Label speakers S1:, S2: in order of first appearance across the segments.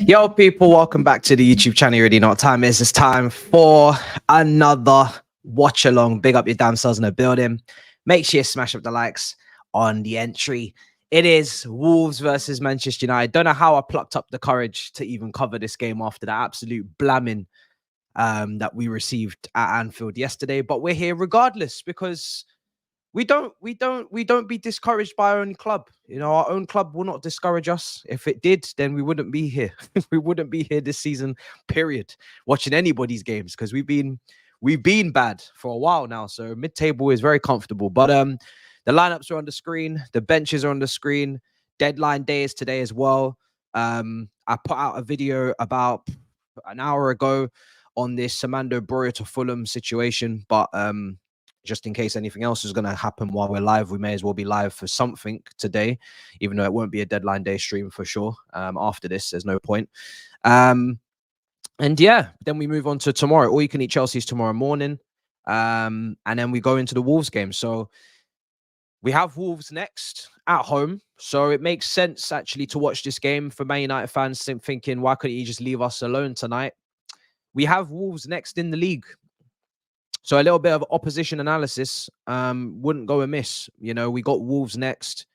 S1: Yo, people, welcome back to the YouTube channel. You already know what time it is. It's time for another watch along. Big up your damn selves in the building. Make sure you smash up the likes on the entry. It is Wolves versus Manchester United. Don't know how I plucked up the courage to even cover this game after that absolute blamming that we received at Anfield yesterday. But we're here regardless because we don't be discouraged by our own club. You know, our own club will not discourage us. If it did, then we wouldn't be here. We wouldn't be here this season, period, watching anybody's games, because we've been bad for a while now. So mid-table is very comfortable. But the lineups are on the screen, the benches are on the screen. Deadline day is today as well. I put out a video about an hour ago on this Samando Broya to Fulham situation, but just in case anything else is going to happen while we're live, we may as well be live for something today, even though it won't be a deadline day stream for sure. After this, there's no point. And yeah, then we move on to tomorrow. All you can eat Chelsea's tomorrow morning. And then we go into the Wolves game. So we have Wolves next at home. So it makes sense actually to watch this game for Man United fans thinking, why couldn't you just leave us alone tonight? We have Wolves next in the league. So a little bit of opposition analysis wouldn't go amiss. You know, we got Wolves next,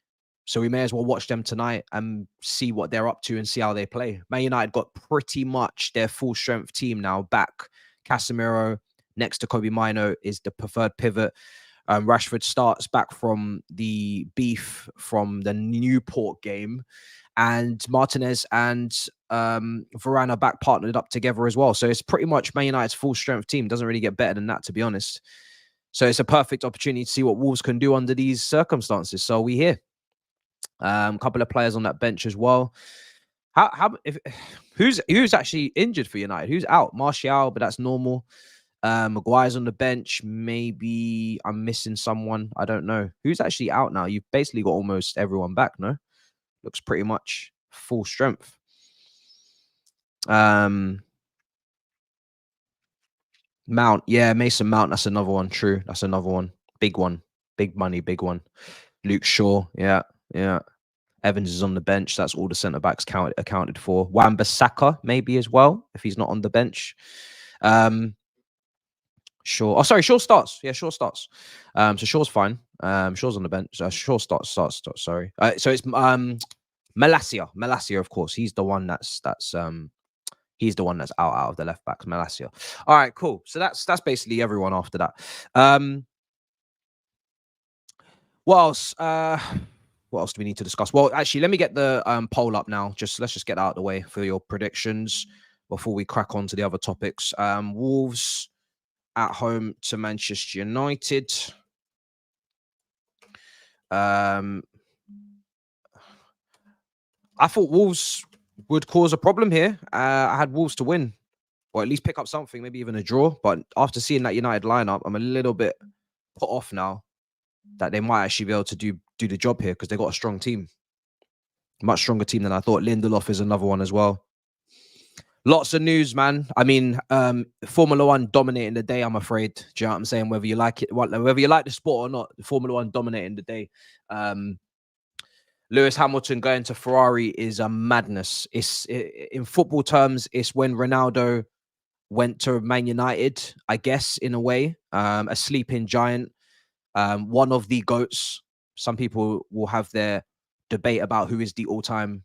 S1: so we may as well watch them tonight and see what they're up to and see how they play. Man United got pretty much their full strength team now back. Casemiro next to Kobe Mino is the preferred pivot. Rashford starts back from the beef from the Newport game. And Martinez and Varane are back partnered up together as well. So it's pretty much Man United's full strength team. Doesn't really get better than that, to be honest. So it's a perfect opportunity to see what Wolves can do under these circumstances. So we here. A couple of players on that bench as well. Who's actually injured for United? Who's out? Martial, but that's normal. Maguire's on the bench. Maybe I'm missing someone. I don't know. Who's actually out now? You've basically got almost everyone back, no? Looks pretty much full strength. Mount, yeah, Mason Mount. That's another one. True, that's another one. Big one, big money, big one. Luke Shaw, yeah. Evans is on the bench. That's all the centre backs accounted for. Wan-Bissaka maybe as well if he's not on the bench. Shaw. Oh, sorry, Shaw starts. Yeah, Shaw starts. So Shaw's fine. Shaw's on the bench. Shaw starts. Sorry. So it's Malacia, of course. He's the one that's he's the one that's out of the left backs. Malacia. All right, cool. So that's basically everyone after that. What else? What else do we need to discuss? Well, actually, let me get the poll up now. Let's just get that out of the way for your predictions before we crack on to the other topics. Wolves at home to Manchester United. I thought Wolves would cause a problem here. I had Wolves to win, or at least pick up something, maybe even a draw. But after seeing that United lineup, I'm a little bit put off now that they might actually be able to do the job here because they got a strong team. Much stronger team than I thought. Lindelof is another one as well. Lots of news, man. I mean, Formula One dominating the day, I'm afraid. Do you know what I'm saying? Whether you like it, whether you like the sport or not, Formula One dominating the day. Lewis Hamilton going to Ferrari is a madness. In football terms, it's when Ronaldo went to Man United, I guess, in a way. A sleeping giant. One of the GOATs. Some people will have their debate about who is the all-time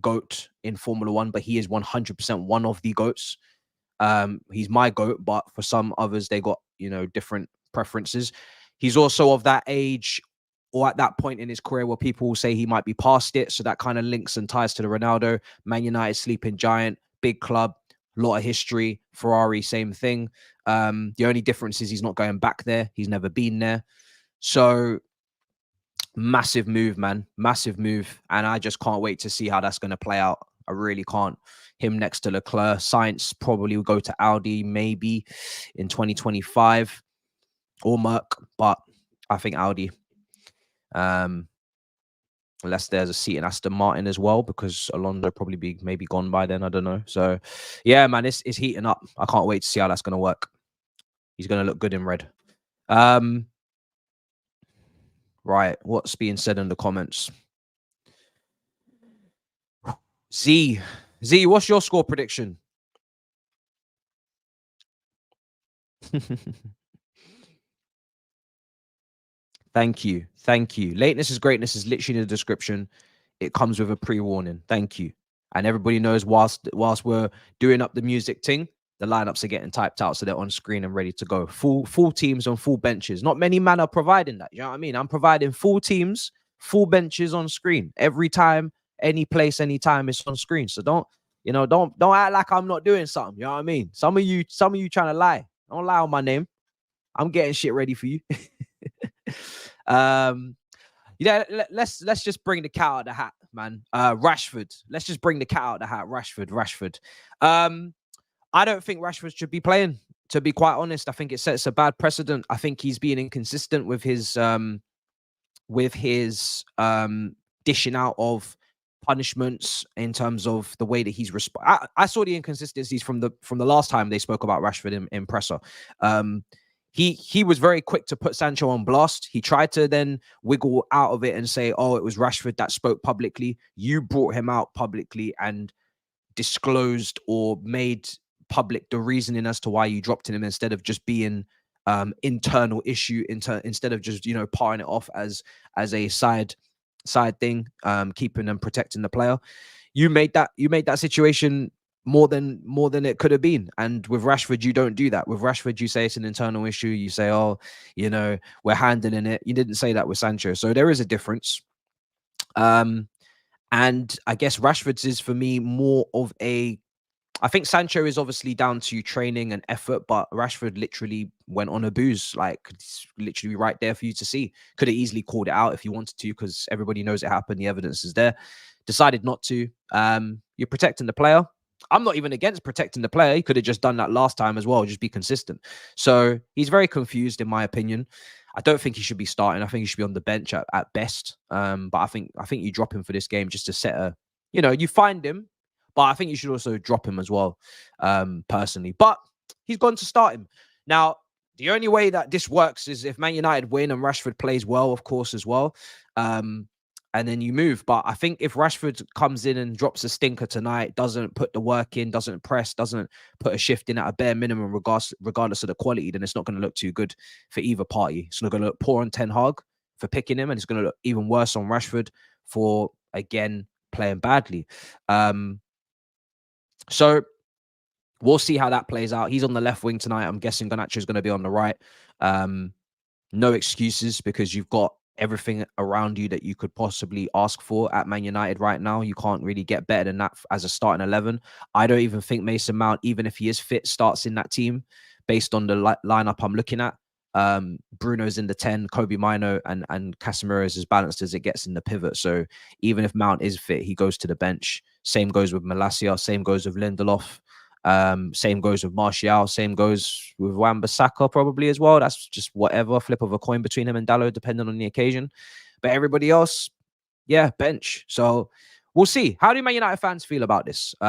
S1: GOAT in Formula One, but he is 100% one of the GOATs. He's my GOAT, but for some others, they got, different preferences. He's also of that age or at that point in his career where people will say he might be past it. So that kind of links and ties to the Ronaldo. Man United, sleeping giant, big club, lot of history. Ferrari, same thing. The only difference is he's not going back there. He's never been there. So massive move, man. Massive move. And I just can't wait to see how that's going to play out. I really can't. Him next to Leclerc. Sainz probably will go to Audi maybe in 2025 or Merc, but I think Audi. Unless there's a seat in Aston Martin as well, because Alonso probably maybe gone by then. I don't know. So yeah, man, it's heating up. I can't wait to see how that's going to work. He's going to look good in red. Right, what's being said in the comments? Z, Z, what's your score prediction? Thank you. Thank you. Lateness is greatness is literally in the description. It comes with a pre-warning. Thank you. And everybody knows whilst we're doing up the music thing, the lineups are getting typed out, so they're on screen and ready to go. Full teams on full benches. Not many men are providing that. You know what I mean? I'm providing full teams, full benches on screen every time, any place, anytime it's on screen. So don't act like I'm not doing something. You know what I mean? Some of you trying to lie. Don't lie on my name. I'm getting shit ready for you. Yeah, let's just bring the cat out of the hat, man. Rashford. Let's just bring the cat out of the hat. Rashford. I don't think Rashford should be playing. To be quite honest, I think it sets a bad precedent. I think he's being inconsistent with his dishing out of punishments in terms of the way that he's I saw the inconsistencies from the last time they spoke about Rashford in presser. He was very quick to put Sancho on blast. He tried to then wiggle out of it and say, oh, it was Rashford that spoke publicly. You brought him out publicly and disclosed or made public the reasoning as to why you dropped him instead of just being internal issue instead of just parting it off as a side thing, keeping and protecting the player. You made that situation more than it could have been. And with Rashford, you don't do that. With Rashford, you say it's an internal issue. You say, oh, we're handling it. You didn't say that with Sancho. So there is a difference. And I guess Rashford's is for me more of I think Sancho is obviously down to training and effort, but Rashford literally went on a booze, like it's literally right there for you to see. Could have easily called it out if you wanted to, because everybody knows it happened. The evidence is there. Decided not to. You're protecting the player. I'm not even against protecting the player. He could have just done that last time as well, just be consistent. So he's very confused, in my opinion. I don't think he should be starting. I think he should be on the bench at best. But I think you drop him for this game just to set a, you find him, but I think you should also drop him as well, personally. But he's gone to start him. Now, the only way that this works is if Man United win and Rashford plays well, of course, as well. And then you move. But I think if Rashford comes in and drops a stinker tonight, doesn't put the work in, doesn't press, doesn't put a shift in at a bare minimum, regardless of the quality, then it's not going to look too good for either party. It's not going to look poor on Ten Hag for picking him, and it's going to look even worse on Rashford for, again, playing badly. So we'll see how that plays out. He's on the left wing tonight. I'm guessing Garnacho is going to be on the right. No excuses, because you've got everything around you that you could possibly ask for at Man United right now. You can't really get better than that as a starting 11. I don't even think Mason Mount, even if he is fit, starts in that team based on the lineup I'm looking at. Bruno's in the 10, Kobe Mino and Casemiro is as balanced as it gets in the pivot. So even if Mount is fit, he goes to the bench. Same goes with Malacia. Same goes with Lindelof. Same goes with Martial. Same goes with Wan-Bissaka probably as well. That's just whatever, flip of a coin between him and Dalot, depending on the occasion. But everybody else, yeah, bench. So we'll see. How do Man United fans feel about this?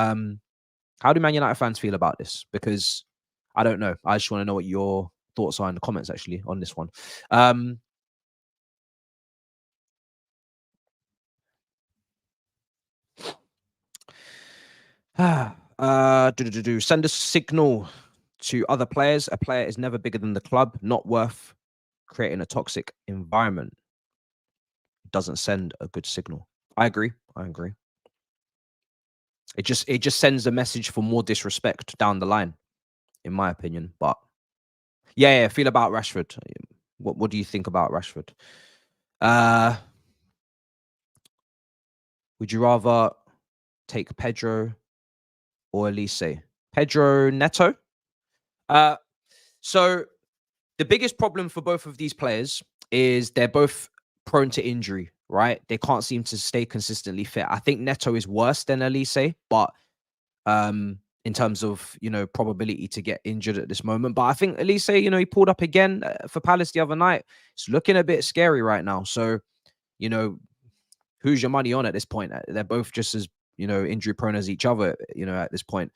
S1: Because I don't know. I just want to know what your thoughts are in the comments, actually, on this one. Send a signal to other players. A player is never bigger than the club. Not worth creating a toxic environment. Doesn't send a good signal. I agree. It just sends a message for more disrespect down the line, in my opinion. But yeah, feel about Rashford. What do you think about Rashford? Would you rather take Pedro or Elise? Pedro Neto? So the biggest problem for both of these players is they're both prone to injury, right? They can't seem to stay consistently fit. I think Neto is worse than Elise, but in terms of, probability to get injured at this moment. But I think Elise, he pulled up again for Palace the other night. It's looking a bit scary right now. So, who's your money on at this point? They're both just as, injury prone as each other, at this point.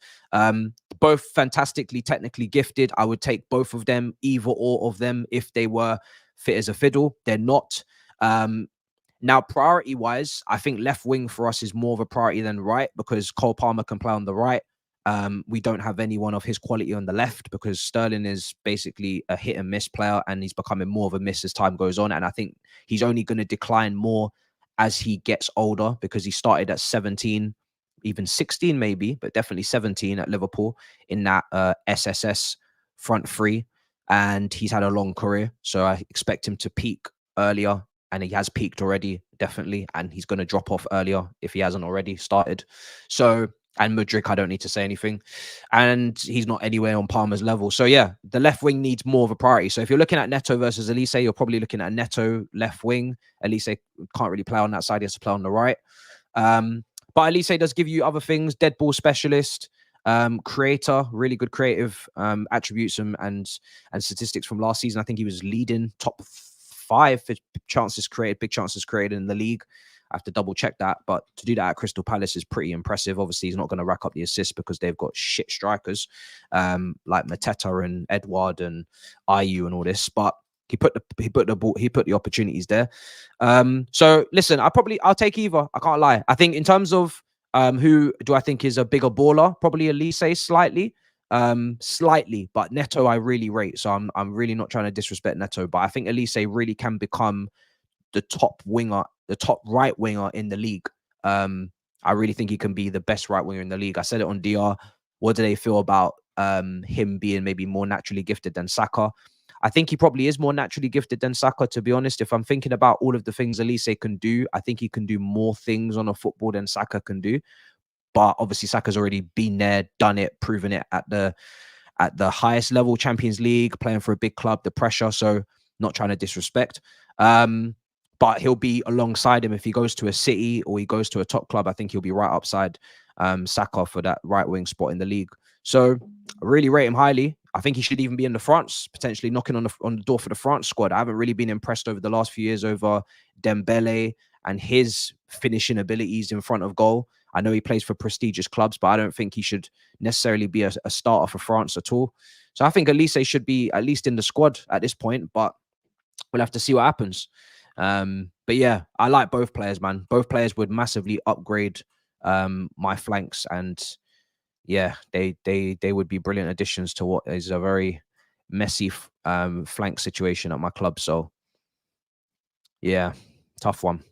S1: Both fantastically technically gifted. I would take both of them, either or of them, if they were fit as a fiddle. They're not. Now, priority-wise, I think left wing for us is more of a priority than right, because Cole Palmer can play on the right. We don't have anyone of his quality on the left, because Sterling is basically a hit and miss player, and he's becoming more of a miss as time goes on. And I think he's only going to decline more as he gets older, because he started at 17, even 16 maybe, but definitely 17 at Liverpool in that SSS front three. And he's had a long career. So I expect him to peak earlier, and he has peaked already, definitely. And he's going to drop off earlier if he hasn't already started. So, and Mudryk, I don't need to say anything. And he's not anywhere on Palmer's level. So yeah, the left wing needs more of a priority. So if you're looking at Neto versus Elise, you're probably looking at Neto left wing. Elise can't really play on that side. He has to play on the right. But Elise does give you other things. Dead ball specialist, creator, really good creative attributes and statistics from last season. I think he was leading top 5 for chances created, big chances created in the league. I have to double check that, but to do that at Crystal Palace is pretty impressive. Obviously, he's not going to rack up the assists because they've got shit strikers like Mateta and Edouard and Ayew and all this. But he put the opportunities there. So listen, I'll take either. I can't lie. I think in terms of who do I think is a bigger baller? Probably Elise slightly. But Neto I really rate. So I'm really not trying to disrespect Neto, but I think Elise really can become the top winger, the top right winger in the league. I really think he can be the best right winger in the league. I said it on DR. What do they feel about him being maybe more naturally gifted than Saka? I think he probably is more naturally gifted than Saka, to be honest. If I'm thinking about all of the things Elise can do, I think he can do more things on a football than Saka can do. But obviously Saka's already been there, done it, proven it at the highest level, Champions League, playing for a big club, the pressure. So not trying to disrespect. But he'll be alongside him if he goes to a City or he goes to a top club. I think he'll be right upside Saka for that right wing spot in the league. So I really rate him highly. I think he should even be in the France, potentially knocking on the door for the France squad. I haven't really been impressed over the last few years over Dembele and his finishing abilities in front of goal. I know he plays for prestigious clubs, but I don't think he should necessarily be a starter for France at all. So I think Elise should be at least in the squad at this point, but we'll have to see what happens. But yeah, I like both players, man. Both players would massively upgrade my flanks, and yeah, they would be brilliant additions to what is a very messy flank situation at my club. So yeah, tough one.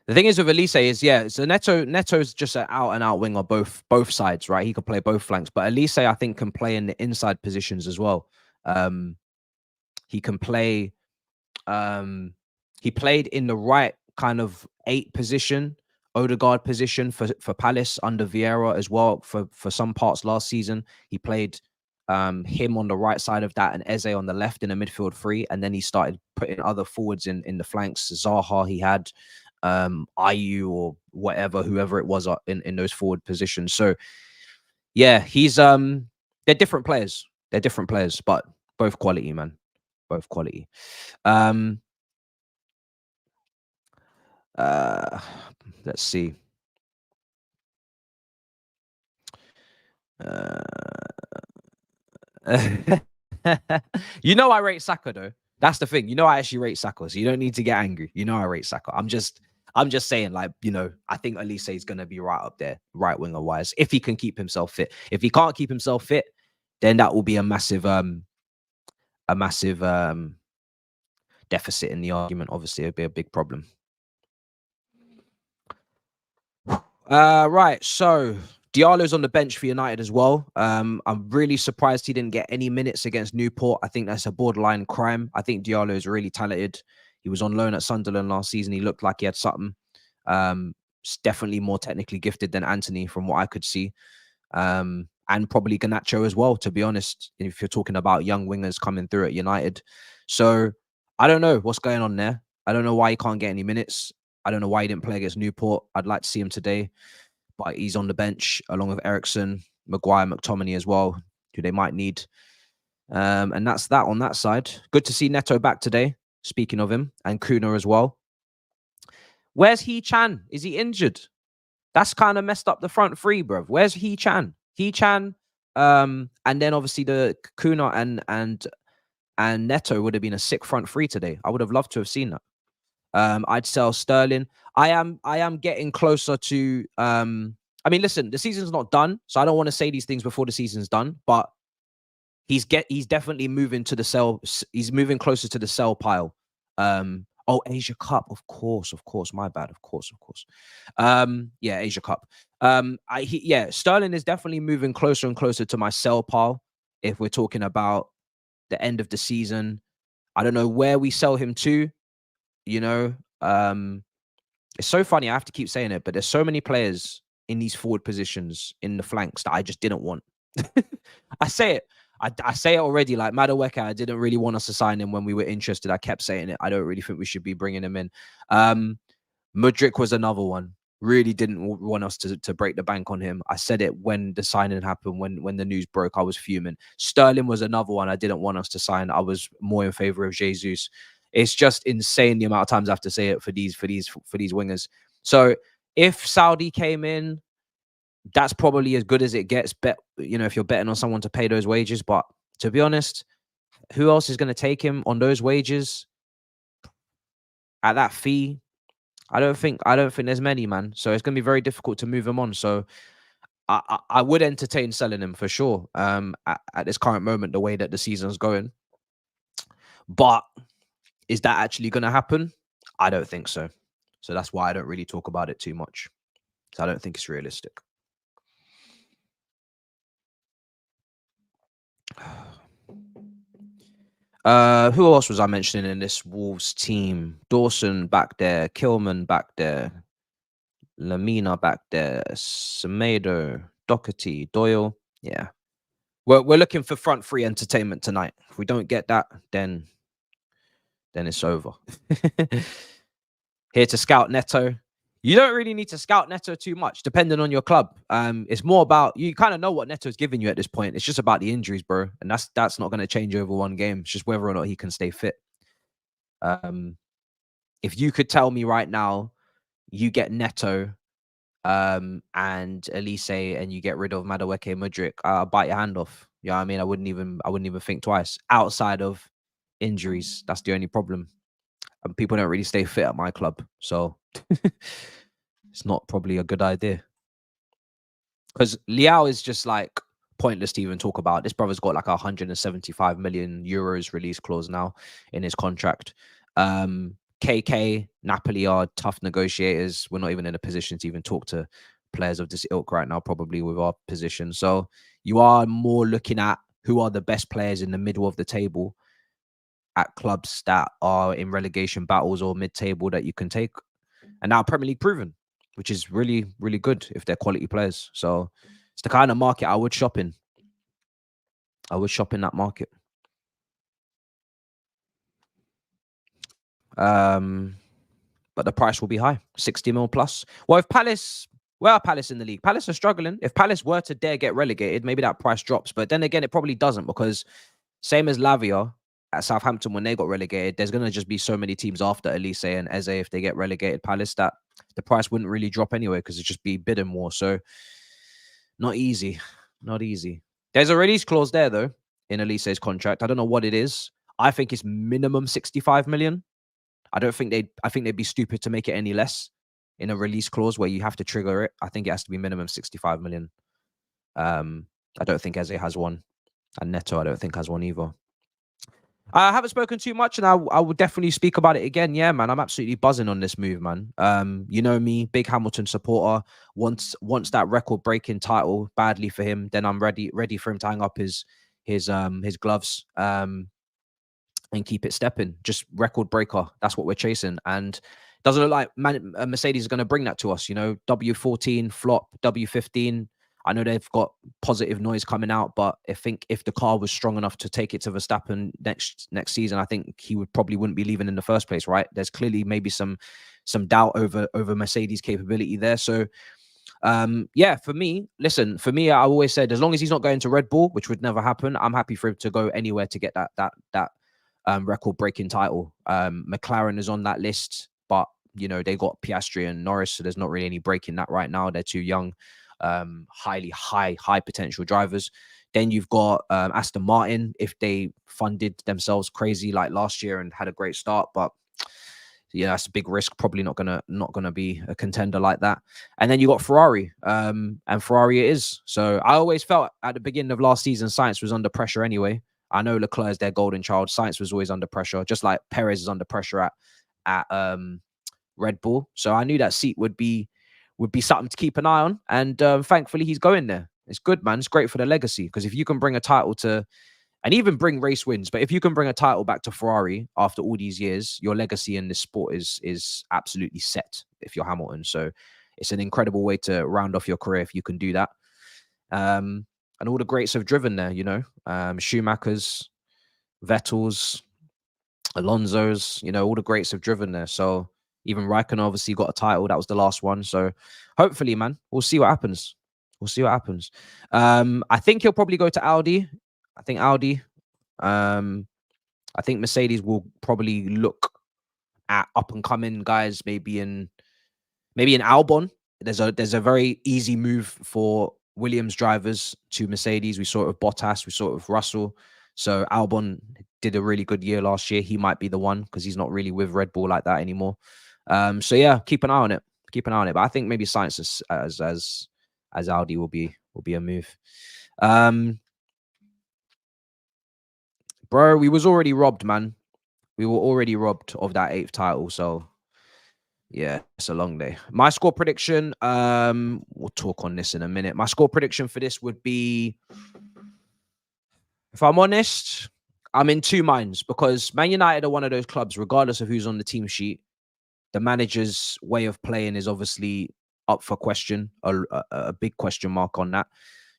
S1: The thing is with Elise is, yeah, so Neto's just an out and out winger, both sides, right? He could play both flanks, but Elise I think can play in the inside positions as well. He can play. He played in the right kind of 8 position, Odegaard position for Palace under Vieira as well for some parts last season. He played him on the right side of that and Eze on the left in a midfield 3, and then he started putting other forwards in the flanks. Zaha he had, Ayew or whatever, whoever it was in those forward positions. So yeah, he's they're different players. They're different players, but both quality, man. Both quality. Let's see. You know I rate Saka though. That's the thing. You know I actually rate Saka, so you don't need to get angry. You know I rate Saka. I'm just saying, like, you know, I think Elise is gonna be right up there, right winger wise, if he can keep himself fit. If he can't keep himself fit, then that will be a massive deficit in the argument. Obviously, it'd be a big problem. Right. So Diallo's on the bench for United as well. I'm really surprised he didn't get any minutes against Newport. I think that's a borderline crime. I think Diallo is really talented. He was on loan at Sunderland last season. He looked like he had something. Definitely more technically gifted than Anthony from what I could see. And probably Garnacho as well, to be honest, if you're talking about young wingers coming through at United. So I don't know what's going on there. I don't know why he can't get any minutes. I don't know why he didn't play against Newport. I'd like to see him today, but he's on the bench along with Ericsson, Maguire, McTominay as well, who they might need. And that's that on that side. Good to see Neto back today, speaking of him, and Kuna as well. Where's He-Chan? Is he injured? That's kind of messed up the front 3, bruv. Where's He-Chan? He-Chan, and then obviously the Kuna and and Neto would have been a sick front three today. I would have loved to have seen that. I'd sell Sterling. I am getting closer to I mean, listen, the season's not done, so I don't want to say these things before the season's done, but he's definitely moving to the sell. He's moving closer to the sell pile. Oh, Asia Cup, of course, my bad, of course. Yeah, Asia Cup. Yeah, Sterling is definitely moving closer and closer to my sell pile. If we're talking about the end of the season, I don't know where we sell him to. You know, it's so funny. I have to keep saying it, but there's so many players in these forward positions in the flanks that I just didn't want. I say it. I say it already. Like Madueke, I didn't really want us to sign him when we were interested. I kept saying it. I don't really think we should be bringing him in. Mudryk was another one. Really didn't want us to break the bank on him. I said it when the signing happened. When the news broke, I was fuming. Sterling was another one I didn't want us to sign. I was more in favor of Jesus. It's just insane the amount of times I have to say it for these wingers. So if Saudi came in, that's probably as good as it gets. Bet, you know, if you're betting on someone to pay those wages. But to be honest, who else is going to take him on those wages at that fee? I don't think there's many, man. So it's going to be very difficult to move him on. So I would entertain selling him for sure. At this current moment, the way that the season's going, but is that actually going to happen? I don't think so. So that's why I don't really talk about it too much. So I don't think it's realistic. Who else was I mentioning in this Wolves team? Dawson back there, Kilman back there, Lamina back there, Semedo, Doherty, Doyle. Yeah. We're looking for front three entertainment tonight. If we don't get that, then it's over. Here to scout Neto. You don't really need to scout Neto too much, depending on your club. It's more about, you kind of know what Neto's giving you at this point. It's just about the injuries, bro. And that's not going to change over one game. It's just whether or not he can stay fit. If you could tell me right now, you get Neto and Elise and you get rid of Madueke Mudryk, I'll bite your hand off. You know what I mean? I wouldn't even think twice. Outside of injuries, that's the only problem. And people don't really stay fit at my club. So it's not probably a good idea. Because Liao is just like pointless to even talk about. This brother's got like 175 million euros release clause now in his contract. KK, Napoli are tough negotiators. We're not even in a position to even talk to players of this ilk right now, probably with our position. So you are more looking at who are the best players in the middle of the table at clubs that are in relegation battles or mid-table that you can take. And now Premier League proven, which is really, really good if they're quality players. So it's the kind of market I would shop in. I would shop in that market. But the price will be high, 60 mil plus. Well, if Palace, where are Palace in the league? Palace are struggling. If Palace were to dare get relegated, maybe that price drops. But then again, it probably doesn't, because same as Lavia at Southampton when they got relegated, there's going to just be so many teams after Elise and Eze if they get relegated Palace that the price wouldn't really drop anyway, because it'd just be bidding more. So not easy. Not easy. There's a release clause there, though, in Elise's contract. I don't know what it is. I think it's minimum 65 million. I think they'd be stupid to make it any less in a release clause where you have to trigger it. I think it has to be minimum 65 million. I don't think Eze has one. And Neto, I don't think has one either. I haven't spoken too much, and I will definitely speak about it again. Yeah, man, I'm absolutely buzzing on this move, man. You know me, big Hamilton supporter. Once that record-breaking title badly for him, then I'm ready for him to hang up his gloves and keep it stepping. Just record breaker. That's what we're chasing, and doesn't look like Mercedes is going to bring that to us. You know, W14 flop, W15. I know they've got positive noise coming out, but I think if the car was strong enough to take it to Verstappen next season, I think he wouldn't be leaving in the first place, right? There's clearly maybe some doubt over Mercedes' capability there. So, yeah, for me, I always said, as long as he's not going to Red Bull, which would never happen, I'm happy for him to go anywhere to get that record-breaking title. McLaren is on that list, but you know they got Piastri and Norris, so there's not really any breaking that right now. They're too young. highly high potential drivers. Then you've got Aston Martin, if they funded themselves crazy like last year and had a great start, but yeah, that's a big risk. Probably not gonna be a contender like that. And then you got Ferrari, and Ferrari it is. So I always felt at the beginning of last season, Sainz was under pressure anyway. I know Leclerc is their golden child. Sainz was always under pressure, just like Perez is under pressure at Red Bull. So I knew that seat would be something to keep an eye on. And thankfully, he's going there. It's good, man. It's great for the legacy, because if you can bring a title to, and even bring race wins, but if you can bring a title back to Ferrari after all these years, your legacy in this sport is absolutely set if you're Hamilton. So it's an incredible way to round off your career if you can do that. And all the greats have driven there, you know, Schumacher's, Vettel's, Alonso's, you know, all the greats have driven there. So even Raikkonen obviously got a title. That was the last one. So hopefully, man, we'll see what happens. We'll see what happens. I think he'll probably go to Audi. I think Audi. I think Mercedes will probably look at up and coming guys, maybe in Albon. There's a very easy move for Williams drivers to Mercedes. We saw it with Bottas, we saw it with Russell. So Albon did a really good year last year. He might be the one, because he's not really with Red Bull like that anymore. So yeah, keep an eye on it. Keep an eye on it. But I think maybe Sainz as Audi will be a move. Bro, we was already robbed, man. We were already robbed of that 8th title. So yeah, it's a long day. My score prediction, we'll talk on this in a minute. My score prediction for this would be, if I'm honest, I'm in two minds, because Man United are one of those clubs, regardless of who's on the team sheet, the manager's way of playing is obviously up for question, a big question mark on that.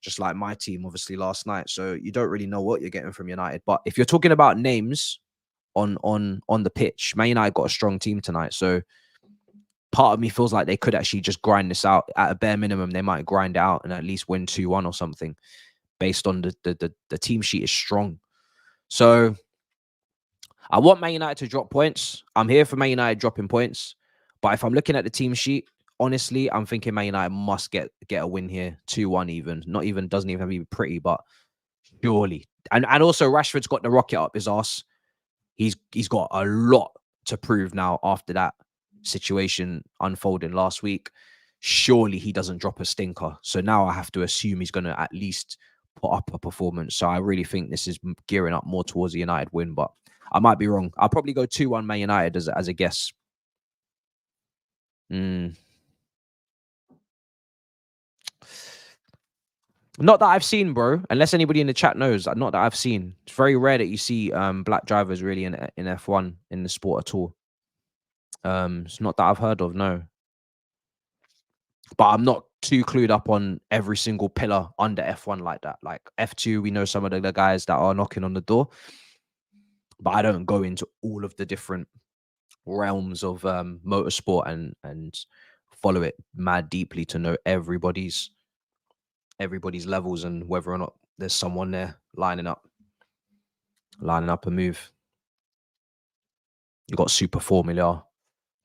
S1: Just like my team, obviously, last night. So you don't really know what you're getting from United. But if you're talking about names on the pitch, Man United got a strong team tonight. So part of me feels like they could actually just grind this out. At a bare minimum, they might grind it out and at least win 2-1 or something, based on the team sheet is strong. So I want Man United to drop points. I'm here for Man United dropping points. But if I'm looking at the team sheet, honestly, I'm thinking Man United must get a win here, 2-1 even. Not even, doesn't even have to be pretty, but surely. And also Rashford's got the rocket up his ass. He's got a lot to prove now after that situation unfolding last week. Surely he doesn't drop a stinker. So now I have to assume he's going to at least put up a performance. So I really think this is gearing up more towards a United win, but I might be wrong. I'll probably go 2-1 Man United as a guess. Not that I've seen, bro. Unless anybody in the chat knows. Not that I've seen. It's very rare that you see black drivers really in F1 in the sport at all. It's not that I've heard of, no. But I'm not too clued up on every single pillar under F1 like that. Like F2, we know some of the guys that are knocking on the door. But I don't go into all of the different realms of motorsport and follow it mad deeply to know everybody's levels and whether or not there's someone there lining up a move. You got Super Formula,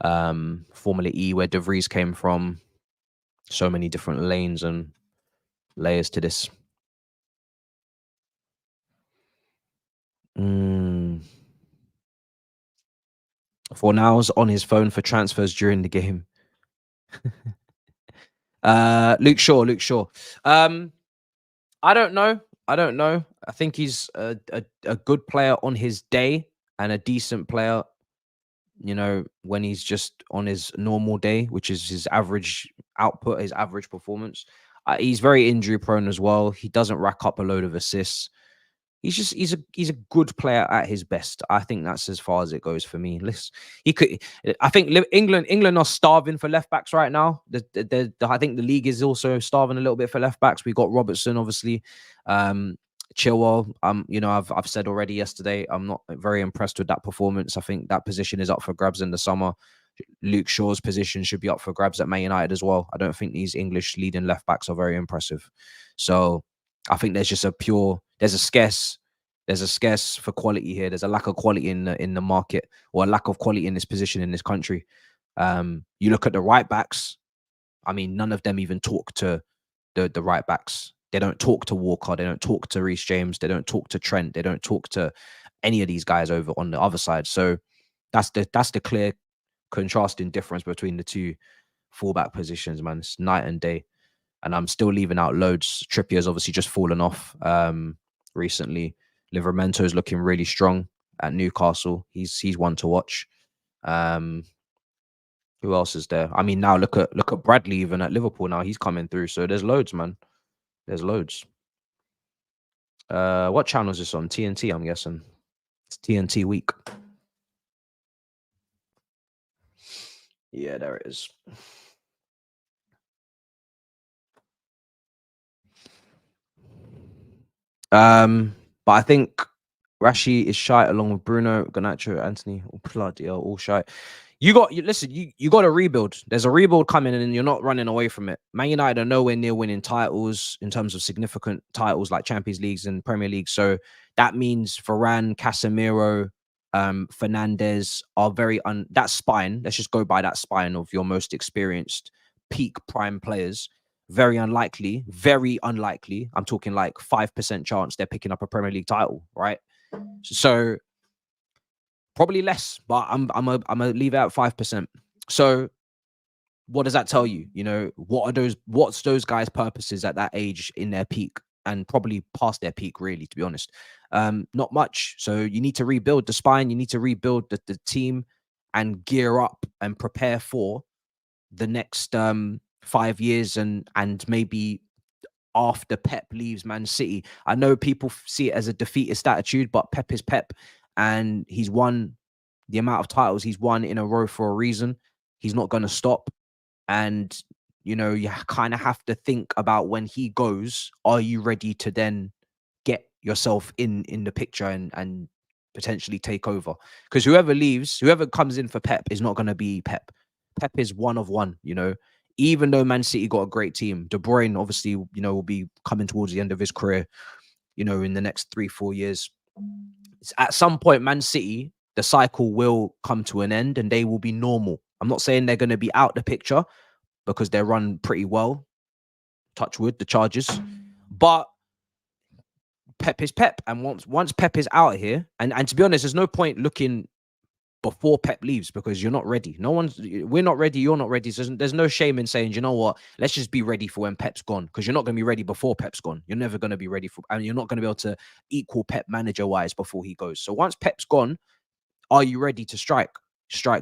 S1: Formula E, where De Vries came from. So many different lanes and layers to this. Fornals on his phone for transfers during the game. Luke Shaw. I don't know. I think he's a good player on his day and a decent player, you know, when he's just on his normal day, which is his average output, his average performance. He's very injury prone as well. He doesn't rack up a load of assists. He's a good player at his best. I think that's as far as it goes for me. I think England are starving for left backs right now. I think the league is also starving a little bit for left backs. We got Robertson, obviously, Chilwell. You know, I've said already yesterday, I'm not very impressed with that performance. I think that position is up for grabs in the summer. Luke Shaw's position should be up for grabs at Man United as well. I don't think these English leading left backs are very impressive. So I think there's just there's a scarce for quality here. There's a lack of quality in the market, or a lack of quality in this position in this country. You look at the right backs. I mean, none of them even talk to the right backs. They don't talk to Walker. They don't talk to Reece James. They don't talk to Trent. They don't talk to any of these guys over on the other side. So that's the clear contrasting difference between the two fullback positions, man. It's night and day. And I'm still leaving out loads. Trippier's obviously just fallen off recently. Livermento's looking really strong at Newcastle. He's one to watch. Who else is there? I mean, now look at Bradley even at Liverpool now. He's coming through. So there's loads, man. There's loads. What channel is this on? TNT, I'm guessing. It's TNT week. Yeah, there it is. But I think Rashi is shite along with Bruno, Garnacho, Anthony. Oh, bloody hell, all shite. You got to rebuild. There's a rebuild coming and you're not running away from it. Man United are nowhere near winning titles in terms of significant titles like Champions Leagues and Premier League. So that means Varane, Casemiro, Fernandes are very that spine. Let's just go by that spine of your most experienced peak prime players. Very unlikely. I'm talking like 5% chance they're picking up a Premier League title, right? So probably less, but I'm gonna leave it at 5%. So what does that tell you? You know, what's those guys' purposes at that age in their peak and probably past their peak, really, to be honest? Not much. So you need to rebuild the spine, you need to rebuild the team and gear up and prepare for the next 5 years and maybe after Pep leaves Man City. I know people see it as a defeatist attitude, but Pep is Pep, and he's won the amount of titles he's won in a row for a reason. He's not going to stop. And, you know, you kind of have to think about when he goes, are you ready to then get yourself in the picture and potentially take over? Because whoever comes in for Pep is not going to be Pep. Pep is one of one, you know. Even though Man City got a great team, De Bruyne obviously, you know, will be coming towards the end of his career, you know, in the next 3-4 years. At some point, Man City, the cycle will come to an end and they will be normal. I'm not saying they're going to be out the picture because they're run pretty well. Touch wood, the Chargers. But Pep is Pep. And once Pep is out of here, and to be honest, there's no point looking before Pep leaves because you're not ready. We're not ready. You're not ready. So there's no shame in saying, you know what, let's just be ready for when Pep's gone, because you're not going to be ready before Pep's gone. You're never going to be ready for, and you're not going to be able to equal Pep manager wise before he goes. So once Pep's gone, are you ready to strike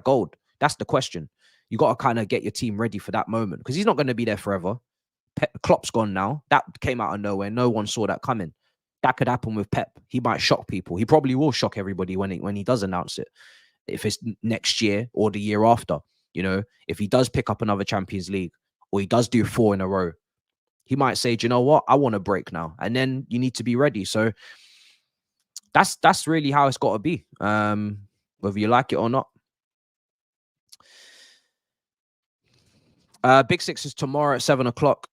S1: gold? That's the question. You got to kind of get your team ready for that moment because he's not going to be there forever. Klopp's gone now. That came out of nowhere. No one saw that coming. That could happen with Pep. He might shock people. He probably will shock everybody when he does announce it. If it's next year or the year after, you know, if he does pick up another Champions League or he does do 4 in a row, he might say, do you know what? I want a break now. And then you need to be ready. So that's really how it's got to be, whether you like it or not. Big Six is tomorrow at 7 o'clock.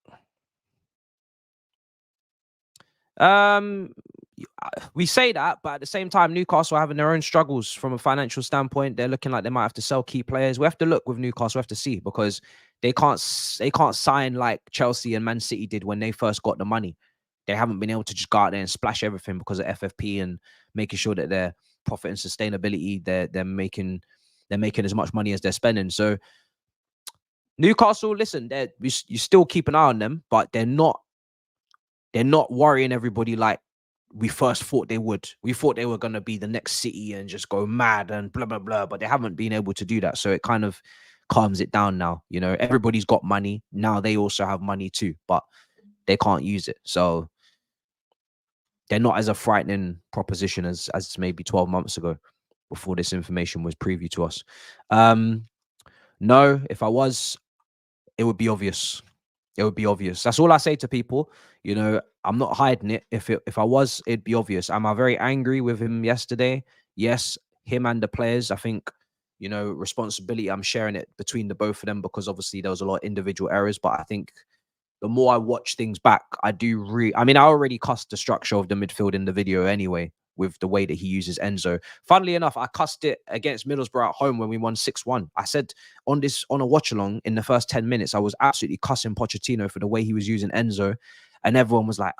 S1: We say that, but at the same time, Newcastle are having their own struggles from a financial standpoint. They're looking like they might have to sell key players. We have to look with Newcastle. We have to see because they can't sign like Chelsea and Man City did when they first got the money. They haven't been able to just go out there and splash everything because of FFP and making sure that their profit and sustainability, they're making as much money as they're spending. So Newcastle, listen, you still keep an eye on them, but they're not worrying everybody like we first thought they would. We thought they were going to be the next City and just go mad and blah, blah, blah, but they haven't been able to do that. So it kind of calms it down now. You know, everybody's got money. Now they also have money too, but they can't use it. So they're not as a frightening proposition as maybe 12 months ago before this information was previewed to us. No, if I was, it would be obvious. It would be obvious. That's all I say to people. You know, I'm not hiding it. If I was, it'd be obvious. Am I very angry with him yesterday? Yes, him and the players. I think, you know, responsibility, I'm sharing it between the both of them because obviously there was a lot of individual errors. But I think the more I watch things back, I mean, I already cussed the structure of the midfield in the video anyway. with the way that he uses Enzo. Funnily enough, I cussed it against Middlesbrough at home when we won 6-1. I said on a watch along in the first 10 minutes, I was absolutely cussing Pochettino for the way he was using Enzo. And everyone was like,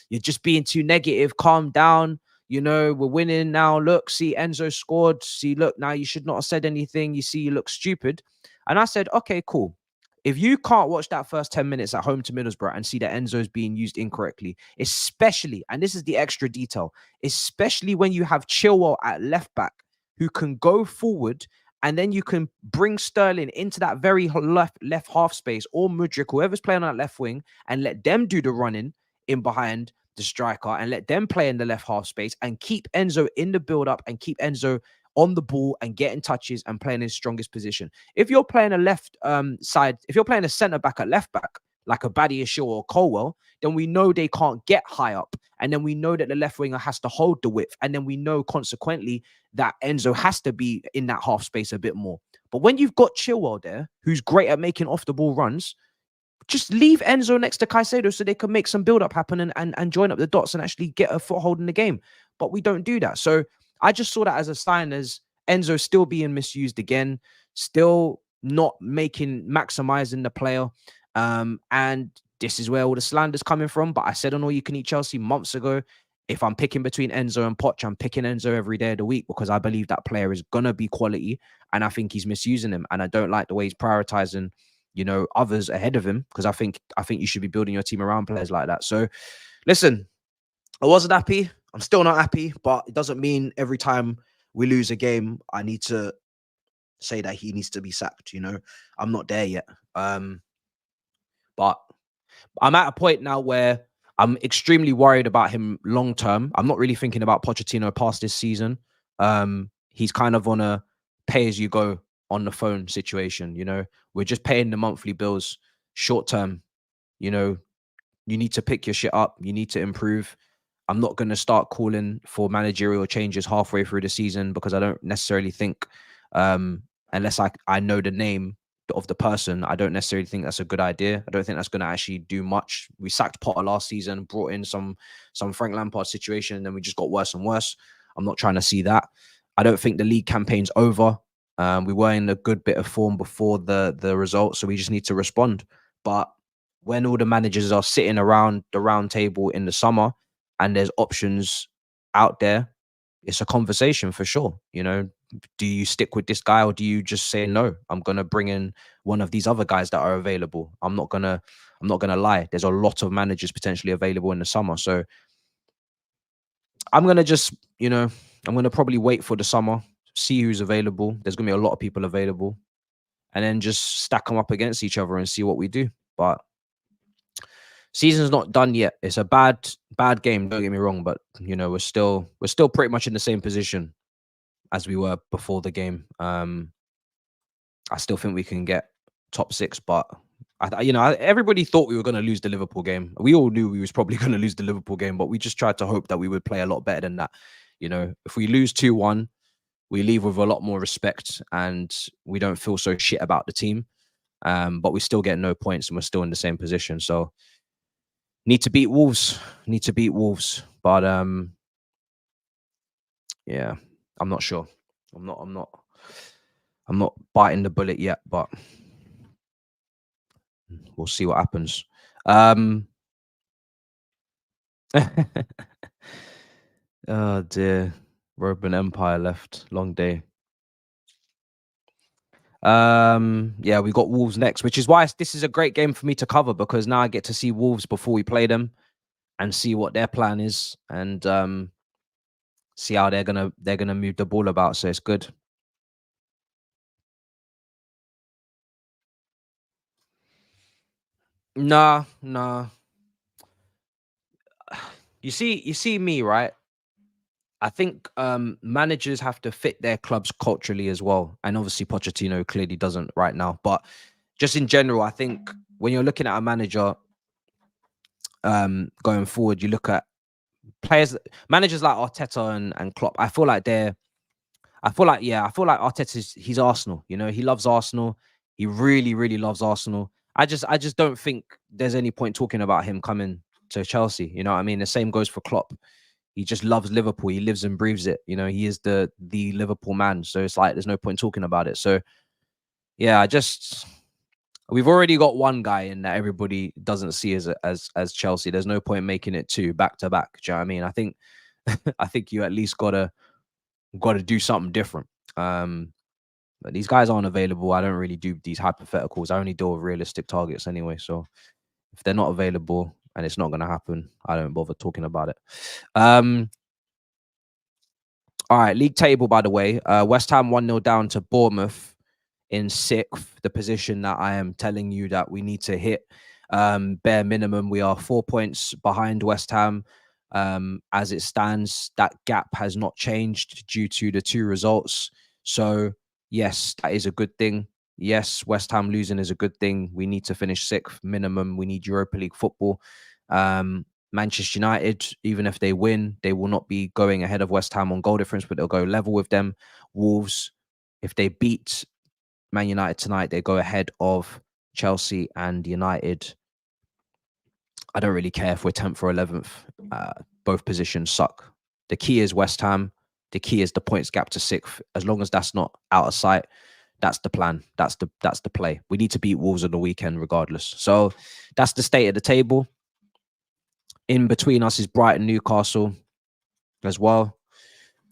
S1: you're just being too negative. Calm down. You know, we're winning now. Look, see, Enzo scored. See, look, now you should not have said anything. You see, you look stupid. And I said, okay, cool. If you can't watch that first 10 minutes at home to Middlesbrough and see that Enzo is being used incorrectly, especially, and this is the extra detail, especially when you have Chilwell at left back who can go forward, and then you can bring Sterling into that very left half space, or Mudryk, whoever's playing on that left wing, and let them do the running in behind the striker and let them play in the left half space and keep Enzo in the build-up and keep Enzo on the ball and getting touches and playing his strongest position. If you're playing a left side, if you're playing a centre back at left back, like a Badiashile or Colwell, then we know they can't get high up. And then we know that the left winger has to hold the width. And then we know consequently that Enzo has to be in that half space a bit more. But when you've got Chilwell there, who's great at making off the ball runs, just leave Enzo next to Caicedo so they can make some build-up happen and join up the dots and actually get a foothold in the game. But we don't do that. So I just saw that as a sign as Enzo still being misused again, still not maximizing the player. And this is where all the slander's coming from. But I said on All You Can Eat Chelsea months ago, if I'm picking between Enzo and Poch, I'm picking Enzo every day of the week because I believe that player is going to be quality and I think he's misusing him. And I don't like the way he's prioritizing, you know, others ahead of him, because I think you should be building your team around players like that. So listen, I wasn't happy. I'm still not happy, but it doesn't mean every time we lose a game, I need to say that he needs to be sacked. You know, I'm not there yet. But I'm at a point now where I'm extremely worried about him long term. I'm not really thinking about Pochettino past this season. He's kind of on a pay as you go on the phone situation. You know, we're just paying the monthly bills short term. You know, you need to pick your shit up. You need to improve. I'm not going to start calling for managerial changes halfway through the season because I don't necessarily think, unless I know the name of the person, I don't necessarily think that's a good idea. I don't think that's going to actually do much. We sacked Potter last season, brought in some Frank Lampard situation, and then we just got worse and worse. I'm not trying to see that. I don't think the league campaign's over. We were in a good bit of form before the results, so we just need to respond. But when all the managers are sitting around the round table in the summer and there's options out there, it's a conversation for sure. You know, do you stick with this guy or do you just say, no, I'm going to bring in one of these other guys that are available? I'm not going to lie. There's a lot of managers potentially available in the summer. So I'm going to just, you know, I'm going to probably wait for the summer, see who's available. There's going to be a lot of people available, and then just stack them up against each other and see what we do. But season's not done yet. It's a bad game, don't get me wrong, but you know, we're still pretty much in the same position as we were before the game. I still think we can get top 6, but everybody thought we were going to lose the Liverpool game. We all knew we was probably going to lose the Liverpool game, but we just tried to hope that we would play a lot better than that. You know, if we lose 2-1, we leave with a lot more respect and we don't feel so shit about the team. But we still get no points and we're still in the same position. So need to beat Wolves. But yeah, I'm not sure. I'm not biting the bullet yet, but we'll see what happens. Oh dear. Roman Empire left. Long day. Yeah, we got Wolves next, which is why this is a great game for me to cover, because now I get to see Wolves before we play them and see what their plan is and see how they're gonna move the ball about. So it's good. Nah. You see me, right? I think managers have to fit their clubs culturally as well. And obviously Pochettino clearly doesn't right now. But just in general, I think when you're looking at a manager going forward, you look at managers like Arteta and Klopp. I feel like Arteta's, he's Arsenal. You know, he loves Arsenal. He really, really loves Arsenal. I just don't think there's any point talking about him coming to Chelsea. You know what I mean? The same goes for Klopp. He just loves Liverpool. He lives and breathes it. You know, he is the Liverpool man. So it's like there's no point talking about it. So yeah, we've already got one guy in that everybody doesn't see as Chelsea. There's no point making it two back to back. Do you know what I mean? I think I think you at least gotta do something different. But these guys aren't available. I don't really do these hypotheticals. I only deal with realistic targets anyway. So if they're not available and it's not going to happen, I don't bother talking about it. All right, league table, by the way. West Ham 1-0 down to Bournemouth in 6th, the position that I am telling you that we need to hit. Bare minimum, we are 4 points behind West Ham. As it stands, that gap has not changed due to the 2 results. So yes, that is a good thing. Yes, West Ham losing is a good thing. We need to finish 6th minimum. We need Europa League football. Manchester United, even if they win, they will not be going ahead of West Ham on goal difference, but they'll go level with them. Wolves, if they beat Man United tonight, they go ahead of Chelsea and United. I don't really care if we're 10th or 11th. Both positions suck. The key is West Ham. The key is the points gap to 6th. As long as that's not out of sight, that's the plan. That's the play. We need to beat Wolves on the weekend regardless. So that's the state of the table. In between us is Brighton, Newcastle as well.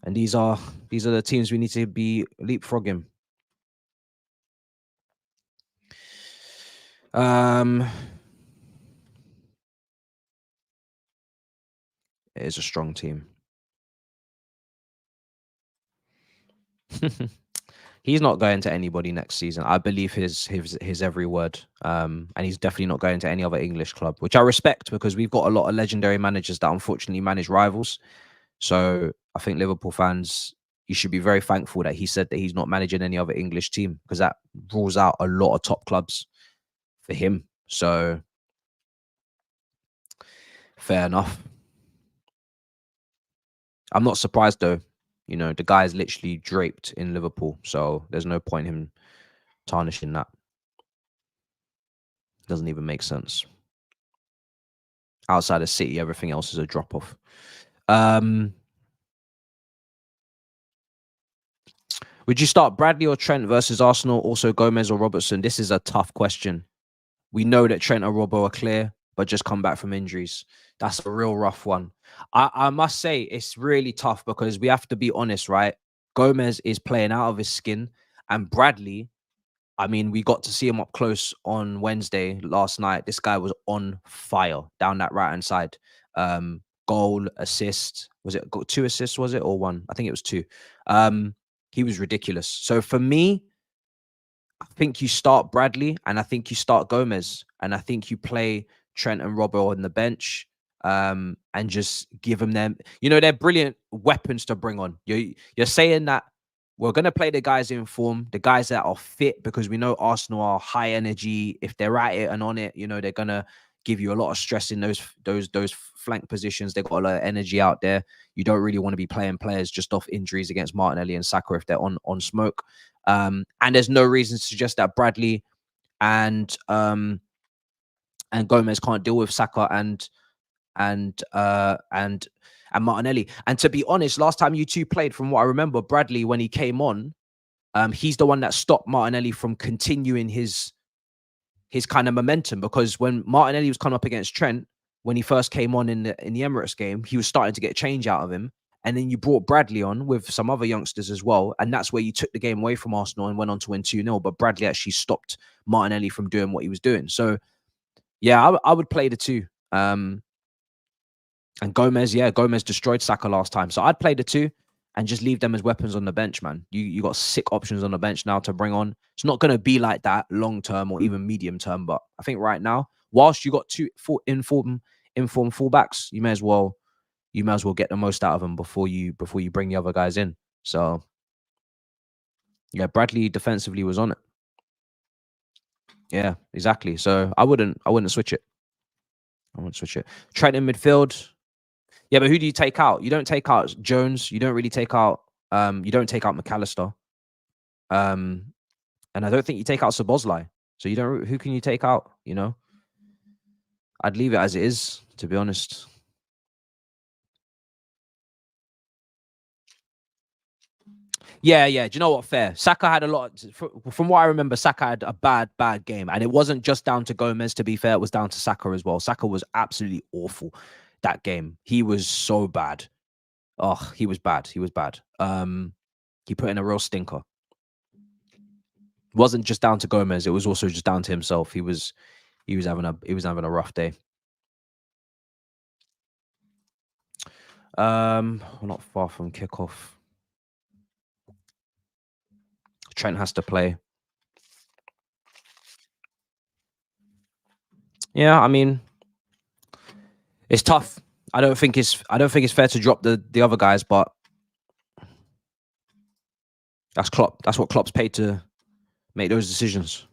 S1: And these are the teams we need to be leapfrogging. It is a strong team. He's not going to anybody next season. I believe his every word. And he's definitely not going to any other English club, which I respect because we've got a lot of legendary managers that unfortunately manage rivals. So I think Liverpool fans, you should be very thankful that he said that he's not managing any other English team because that rules out a lot of top clubs for him. So fair enough. I'm not surprised though. You know, the guy is literally draped in Liverpool. So there's no point in him tarnishing that. Doesn't even make sense. Outside of City, everything else is a drop-off. Would you start Bradley or Trent versus Arsenal? Also Gomez or Robertson? This is a tough question. We know that Trent and Robbo are clear, but just come back from injuries. That's a real rough one. I must say it's really tough because we have to be honest, right? Gomez is playing out of his skin, and Bradley, I mean, we got to see him up close on Wednesday last night. This guy was on fire down that right-hand side. Goal, assist. Was it 2 assists, was it? Or 1? I think it was 2. He was ridiculous. So for me, I think you start Bradley and I think you start Gomez and I think you play Trent and Robbo on the bench and just give them, you know, they're brilliant weapons to bring on. You're saying that we're going to play the guys in form, the guys that are fit, because we know Arsenal are high energy. If they're at it and on it, you know, they're going to give you a lot of stress in those flank positions. They've got a lot of energy out there. You don't really want to be playing players just off injuries against Martinelli and Saka if they're on smoke. And there's no reason to suggest that Bradley and Gomez can't deal with Saka and Martinelli. And to be honest, last time you two played, from what I remember, Bradley, when he came on, he's the one that stopped Martinelli from continuing his kind of momentum, because when Martinelli was coming up against Trent, when he first came on in the Emirates game, he was starting to get change out of him. And then you brought Bradley on with some other youngsters as well. And that's where you took the game away from Arsenal and went on to win 2-0. But Bradley actually stopped Martinelli from doing what he was doing. So, yeah, I would play the two. And Gomez, Gomez destroyed Saka last time. So I'd play the two and just leave them as weapons on the bench, man. You got sick options on the bench now to bring on. It's not going to be like that long term or even medium term. But I think right now, whilst you got two informed fullbacks, you may as well get the most out of them before you bring the other guys in. So yeah, Bradley defensively was on it. Yeah, exactly. So I wouldn't switch it. I wouldn't switch it. Trent in midfield. Yeah, but who do you take out? You don't take out Jones. You don't really take out. You don't take out McAllister. And I don't think you take out Szoboszlai. So you don't. Who can you take out? You know, I'd leave it as it is, to be honest. Yeah. Do you know what? Fair. Saka had a lot. From what I remember, Saka had a bad game, and it wasn't just down to Gomez. To be fair, it was down to Saka as well. Saka was absolutely awful that game. He was so bad. Oh, he was bad. He was bad. He put in a real stinker. It wasn't just down to Gomez. It was also just down to himself. He was having a rough day. We're not far from kickoff. Trent has to play. Yeah, I mean, it's tough. I don't think it's fair to drop the other guys, but that's Klopp. That's what Klopp's paid to make those decisions.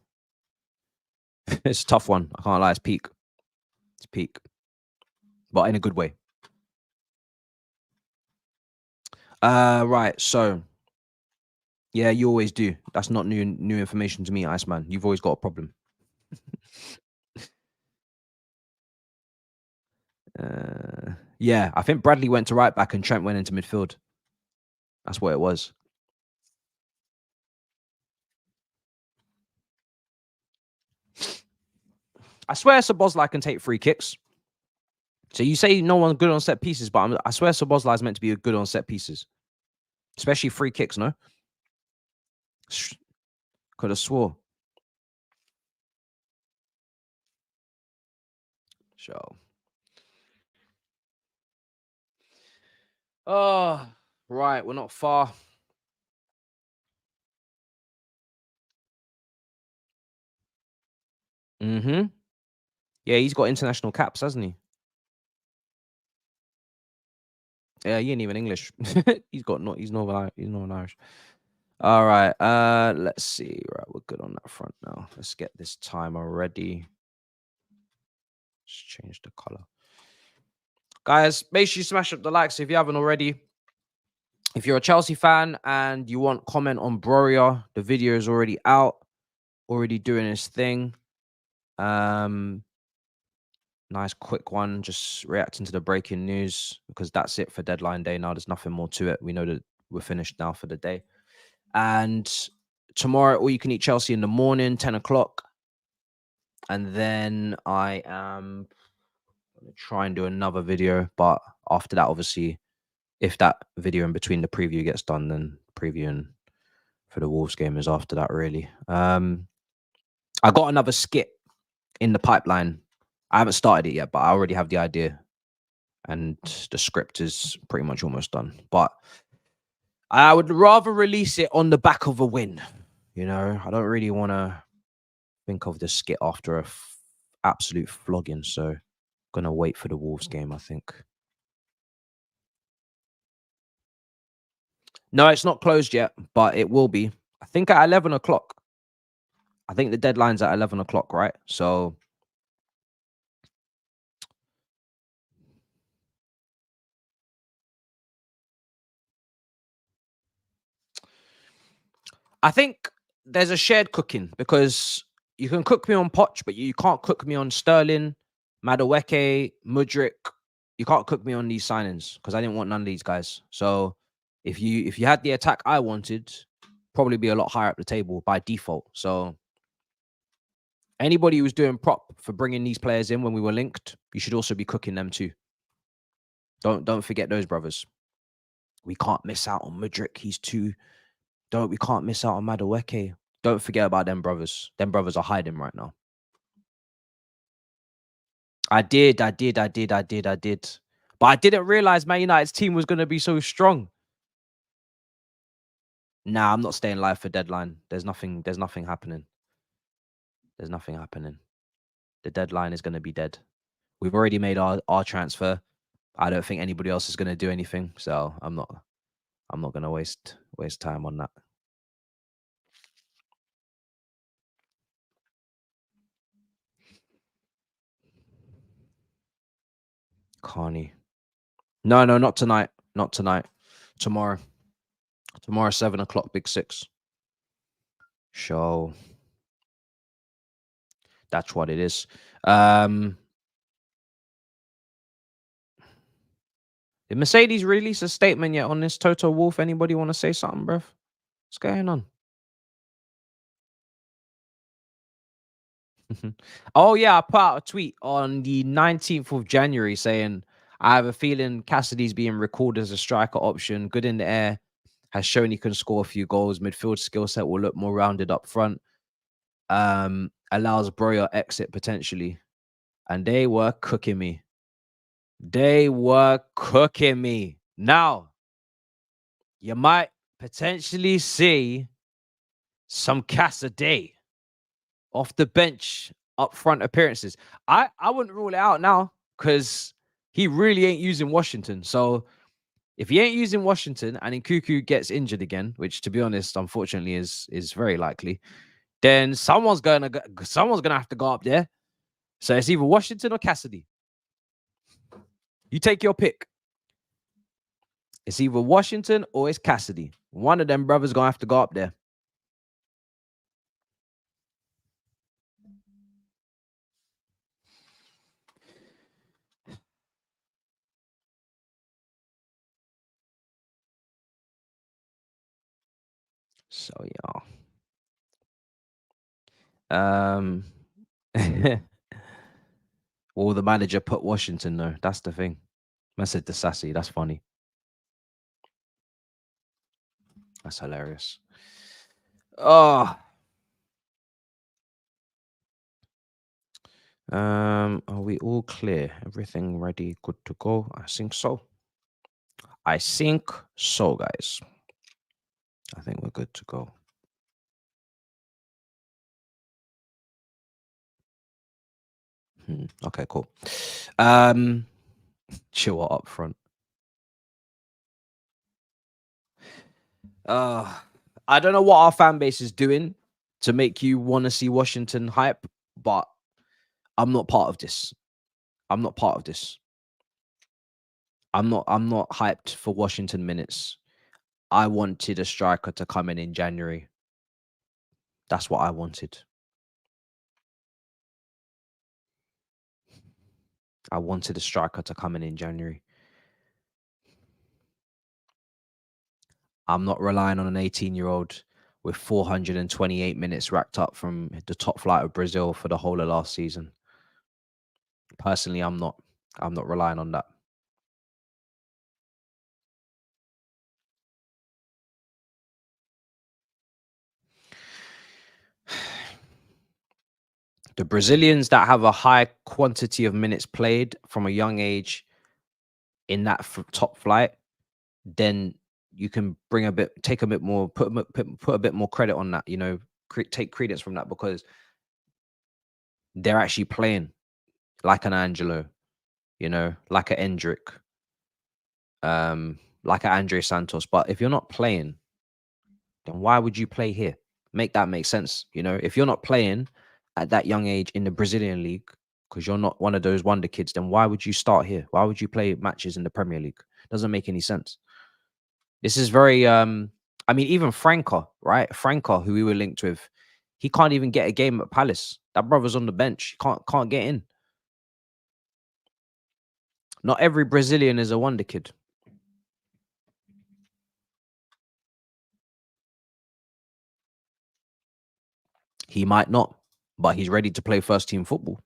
S1: It's a tough one. I can't lie. It's peak. It's peak, but in a good way. Right. So, yeah, you always do. That's not new information to me, Iceman. You've always got a problem. Yeah, I think Bradley went to right back and Trent went into midfield. That's what it was. I swear Szoboszlai can take free kicks. So you say no one's good on set pieces, but I swear Szoboszlai is meant to be good on set pieces, especially free kicks. No, could have swore. So, oh, right, we're not far. Yeah, he's got international caps, hasn't he? Yeah, he ain't even English. He's Northern Irish. All right. Let's see. Right, we're good on that front now. Let's get this timer ready. Let's change the color. Guys, make sure you smash up the likes if you haven't already. If you're a Chelsea fan and you want comment on Broria, the video is already out, already doing its thing. Nice quick one, just reacting to the breaking news because that's it for deadline day now. There's nothing more to it. We know that we're finished now for the day. And tomorrow, all you can eat Chelsea in the morning, 10 o'clock. And then I am going to try and do another video. But after that, obviously, if that video in between the preview gets done, then previewing for the Wolves game is after that, really. I got another skit in the pipeline. I haven't started it yet, but I already have the idea. And the script is pretty much almost done. But I would rather release it on the back of a win. You know, I don't really want to think of the skit after a absolute flogging. So going to wait for the Wolves game, I think. No, it's not closed yet, but it will be. I think at 11 o'clock. I think the deadline's at 11 o'clock, right? So I think there's a shared cooking because you can cook me on Poch, but you can't cook me on Sterling, Madueke, Mudryk. You can't cook me on these signings because I didn't want none of these guys. So if you had the attack I wanted, probably be a lot higher up the table by default. So anybody who's doing prop for bringing these players in when we were linked, you should also be cooking them too. Don't forget those brothers. We can't miss out on Mudryk. He's too. We can't miss out on Madueke. Don't forget about them brothers. Them brothers are hiding right now. I did. But I didn't realize Man United's team was going to be so strong. Nah, I'm not staying live for deadline. There's nothing happening. There's nothing happening. The deadline is going to be dead. We've already made our transfer. I don't think anybody else is going to do anything. So I'm not going to waste time on that. Carney. No, not tonight. Not tonight. Tomorrow. Tomorrow, 7 o'clock, Big Six. Show. That's what it is. Did Mercedes release a statement yet on this Toto Wolff? Anybody want to say something, bruv? What's going on? Oh yeah, I put out a tweet on the 19th of January saying I have a feeling Cassidy's being recalled as a striker option, good in the air, has shown he can score a few goals. Midfield skill set will look more rounded up front. Allows Breuer exit potentially. And they were cooking me. They were cooking me. Now, you might potentially see some Cassidy off the bench up front appearances. I wouldn't rule it out now because he really ain't using Washington. So if he ain't using Washington and Nkuku gets injured again, which to be honest, unfortunately is very likely, then someone's gonna have to go up there. So it's either Washington or Cassidy. You take your pick. It's either Washington or it's Cassidy. One of them brothers gonna have to go up there. So yeah. Well, the manager put Washington though. That's the thing. I said the sassy. That's funny. That's hilarious. Oh. Are we all clear? Everything ready? Good to go? I think so. I think so, guys. I think we're good to go. Okay, cool. Chill up front. I don't know what our fan base is doing to make you want to see Washington hype, but I'm not part of this. I'm not part of this. I'm not hyped for Washington minutes. I wanted a striker to come in January. That's what I wanted. I wanted a striker to come in January. I'm not relying on an 18-year-old with 428 minutes racked up from the top flight of Brazil for the whole of last season. Personally, I'm not relying on that. The Brazilians that have a high quantity of minutes played from a young age in that top flight, then you can bring take a bit more, put a bit more credit on that. You know, take credence from that because they're actually playing like an Angelo, you know, like an Endrick, like an Andre Santos. But if you're not playing, then why would you play here? Make that make sense. You know, if you're not playing at that young age in the Brazilian league because you're not one of those wonder kids, then why would you start here? Why would you play matches in the Premier League? Doesn't make any sense. This is very I mean, even Franca, right? Franca, who we were linked with, he can't even get a game at Palace. That brother's on the bench. Can't get in. Not every Brazilian is a wonder kid. He might not, but he's ready to play first team football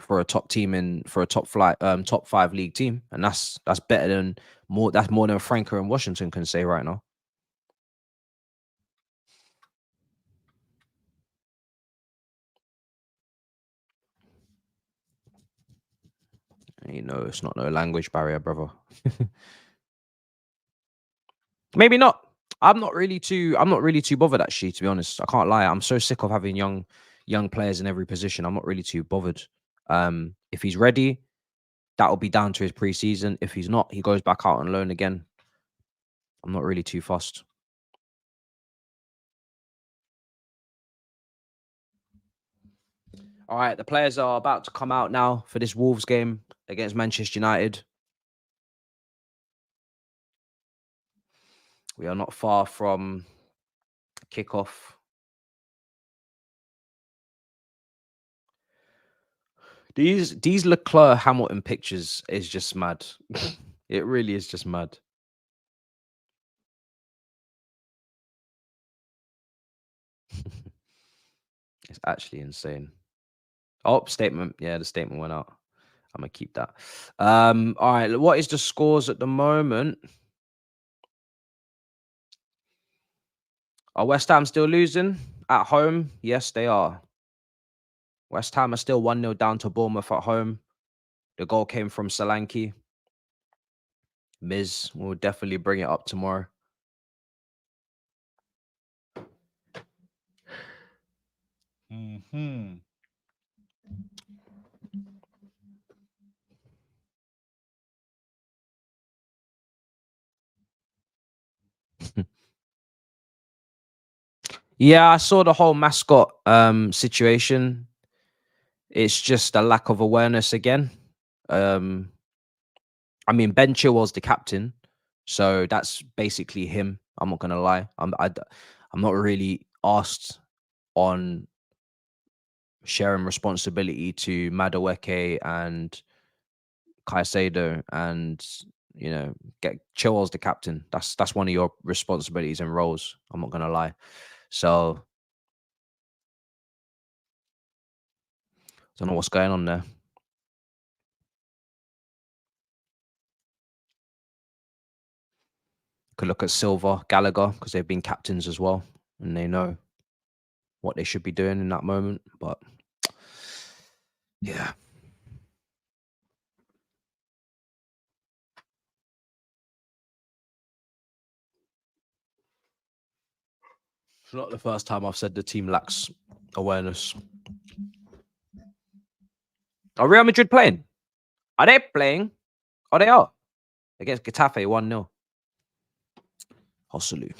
S1: for a top team for a top flight, top 5 league team, and that's better than more. That's more than Franca and Washington can say right now. You know, it's not no language barrier, brother. Maybe not. I'm not really too bothered actually, to be honest. I can't lie. I'm so sick of having young players in every position. I'm not really too bothered. If he's ready, that'll be down to his preseason. If he's not, he goes back out on loan again. I'm not really too fussed. All right, the players are about to come out now for this Wolves game against Manchester United. We are not far from kickoff. These Leclerc Hamilton pictures is just mad. It really is just mad. It's actually insane. Oh, statement. Yeah, the statement went out. I'm gonna keep that. All right. What is the scores at the moment? Are West Ham still losing at home? Yes, they are. West Ham are still 1-0 down to Bournemouth at home. The goal came from Solanke. Miz will definitely bring it up tomorrow. Mm-hmm. Yeah, I saw the whole mascot situation. It's just a lack of awareness again. I mean, Ben Chilwell's the captain, so that's basically him. I'm not gonna lie. I'm not really asked on sharing responsibility to Madueke and Caicedo, and get Chilwell's the captain. That's one of your responsibilities and roles. I'm not gonna lie. So I don't know what's going on there. Could look at Silva, Gallagher, because they've been captains as well, and they know what they should be doing in that moment. But yeah, it's not the first time I've said the team lacks awareness. Are Real Madrid playing? Are they playing? Oh, they are. Against Getafe 1-0. Hosselu.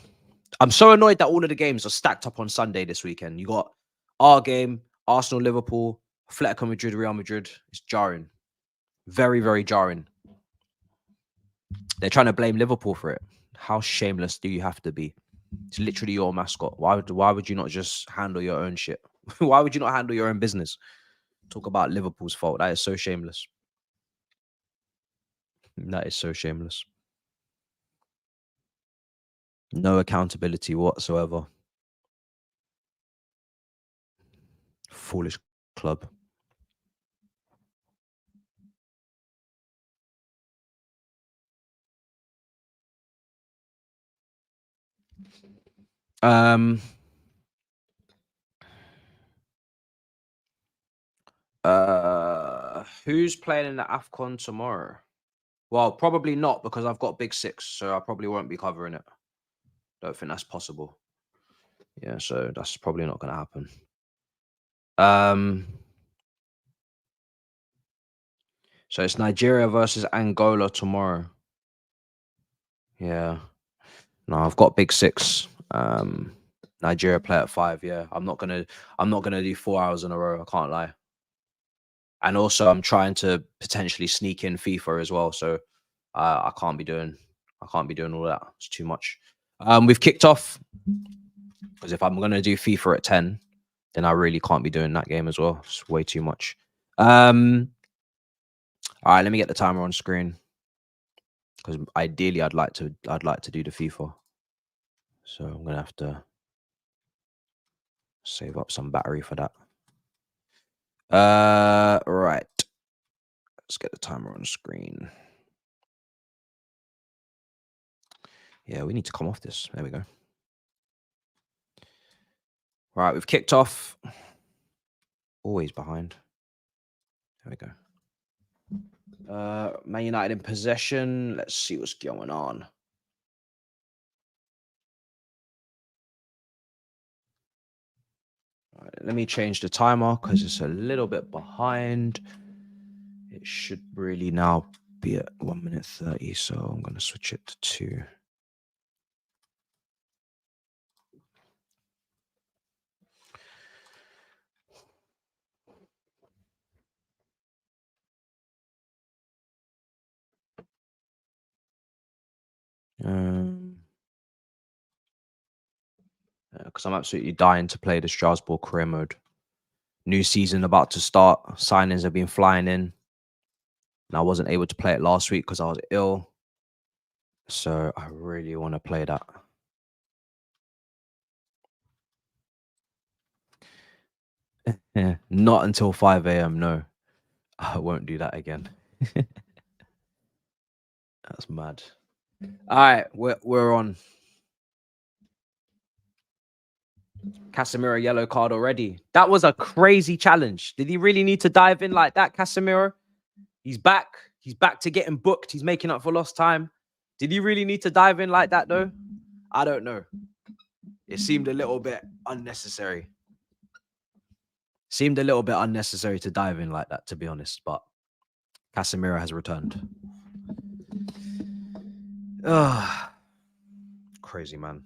S1: I'm so annoyed that all of the games are stacked up on Sunday this weekend. You got our game, Arsenal, Liverpool, Atletico Madrid, Real Madrid. It's jarring. Very, very jarring. They're trying to blame Liverpool for it. How shameless do you have to be? It's literally your mascot. Why would you not just handle your own shit? Why would you not handle your own business? Talk about Liverpool's fault. That is so shameless. That is so shameless. No accountability whatsoever. Foolish club. Um who's playing in the AFCON tomorrow? Well, probably not, because I've got Big Six, so I probably won't be covering it. Don't think that's possible. Yeah, so that's probably not gonna happen. So it's Nigeria versus Angola tomorrow. Yeah. No, I've got Big Six. Nigeria play at 5. Yeah. I'm not gonna do 4 hours in a row. I can't lie. And also I'm trying to potentially sneak in FIFA as well. So I can't be doing all that. It's too much. We've kicked off, because if I'm gonna do FIFA at 10, then I really can't be doing that game as well. It's way too much. All right, let me get the timer on screen, because ideally I'd like to do the FIFA. So I'm gonna have to save up some battery for that. Right. Let's get the timer on screen. Yeah, we need to come off this. There we go. Right, we've kicked off. Always behind. There we go. Man United in possession. Let's see what's going on. All right, let me change the timer, because it's a little bit behind. It should really now be at 1 minute 30. So I'm going to switch it to 2. Because I'm absolutely dying to play the Strasbourg career mode. New season about to start. Signings have been flying in. And I wasn't able to play it last week because I was ill. So I really want to play that. Yeah, not until 5 a.m. No, I won't do that again. That's mad. All right, we're on. Casemiro yellow card already. That was a crazy challenge. Did he really need to dive in like that, Casemiro? He's back. He's back to getting booked. He's making up for lost time. Did he really need to dive in like that, though? I don't know. It seemed a little bit unnecessary. Seemed a little bit unnecessary to dive in like that, to be honest. But Casemiro has returned. Ugh. Crazy, man.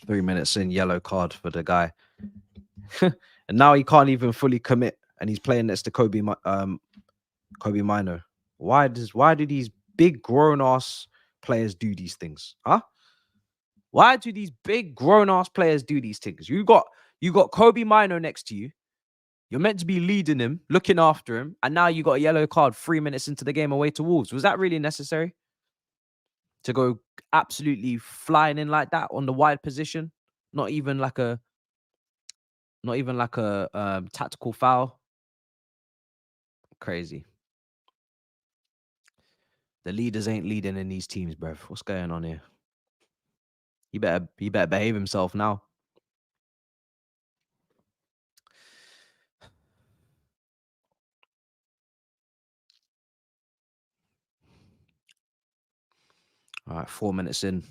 S1: Three minutes in, yellow card for the guy. And now he can't even fully commit. And he's playing next to Kobe Mino. Why do these big grown-ass players do these things? Huh? Why do these big grown-ass players do these things? You got Kobe Mino next to you. You're meant to be leading him, looking after him, and now you got a yellow card 3 minutes into the game away to Wolves. Was that really necessary? To go absolutely flying in like that on the wide position? Not even like a tactical foul. Crazy. The leaders ain't leading in these teams, bruv. What's going on here? He better behave himself now. All right, 4 minutes in.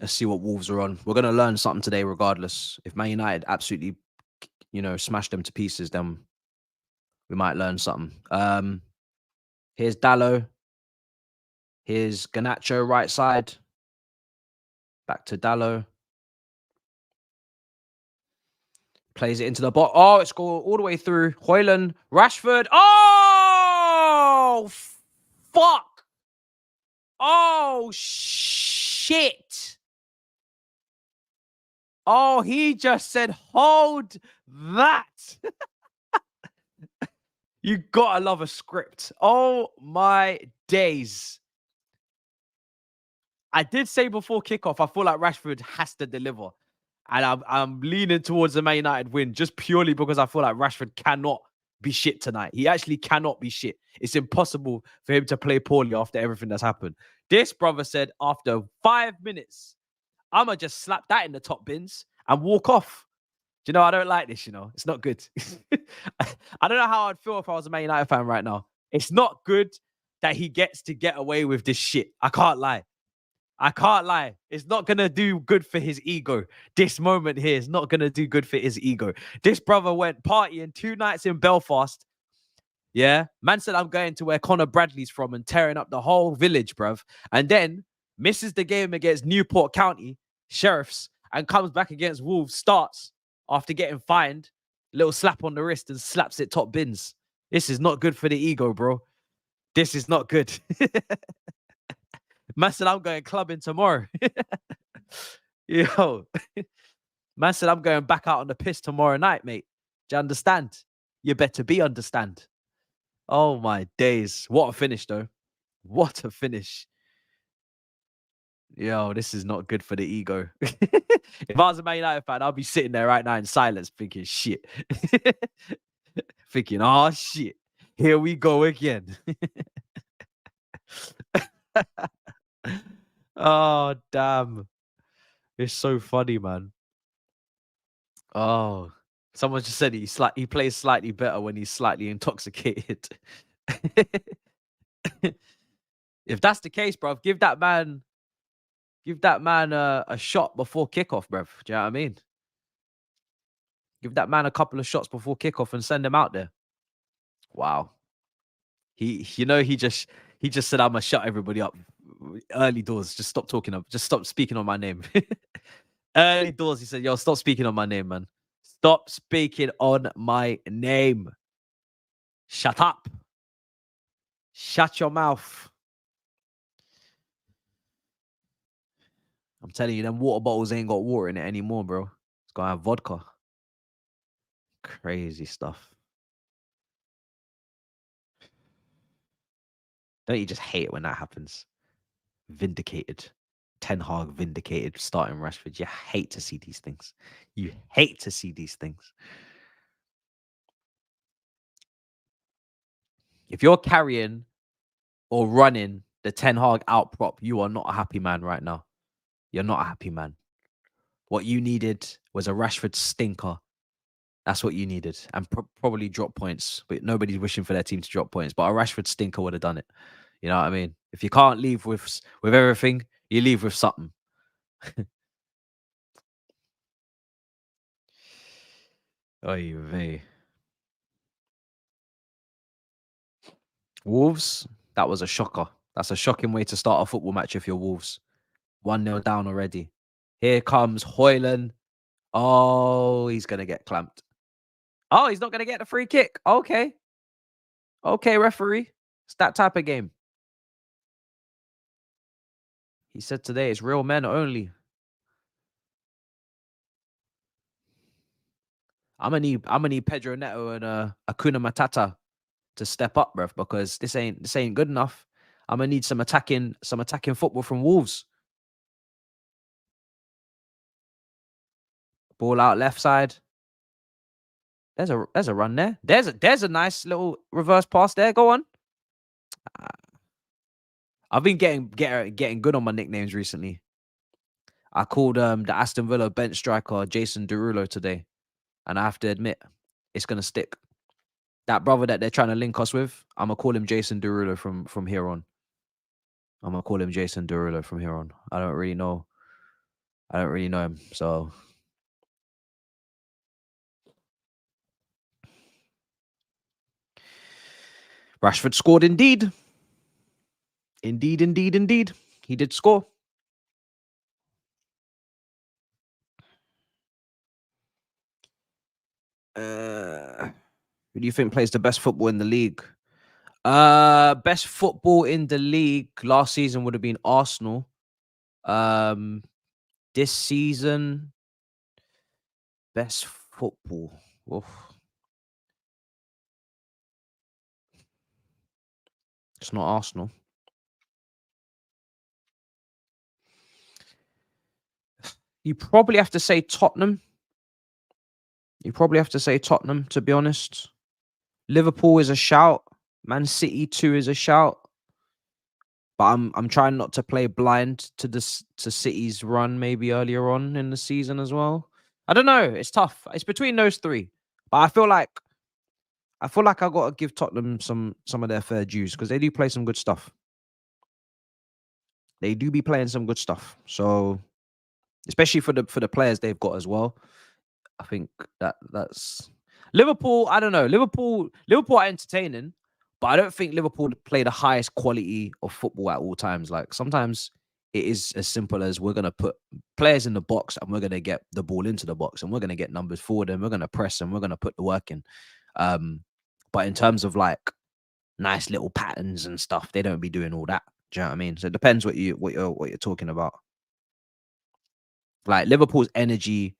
S1: Let's see what Wolves are on. We're gonna learn something today, regardless. If Man United absolutely, smash them to pieces, then we might learn something. Here's Dallo. Here's Garnacho, right side. Back to Dallo. Plays it into the bot. Oh, it's gone all the way through. Hairline, Rashford. Oh, fuck. Oh, shit. Oh, he just said, hold that. You gotta love a script. Oh, my days. I did say before kickoff, I feel like Rashford has to deliver. And I'm leaning towards the Man United win just purely because I feel like Rashford cannot be shit tonight. He actually cannot be shit. It's impossible for him to play poorly after everything that's happened. This brother said after 5 minutes, I'ma just slap that in the top bins and walk off. Do you know, I don't like this, It's not good. I don't know how I'd feel if I was a Man United fan right now. It's not good that he gets to get away with this shit. I can't lie. It's not going to do good for his ego. This moment here is not going to do good for his ego. This brother went partying 2 nights in Belfast. Yeah. Man said, I'm going to where Connor Bradley's from and tearing up the whole village, bruv. And then misses the game against Newport County Sheriffs and comes back against Wolves, starts after getting fined. Little slap on the wrist and slaps it top bins. This is not good for the ego, bro. This is not good. Man said, I'm going clubbing tomorrow. Yo. Man said, I'm going back out on the piss tomorrow night, mate. Do you understand? You better be understand. Oh, my days. What a finish, though. What a finish. Yo, this is not good for the ego. If I was a Man United fan, I'll be sitting there right now in silence thinking, shit. Thinking, oh, shit. Here we go again. Oh, damn. It's so funny, man. Oh, someone just said he plays slightly better when he's slightly intoxicated. If that's the case, bro, give that man a shot before kickoff, bruv. Do you know what I mean? Give that man a couple of shots before kickoff and send him out there. Wow. He just said, I'm gonna shut everybody up. Early doors, just stop speaking on my name. Early doors, he said, yo, stop speaking on my name, man. Stop speaking on my name. Shut up. Shut your mouth. I'm telling you, them water bottles ain't got water in it anymore, bro. It's gonna have vodka. Crazy stuff. Don't you just hate it when that happens? Vindicated. Ten Hag vindicated starting Rashford. You hate to see these things. You hate to see these things. If you're carrying or running the Ten Hag out prop, you are not a happy man right now. You're not a happy man. What you needed was a Rashford stinker. That's what you needed. And probably drop points. But nobody's wishing for their team to drop points. But a Rashford stinker would have done it. You know what I mean? If you can't leave with everything, you leave with something. Oy vey. Wolves, that was a shocker. That's a shocking way to start a football match if you're Wolves. 1-0 down already. Here comes Hoyland. Oh, he's going to get clamped. Oh, he's not going to get the free kick. Okay. Okay, referee. It's that type of game. He said today it's real men only. I'm gonna need Pedro Neto and Akuna Matata to step up, bruv, because this ain't good enough. I'm gonna need some attacking football from Wolves. Ball out left side. There's a run there. There's a nice little reverse pass there. Go on. I've been getting good on my nicknames recently. I called the Aston Villa bench striker Jason Derulo today, and I have to admit, it's gonna stick. That brother that they're trying to link us with, I'm gonna call him Jason Derulo from here on. I'm gonna call him Jason Derulo from here on. I don't really know him, so Rashford scored indeed. Indeed. He did score. Who do you think plays the best football in the league? Best football in the league last season would have been Arsenal. This season, best football. Oof. It's not Arsenal. You probably have to say Tottenham. To be honest. Liverpool is a shout. Man City 2 is a shout. But I'm trying not to play blind to City's run maybe earlier on in the season as well. I don't know. It's tough. It's between those three. But I feel like I got to give Tottenham some of their fair dues because they do play some good stuff. They do be playing some good stuff. So especially for the players they've got as well. I think that's Liverpool. I don't know. Liverpool are entertaining, but I don't think Liverpool play the highest quality of football at all times. Like sometimes it is as simple as we're gonna put players in the box and we're gonna get the ball into the box and we're gonna get numbers forward and we're gonna press and we're gonna put the work in. But in terms of like nice little patterns and stuff, they don't be doing all that. Do you know what I mean? So it depends what you're talking about. Like Liverpool's energy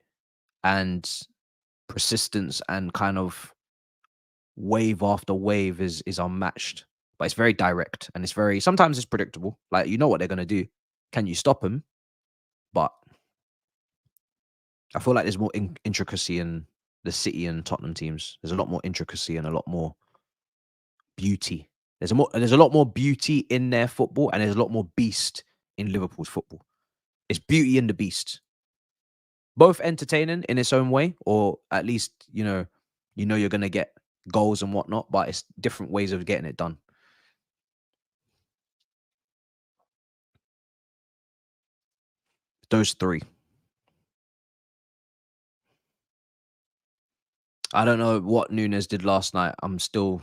S1: and persistence and kind of wave after wave is unmatched, but it's very direct and it's very sometimes it's predictable. Like you know what they're gonna do. Can you stop them? But I feel like there's more intricacy in the City and Tottenham teams. There's a lot more intricacy and a lot more beauty. There's a lot more beauty in their football, and there's a lot more beast in Liverpool's football. It's beauty and the beast. Both entertaining in its own way, or at least you're gonna get goals and whatnot, but it's different ways of getting it done. Those three. I don't know what Nunes did last night. I'm still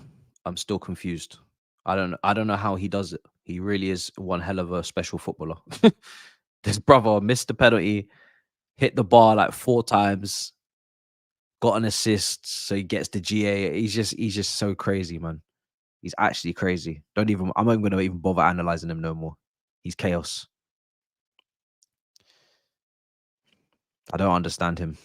S1: confused. I don't know how he does it. He really is one hell of a special footballer. This brother missed the penalty, hit the bar like 4 times, got an assist, so he gets the GA. He's just so crazy, man. He's actually crazy. I'm not even gonna even bother analyzing him no more. He's chaos. I don't understand him.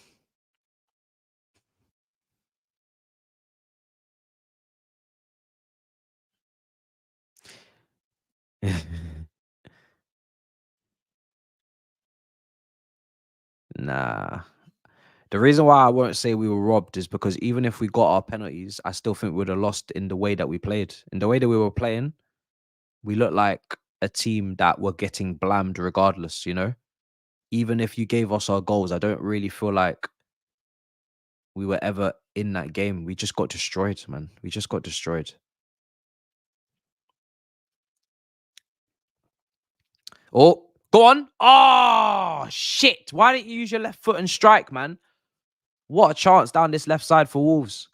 S1: Nah. The reason why I won't say we were robbed is because even if we got our penalties, I still think we'd have lost in the way that we played. In the way that we were playing, we looked like a team that were getting blammed regardless, you know? Even if you gave us our goals, I don't really feel like we were ever in that game. We just got destroyed, man. We just got destroyed. Oh, go on. Oh, shit. Why didn't you use your left foot and strike, man? What a chance down this left side for Wolves.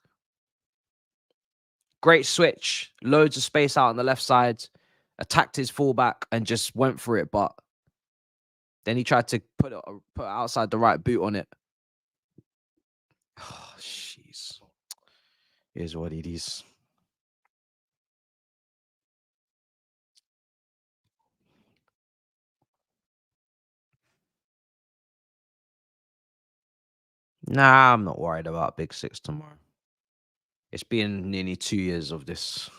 S1: Great switch. Loads of space out on the left side. Attacked his fullback and just went for it. But then he tried to put outside the right boot on it. Oh, jeez. Here's what it is. Nah, I'm not worried about Big Six tomorrow. It's been nearly 2 years of this.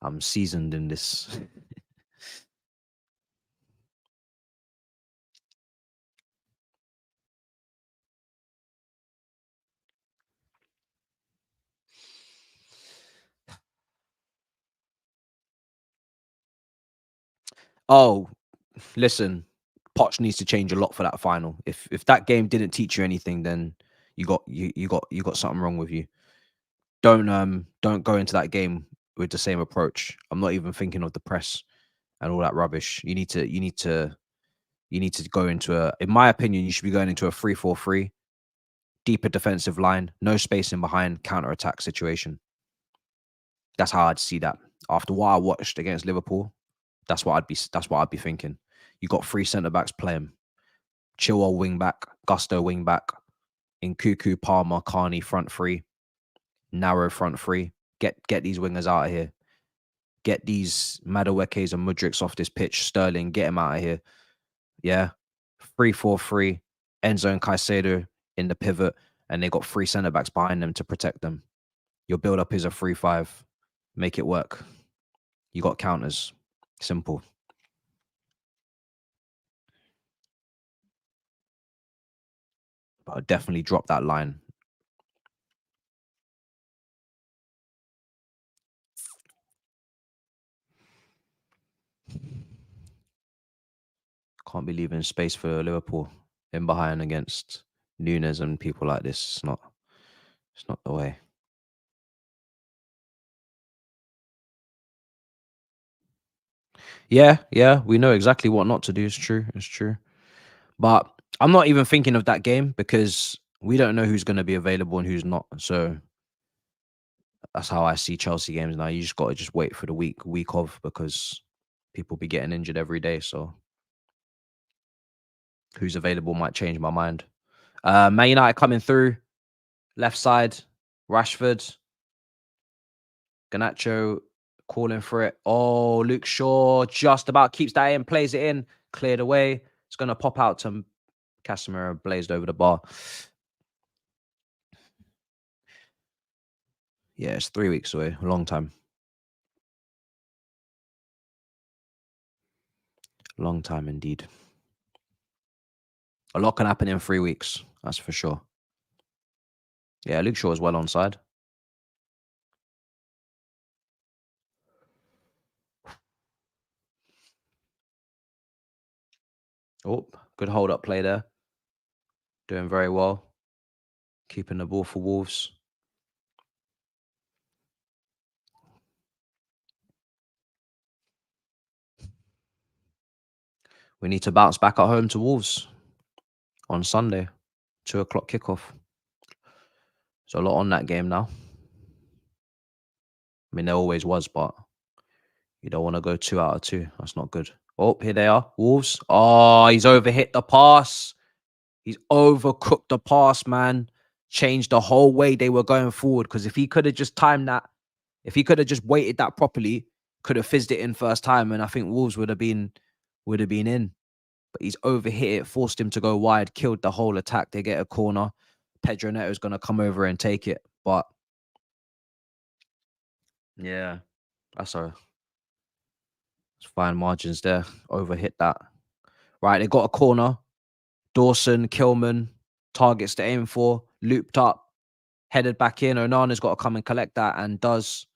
S1: I'm seasoned in this. Oh, listen, Poch needs to change a lot for that final. If that game didn't teach you anything, then you got something wrong with you. Don't go into that game with the same approach. I'm not even thinking of the press and all that rubbish. You need to go into in my opinion, you should be going into a 3-4-3, deeper defensive line, no space in behind, counter attack situation. That's how I'd see that. After what I watched against Liverpool, that's what I'd be thinking. You got 3 centre backs playing. Chilwell wing back, Gusto wing back, Nkuku, Palmer, Carney front 3, narrow front 3. Get these wingers out of here. Get these Maduekes and Mudriks off this pitch. Sterling, get him out of here. Yeah. 3-4-3. Enzo and Caicedo in the pivot, and they got 3 centre backs behind them to protect them. Your build up is a 3-5. Make it work. You got counters. Simple. But I'd definitely drop that line. Can't be leaving space for Liverpool in behind against Nunes and people like this. It's not the way. Yeah, we know exactly what not to do. It's true. But I'm not even thinking of that game because we don't know who's going to be available and who's not. So that's how I see Chelsea games now. You just got to just wait for the week of, because people be getting injured every day. So who's available might change my mind. Man United coming through, left side, Rashford, Garnacho calling for it. Oh, Luke Shaw just about keeps that in, plays it in, cleared away. It's going to pop out to Casemiro, blazed over the bar. Yeah, it's 3 weeks away. A long time. Long time indeed. A lot can happen in 3 weeks. That's for sure. Yeah, Luke Shaw is well onside. Oh, good hold up play there. Doing very well. Keeping the ball for Wolves. We need to bounce back at home to Wolves on Sunday. 2 o'clock kickoff. So a lot on that game now. I mean, there always was, but you don't want to go 2 out of 2. That's not good. Oh, here they are. Wolves. Oh, he's overhit the pass. He's overcooked the pass, man. Changed the whole way they were going forward. Because if he could have just timed that, if he could have just weighted that properly, could have fizzed it in first time, and I think Wolves would have been in. But he's overhit it, forced him to go wide, killed the whole attack. They get a corner. Pedro Neto's going to come over and take it. But yeah, that's It's fine margins there. Overhit that. Right, they got a corner. Dawson, Kilman, targets to aim for, looped up, headed back in. Onana's got to come and collect that and does.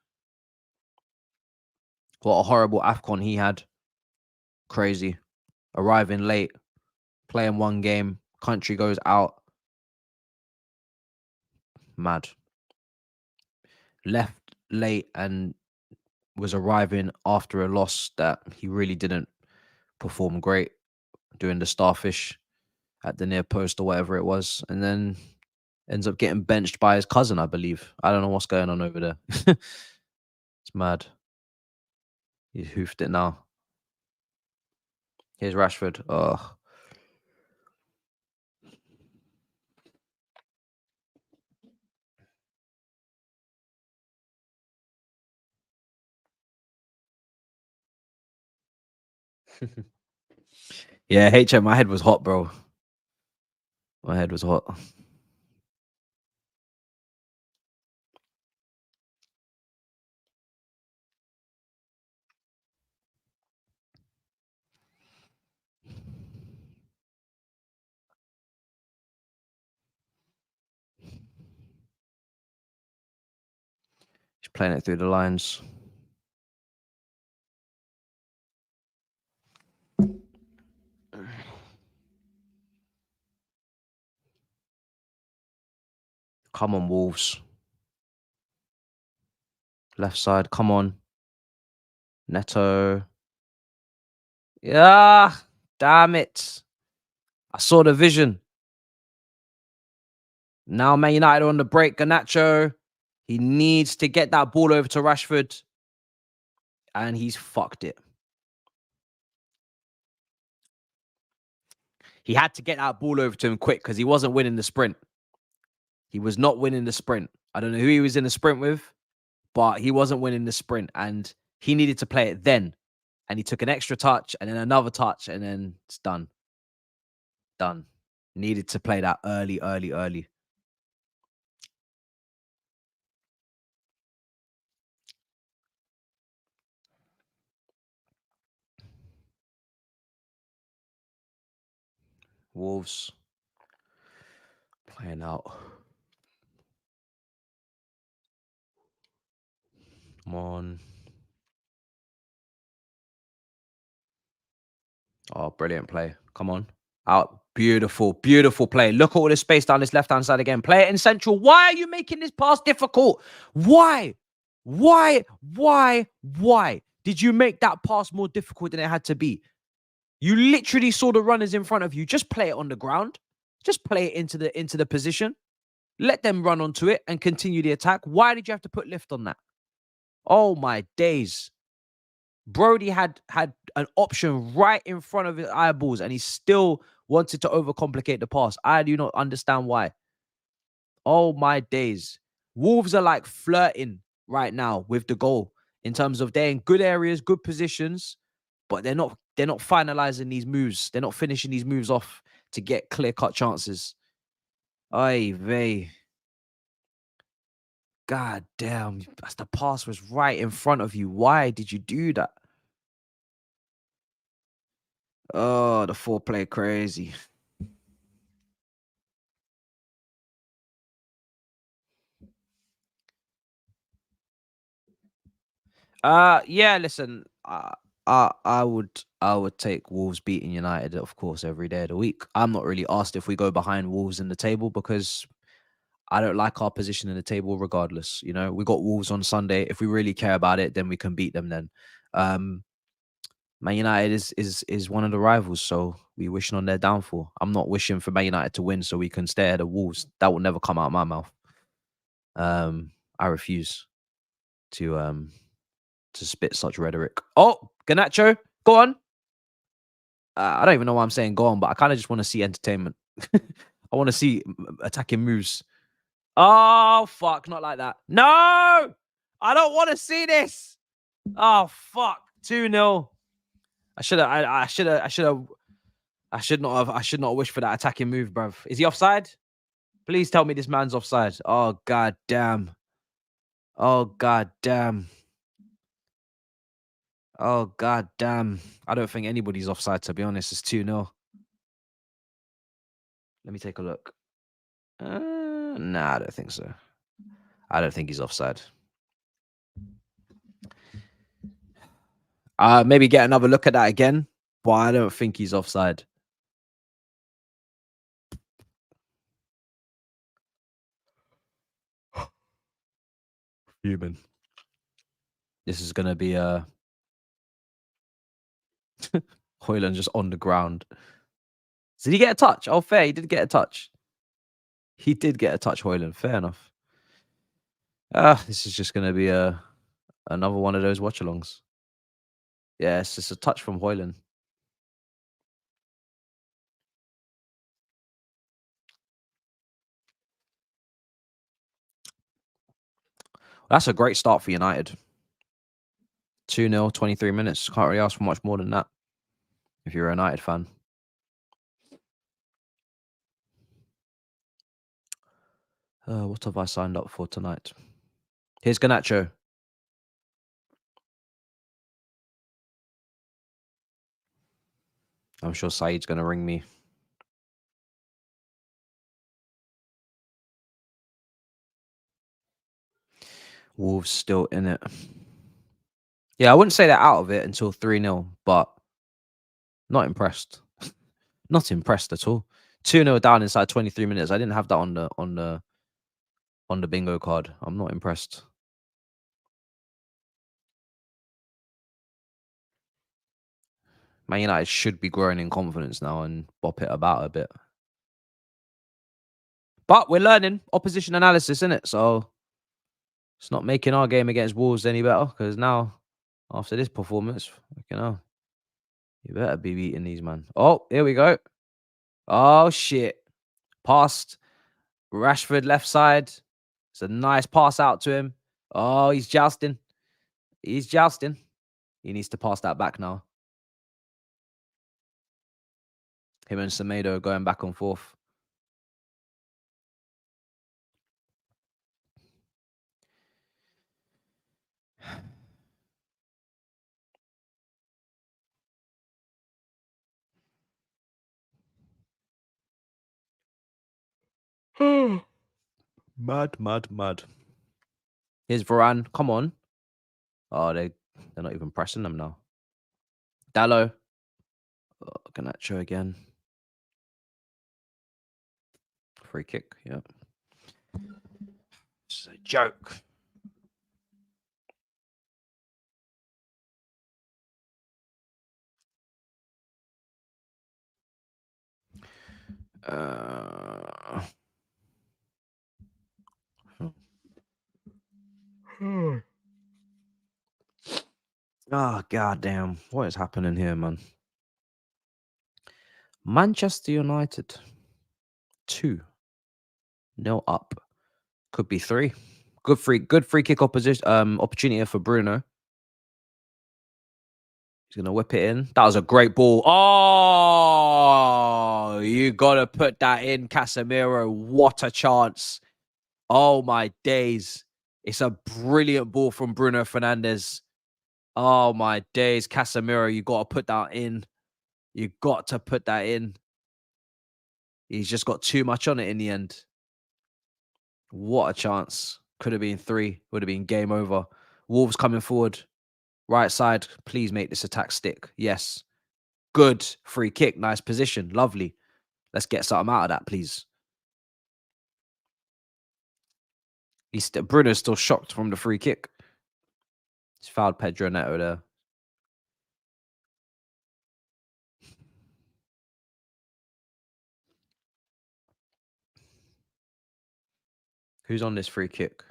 S1: What a horrible AFCON he had. Crazy. Arriving late, playing one game, country goes out. Mad. Left late and was arriving after a loss that he really didn't perform great, doing the starfish at the near post or whatever it was, and then ends up getting benched by his cousin, I believe. I don't know what's going on over there. It's mad. He hoofed it now. Here's Rashford. Oh. Yeah, HM, my head was hot, bro. My head was hot. He's playing it through the lines. Come on, Wolves. Left side, come on. Neto. Yeah, damn it. I saw the vision. Now Man United are on the break. Garnacho, he needs to get that ball over to Rashford. And he's fucked it. He had to get that ball over to him quick because he wasn't winning the sprint. He was not winning the sprint. I don't know who he was in the sprint with, but he wasn't winning the sprint. And he needed to play it then. And he took an extra touch and then another touch and then it's done. Done. Needed to play that early. Wolves playing out. Come on. Oh, brilliant play. Come on. Out. Beautiful play. Look at all this space down this left-hand side again. Play it in central. Why are you making this pass difficult? Why? Did you make that pass more difficult than it had to be? You literally saw the runners in front of you. Just play it on the ground. Just play it into the position. Let them run onto it and continue the attack. Why did you have to put lift on that? Oh my days. Brody had an option right in front of his eyeballs and he still wanted to overcomplicate the pass. I do not understand why. Oh my days. Wolves are like flirting right now with the goal in terms of they're in good areas, good positions, but they're not finalizing these moves. They're not finishing these moves off to get clear-cut chances. Ay vey. God damn. The pass was right in front of you. Why did you do that? Oh, the foreplay crazy. Yeah, listen, I would take Wolves beating United, of course, every day of the week. I'm not really asked if we go behind Wolves in the table because I don't like our position in the table regardless. You know, we got Wolves on Sunday. If we really care about it, then we can beat them then. Man United is one of the rivals, so we wishing on their downfall. I'm not wishing for Man United to win so we can stay at the Wolves. That will never come out of my mouth. I refuse to spit such rhetoric. Oh, Garnacho, go on. I don't even know why I'm saying go on, but I kind of just want to see entertainment. I want to see attacking moves. Oh, fuck. Not like that. No! I don't want to see this. Oh, fuck. 2-0. I should not have wished for that attacking move, bruv. Is he offside? Please tell me this man's offside. Oh, god damn. Oh, god damn. Oh, god damn. I don't think anybody's offside, to be honest. It's 2-0. Let me take a look. Nah, I don't think so. I don't think he's offside. Maybe get another look at that again, but I don't think he's offside. Human. This is gonna be Hoyland just on the ground. Did he get a touch? Oh, fair. He did get a touch. He did get a touch, Hoyland. Fair enough. This is just gonna be another one of those watch-alongs. Yeah, it's just a touch from Hoyland. That's a great start for United. 2-0, 23 minutes. Can't really ask for much more than that if you're a United fan. What have I signed up for tonight? Here's Garnacho. I'm sure Saeed's going to ring me. Wolves still in it. Yeah, I wouldn't say they're out of it until 3-0, but not impressed. Not impressed at all. 2-0 down inside 23 minutes. I didn't have that on the bingo card. I'm not impressed. Man United should be growing in confidence now and bop it about a bit. But we're learning opposition analysis, isn't it? So it's not making our game against Wolves any better because now, after this performance, you better be beating these, man. Oh, here we go. Oh, shit. Passed. Rashford left side. It's a nice pass out to him. Oh, he's jousting. He's jousting. He needs to pass that back now. Him and Semedo going back and forth. Mad. Here's Varane. Come on. Oh, they're not even pressing them now. Dallo. Oh, Garnacho again. Free kick. Yeah. It's a joke. Oh, goddamn. What is happening here, man? Manchester United 2-0 up. Could be 3. Good free kick opportunity for Bruno. He's gonna whip it in. That was a great ball. Oh, you gotta put that in, Casemiro. What a chance. Oh my days. It's a brilliant ball from Bruno Fernandes. Oh my days, Casemiro, you gotta put that in. You got to put that in. He's just got too much on it in the end. What a chance. Could have been 3. Would have been game over. Wolves coming forward. Right side. Please make this attack stick. Yes. Good. Free kick. Nice position. Lovely. Let's get something out of that, please. Bruno's still shocked from the free kick. He's fouled Pedro Neto there. Who's on this free kick?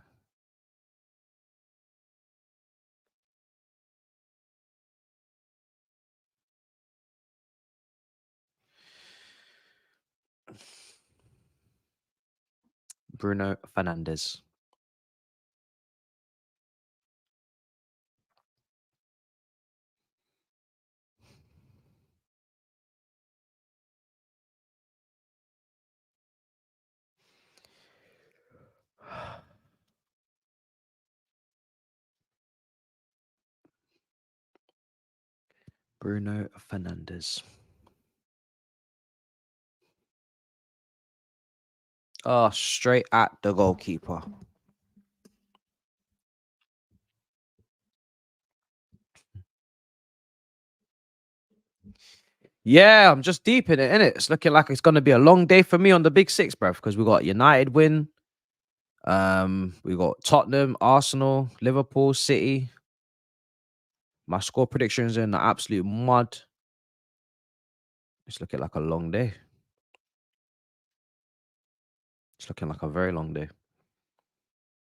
S1: Bruno Fernandes. Bruno Fernandes. Oh, straight at the goalkeeper. Yeah, I'm just deep in it, innit? It's looking like it's going to be a long day for me on the Big Six, bruv, because we got United win. We got Tottenham, Arsenal, Liverpool, City. My score predictions are in the absolute mud. It's looking like a long day. It's looking like a very long day.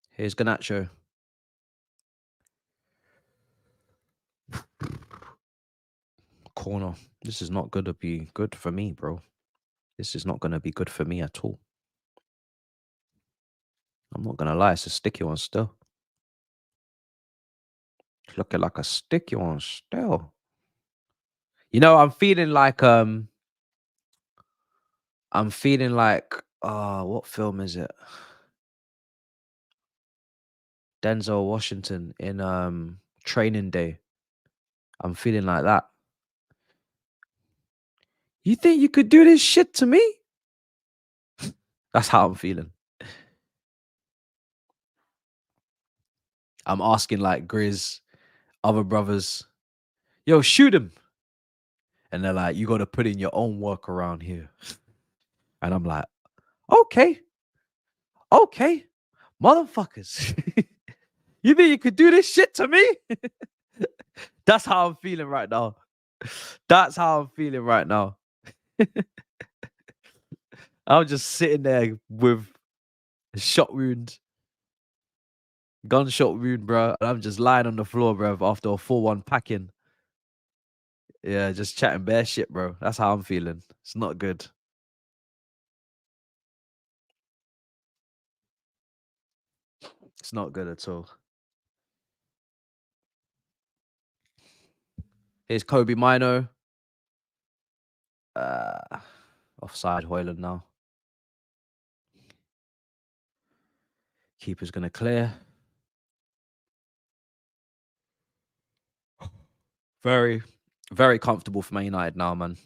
S1: Here's Garnacho. Corner. This is not going to be good for me, bro. This is not going to be good for me at all. I'm not going to lie. It's a sticky one still. It's looking like a sticky one still. You know, I'm feeling like what film is it? Denzel Washington in Training Day. I'm feeling like that. You think you could do this shit to me? That's how I'm feeling. I'm asking like Grizz, other brothers, yo, shoot him. And they're like, you got to put in your own work around here. And I'm like, okay, motherfuckers. You think you could do this shit to me? That's how I'm feeling right now. That's how I'm feeling right now. I'm just sitting there with a shot wound, gunshot wound, bro. And I'm just lying on the floor, bro, after a 4-1 packing. Yeah, just chatting bare shit, bro. That's how I'm feeling. It's not good. It's not good at all. Here's Kobe Mino. Offside Hoyland now. Keeper's gonna clear. Very, very comfortable for Man United now, man.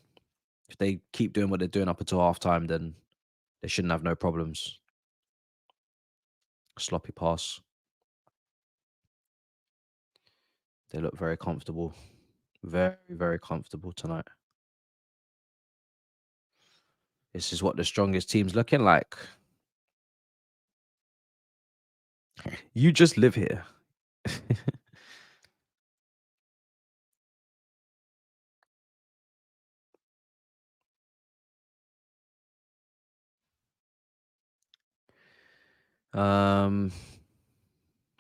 S1: If they keep doing what they're doing up until halftime, then they shouldn't have no problems. Sloppy pass. They look very comfortable. Very, very comfortable tonight. This is what the strongest team's looking like. You just live here.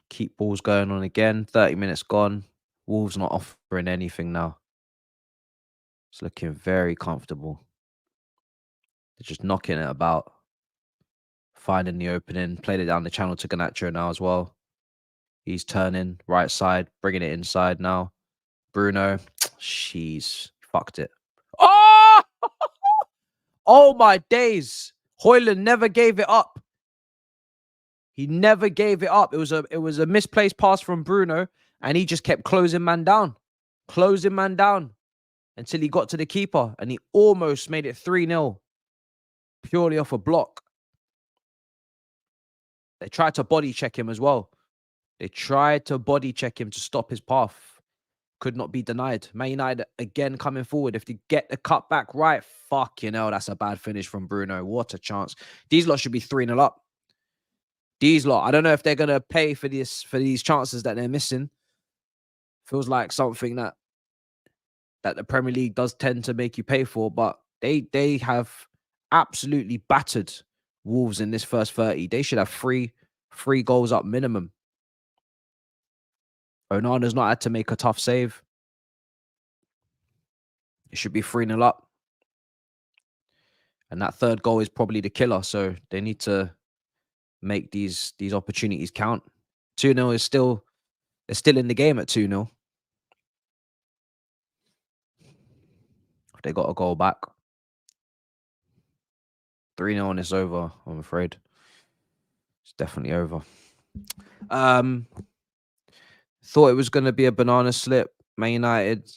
S1: Keep balls going on again. 30 minutes gone. Wolves not offering anything now. It's looking very comfortable. They're just knocking it about. Finding the opening. Played it down the channel to Garnacho now as well. He's turning right side, bringing it inside now. Bruno. She's fucked it. Oh! Oh my days. Hoyland never gave it up. He never gave it up. It was a misplaced pass from Bruno, and he just kept closing man down until he got to the keeper, and he almost made it 3-0 purely off a block. They tried to body check him as well. They tried to body check him to stop his path. Could not be denied. Man United again coming forward. If they get the cut back right, fucking hell, that's a bad finish from Bruno. What a chance. These lot should be 3-0 up. These lot, I don't know if they're going to pay for these chances that they're missing. Feels like something that the Premier League does tend to make you pay for, but they have absolutely battered Wolves in this first 30. They should have three goals up minimum. Onana's not had to make a tough save. It should be 3-0 up. And that third goal is probably the killer, so they need to make these opportunities count. 2-0 is still in the game at 2-0. They got a goal back. 3-0 and it's over, I'm afraid. It's definitely over. Thought it was going to be a banana slip. Man United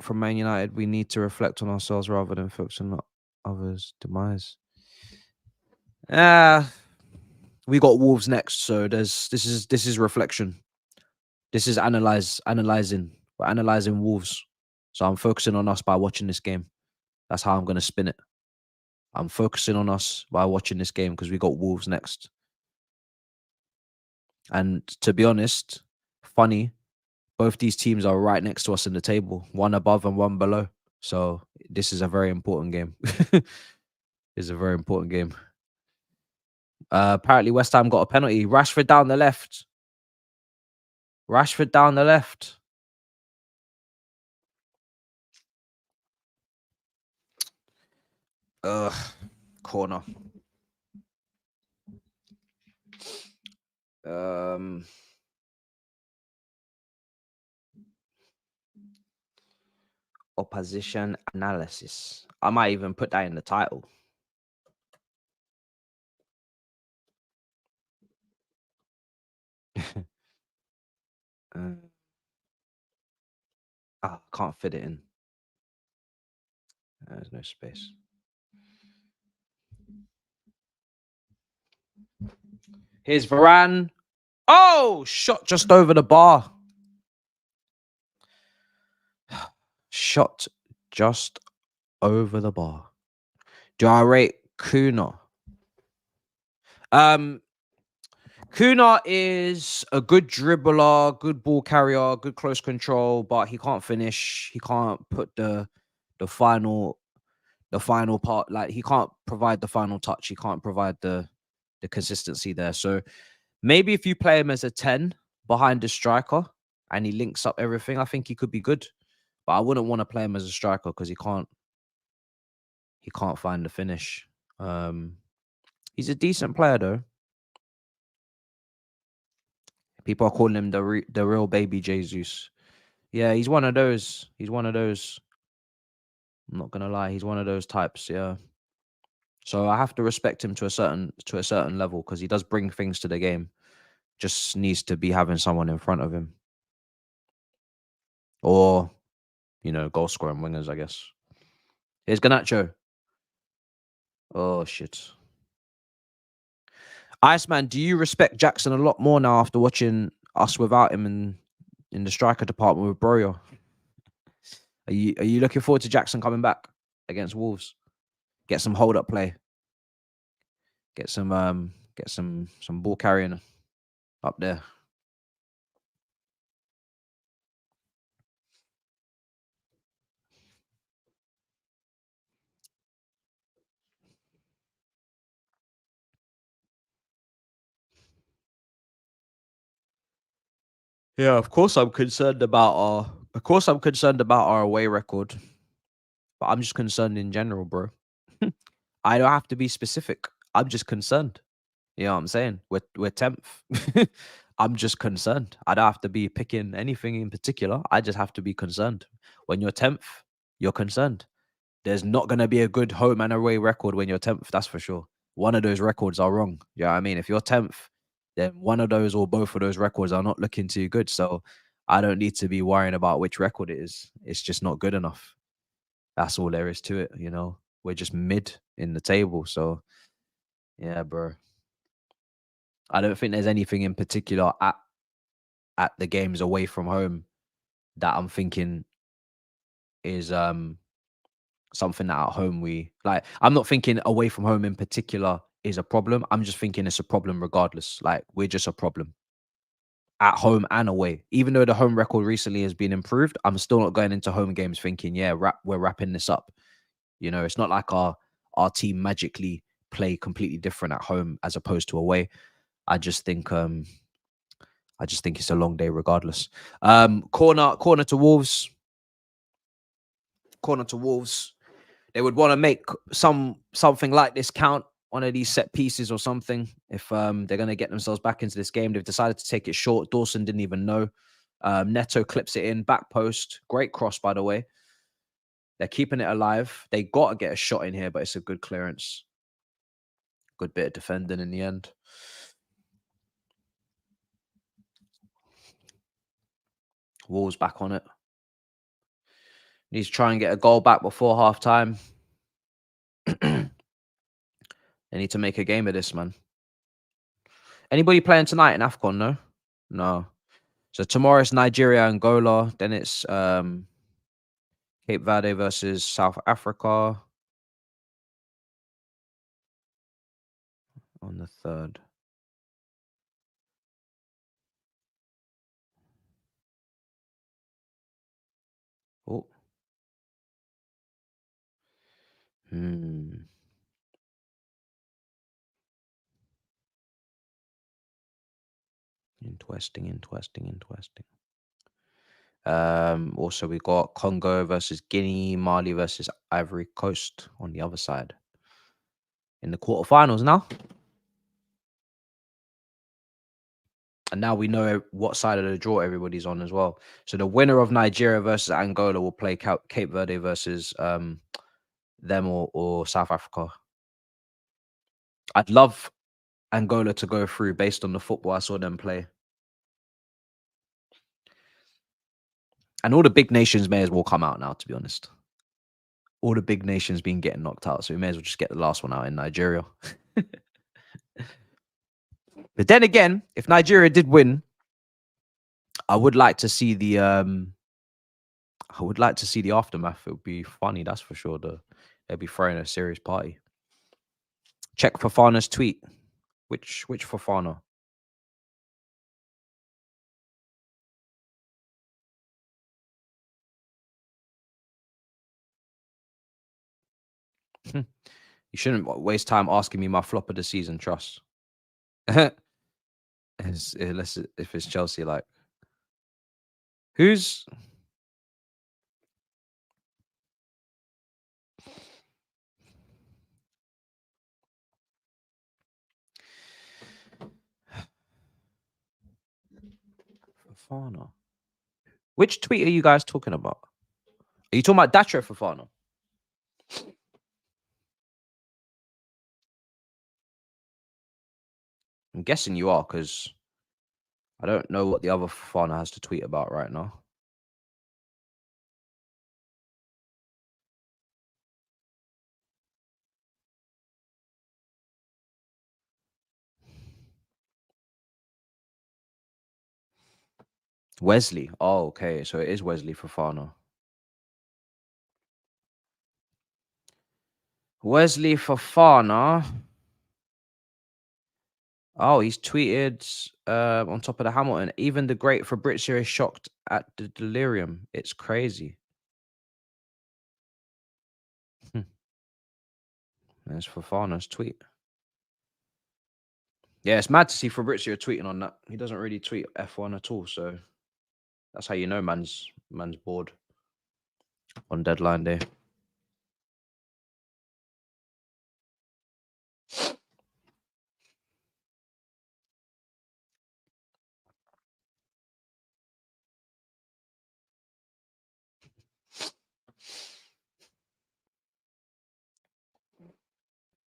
S1: from Man United, we need to reflect on ourselves rather than focus on others' demise. We got Wolves next, so this is reflection. This is analyzing. We're analyzing Wolves. So I'm focusing on us by watching this game. That's how I'm gonna spin it. I'm focusing on us by watching this game because we got Wolves next. And to be honest, funny, both these teams are right next to us in the table, one above and one below. So this is a very important game. It's a very important game. Apparently West Ham got a penalty. Rashford down the left. Rashford down the left. Corner. Opposition analysis. I might even put that in the title. Can't fit it in. There's no space. Here's Varane. Oh, shot just over the bar. Shot just over the bar. Do I rate Kuna? Kuna is a good dribbler, good ball carrier, good close control, but he can't finish. He can't put the final part. Like he can't provide the final touch. He can't provide the consistency there. So maybe if you play him as a 10 behind the striker and he links up everything, I think he could be good. But I wouldn't want to play him as a striker because he can't find the finish. He's a decent player though. People are calling him the real baby Jesus. Yeah, he's one of those. He's one of those. I'm not gonna lie, he's one of those types. Yeah. So I have to respect him to a certain level because he does bring things to the game. Just needs to be having someone in front of him, or goal scoring wingers, I guess. Here's Garnacho. Oh shit. Iceman, do you respect Jackson a lot more now after watching us without him in the striker department with Broyo? Are you looking forward to Jackson coming back against Wolves? Get some hold up play. Get some ball carrying up there. Yeah, of course I'm concerned about our away record, but I'm just concerned in general, bro. I don't have to be specific. I'm just concerned. You know what I'm saying? We're 10th. I'm just concerned. I don't have to be picking anything in particular. I just have to be concerned. When you're 10th, you're concerned. There's not going to be a good home and away record when you're 10th. That's for sure. One of those records are wrong. You know what I mean? If you're 10th, then one of those or both of those records are not looking too good. So I don't need to be worrying about which record it is. It's just not good enough. That's all there is to it. We're just mid in the table. So yeah, bro. I don't think there's anything in particular at the games away from home that I'm thinking is something that at home we like. I'm not thinking away from home in particular is a problem. I'm just thinking it's a problem regardless. Like we're just a problem at home and away. Even though the home record recently has been improved, I'm still not going into home games thinking, yeah, we're wrapping this up. It's not like our team magically play completely different at home as opposed to away. I just think it's a long day regardless. Corner to Wolves. Corner to Wolves. They would want to make something like this count, one of these set pieces or something. If they're going to get themselves back into this game, they've decided to take it short. Dawson didn't even know. Neto clips it in, back post. Great cross, by the way. They're keeping it alive. They got to get a shot in here, but it's a good clearance. Good bit of defending in the end. Wolves back on it. Needs to try and get a goal back before half time. They need to make a game of this, man. Anybody playing tonight in AFCON? No? No. So tomorrow it's Nigeria, Angola. Then it's Cape Verde versus South Africa on the 3rd. Oh. Interesting. Also we got Congo versus Guinea, Mali versus Ivory Coast on the other side. In the quarterfinals now. And now we know what side of the draw everybody's on as well. So the winner of Nigeria versus Angola will play Cape Verde versus them or South Africa. I'd love Angola to go through based on the football I saw them play. And all the big nations may as well come out now, to be honest. All the big nations been getting knocked out, so we may as well just get the last one out in Nigeria. But then again, if Nigeria did win, I would like to see the aftermath. It would be funny, that's for sure. They'll be throwing a serious party. Check Fofana's tweet. Which Fofana? You shouldn't waste time asking me my flop of the season, trust. Unless if it's Chelsea, like who's Fofana? Which tweet are you guys talking about? Are you talking about Datro Fofana? I'm guessing you are, because I don't know what the other Fofana has to tweet about right now. Wesley. Oh, okay. So it is Wesley Fofana. Wesley Fofana. Oh, he's tweeted on top of the Hamilton. Even the great Fabrizio is shocked at the delirium. It's crazy. There's Fofana's tweet. Yeah, it's mad to see Fabrizio tweeting on that. He doesn't really tweet F1 at all, so that's how you know man's bored on deadline day.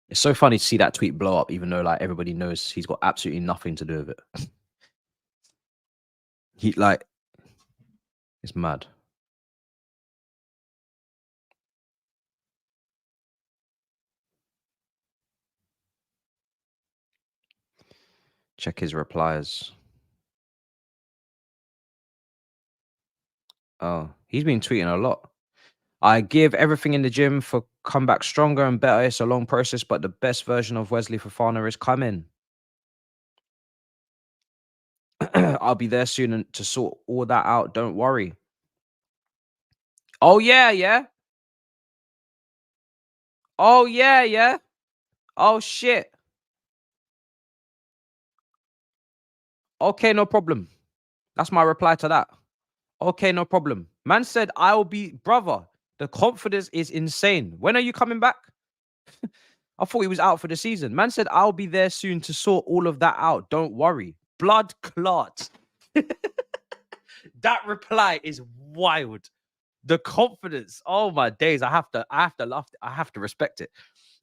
S1: It's so funny to see that tweet blow up, even though like everybody knows he's got absolutely nothing to do with it. He like, it's mad. Check his replies. Oh, he's been tweeting a lot. I give everything in the gym for come back stronger and better. It's a long process, but the best version of Wesley Fofana is coming. I'll be there soon to sort all that out. Don't worry. Oh, yeah. Oh, yeah. Oh, shit. Okay, no problem. That's my reply to that. Okay, no problem. Man said, I'll be, brother, the confidence is insane. When are you coming back? I thought he was out for the season. Man said, I'll be there soon to sort all of that out. Don't worry. Blood clot. That reply is wild. The confidence. Oh my days. I have to love it. I have to respect it.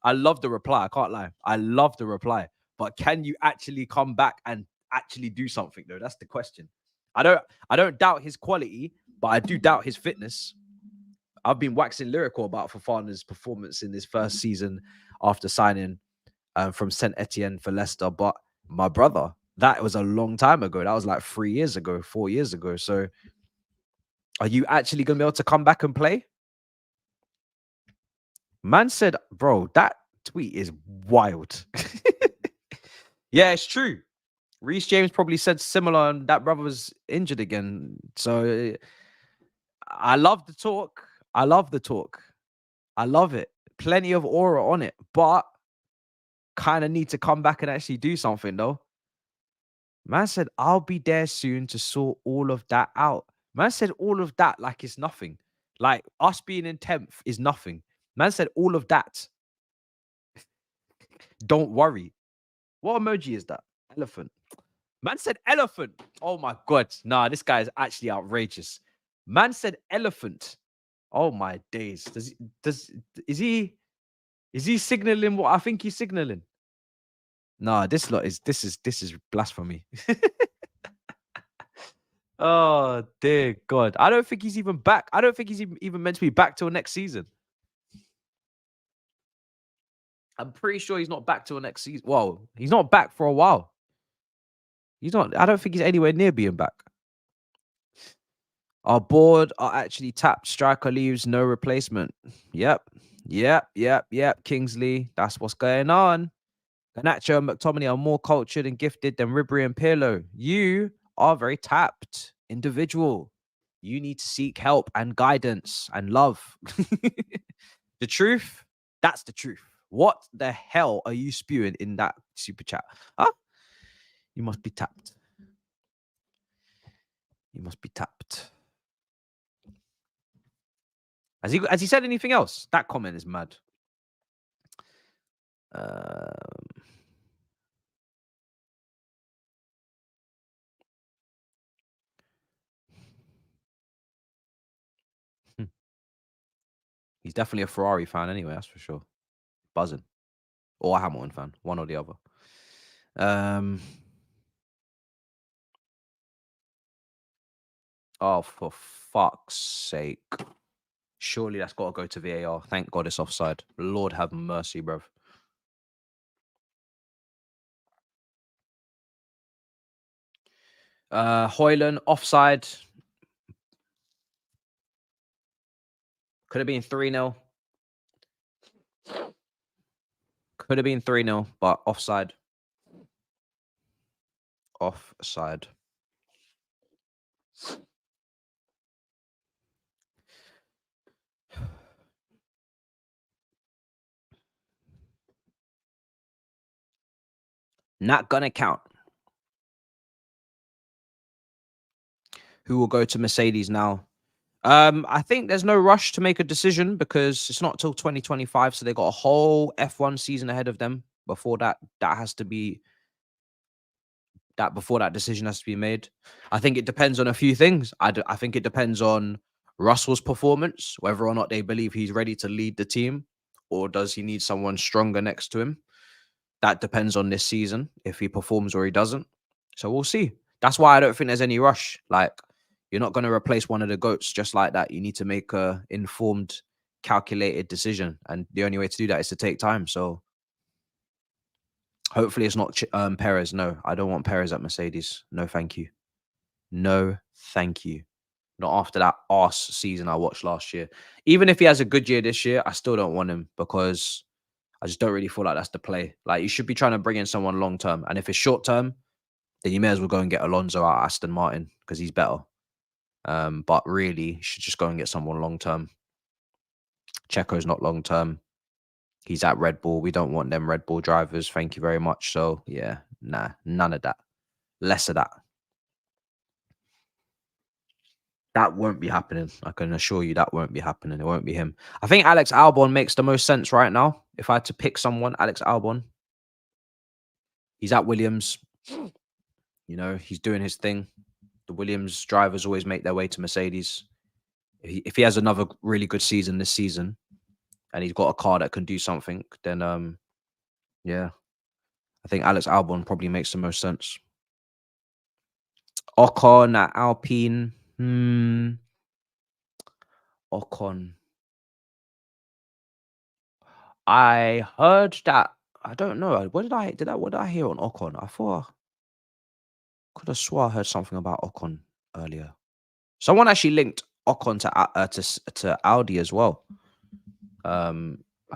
S1: I love the reply. I can't lie. I love the reply. But can you actually come back and actually do something though? That's the question. I don't doubt his quality, but I do doubt his fitness. I've been waxing lyrical about Fofana's performance in this first season after signing from Saint Etienne for Leicester. But my brother, that was a long time ago. That was like 3 years ago, 4 years ago. So are you actually going to be able to come back and play? Man said, bro, that tweet is wild. Yeah, it's true. Reece James probably said similar, and that brother was injured again. So I love the talk. I love the talk. I love it. Plenty of aura on it, but kind of need to come back and actually do something though. Man said, I'll be there soon to sort all of that out. Man said all of that like it's nothing. Like us being in 10th is nothing. Man said all of that. Don't worry. What emoji is that? Elephant. Man said elephant. Oh my God. Nah, this guy is actually outrageous. Man said elephant. Oh my days. Is he signaling what I think he's signaling? Nah, this is blasphemy. Oh dear God. I don't think he's even back. I don't think he's even meant to be back till next season. I'm pretty sure he's not back till next season. Well, he's not back for a while. He's not. I don't think he's anywhere near being back. Our board are actually tapped. Striker leaves, no replacement. Yep. Kingsley, that's what's going on. Garnacho and McTominay are more cultured and gifted than Ribery and Pirlo. You are very tapped individual. You need to seek help and guidance and love. The truth, that's the truth. What the hell are you spewing in that super chat? Huh? You must be tapped. You must be tapped. Has he said anything else? That comment is mad. He's definitely a Ferrari fan anyway, that's for sure. Buzzing. Or a Hamilton fan, one or the other. Oh, for fuck's sake. Surely that's got to go to VAR. Thank God it's offside. Lord have mercy, bruv. Hoyland, offside. Could have been 3-0. Could have been 3-0, but offside. Offside. Not gonna count. Who will go to Mercedes now? I think there's no rush to make a decision because it's not till 2025, so they got a whole F1 season ahead of them. Before that has to be before that decision has to be made. I think it depends on a few things. I think it depends on Russell's performance, whether or not they believe he's ready to lead the team, or does he need someone stronger next to him? That depends on this season, if he performs or he doesn't. So we'll see. That's why I don't think there's any rush. Like, you're not going to replace one of the GOATs just like that. You need to make a informed, calculated decision. And the only way to do that is to take time. So hopefully it's not Perez. No, I don't want Perez at Mercedes. No, thank you. No, thank you. Not after that arse season I watched last year. Even if he has a good year this year, I still don't want him because I just don't really feel like that's the play. Like, you should be trying to bring in someone long term. And if it's short term, then you may as well go and get Alonso out of Aston Martin because he's better. But really, you should just go and get someone long term. Checo's not long term. He's at Red Bull. We don't want them Red Bull drivers. Thank you very much. So yeah, nah, none of that. Less of that. That won't be happening. I can assure you that won't be happening. It won't be him. I think Alex Albon makes the most sense right now. If I had to pick someone, Alex Albon. He's at Williams. You know, he's doing his thing. The Williams drivers always make their way to Mercedes. If he has another really good season this season, and he's got a car that can do something, then yeah, I think Alex Albon probably makes the most sense. Ocon at Alpine. Ocon. I heard that. I don't know. What did I hear on Ocon? I thought I could have swore I heard something about Ocon earlier. Someone actually linked Ocon to Audi as well. I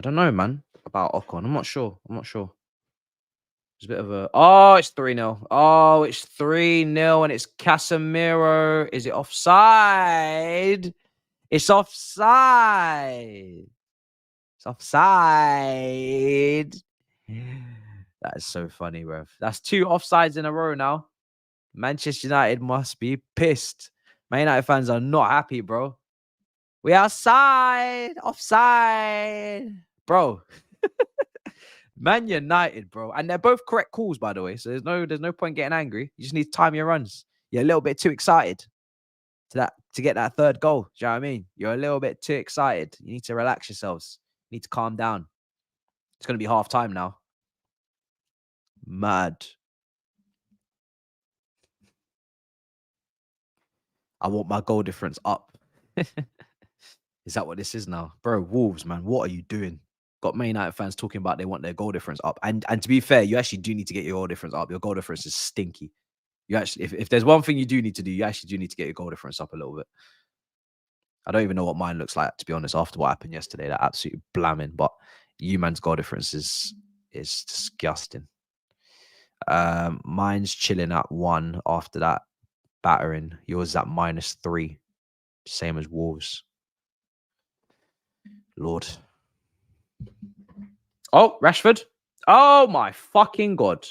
S1: don't know, man, about Ocon. I'm not sure. It's a bit of a it's 3-0. Oh, it's 3-0 and it's Casemiro. Is it offside? It's offside. It's offside. That is so funny, bro. That's 2 offsides in a row now. Manchester United must be pissed. Man United fans are not happy, bro. We outside, offside, bro. Man United, bro, and they're both correct calls, by the way. So there's no point getting angry. You just need to time your runs. You're a little bit too excited to get that third goal. Do you know what I mean? You're a little bit too excited. You need to relax yourselves. You need to calm down. It's gonna be half time now. Mad. I want my goal difference up. Is that what this is now? Bro, Wolves, man, what are you doing? Got Man United fans talking about they want their goal difference up. And to be fair, you actually do need to get your goal difference up. Your goal difference is stinky. You actually, if there's one thing you do need to do, you actually do need to get your goal difference up a little bit. I don't even know what mine looks like, to be honest, after what happened yesterday. That absolutely blamming. But you man's goal difference is disgusting. Mine's chilling at 1 after that battering. Yours is at -3. Same as Wolves. Lord. Oh, Rashford. Oh my fucking God.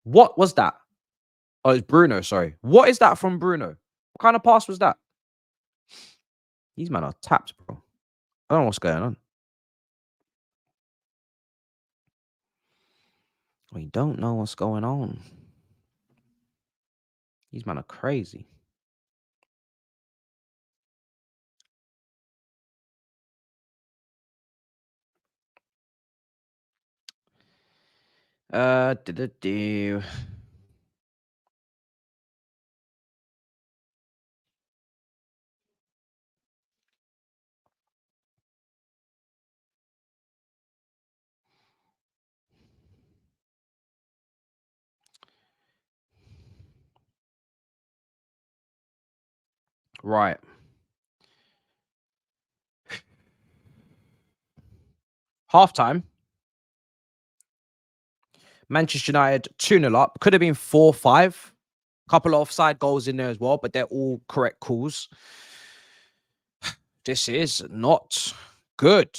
S1: What was that? Oh, it's Bruno, sorry. What is that from Bruno? What kind of pass was that? These men are tapped, bro. I don't know what's going on. We don't know what's going on. These men are crazy. Right. Halftime. Manchester United 2-0 up. Could have been 4-5. Couple of offside goals in there as well, but they're all correct calls. This is not good.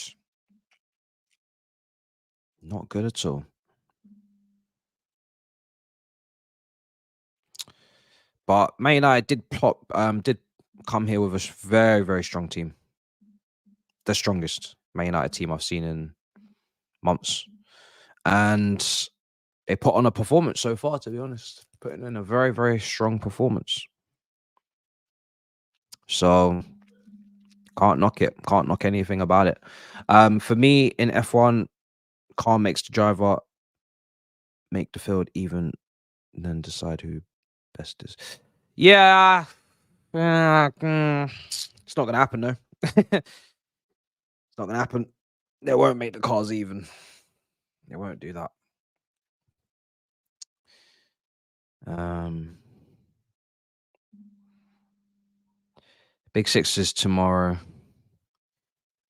S1: Not good at all. But Man United did come here with a very, very strong team. The strongest Man United team I've seen in months. And they put on a performance so far, to be honest. Putting in a very, very strong performance. So can't knock it. Can't knock anything about it. For me in F1, car makes the driver make the field even, then decide who best is. Yeah. It's not gonna happen though. It's not gonna happen. They won't make the cars even. They won't do that. Big Sixes tomorrow.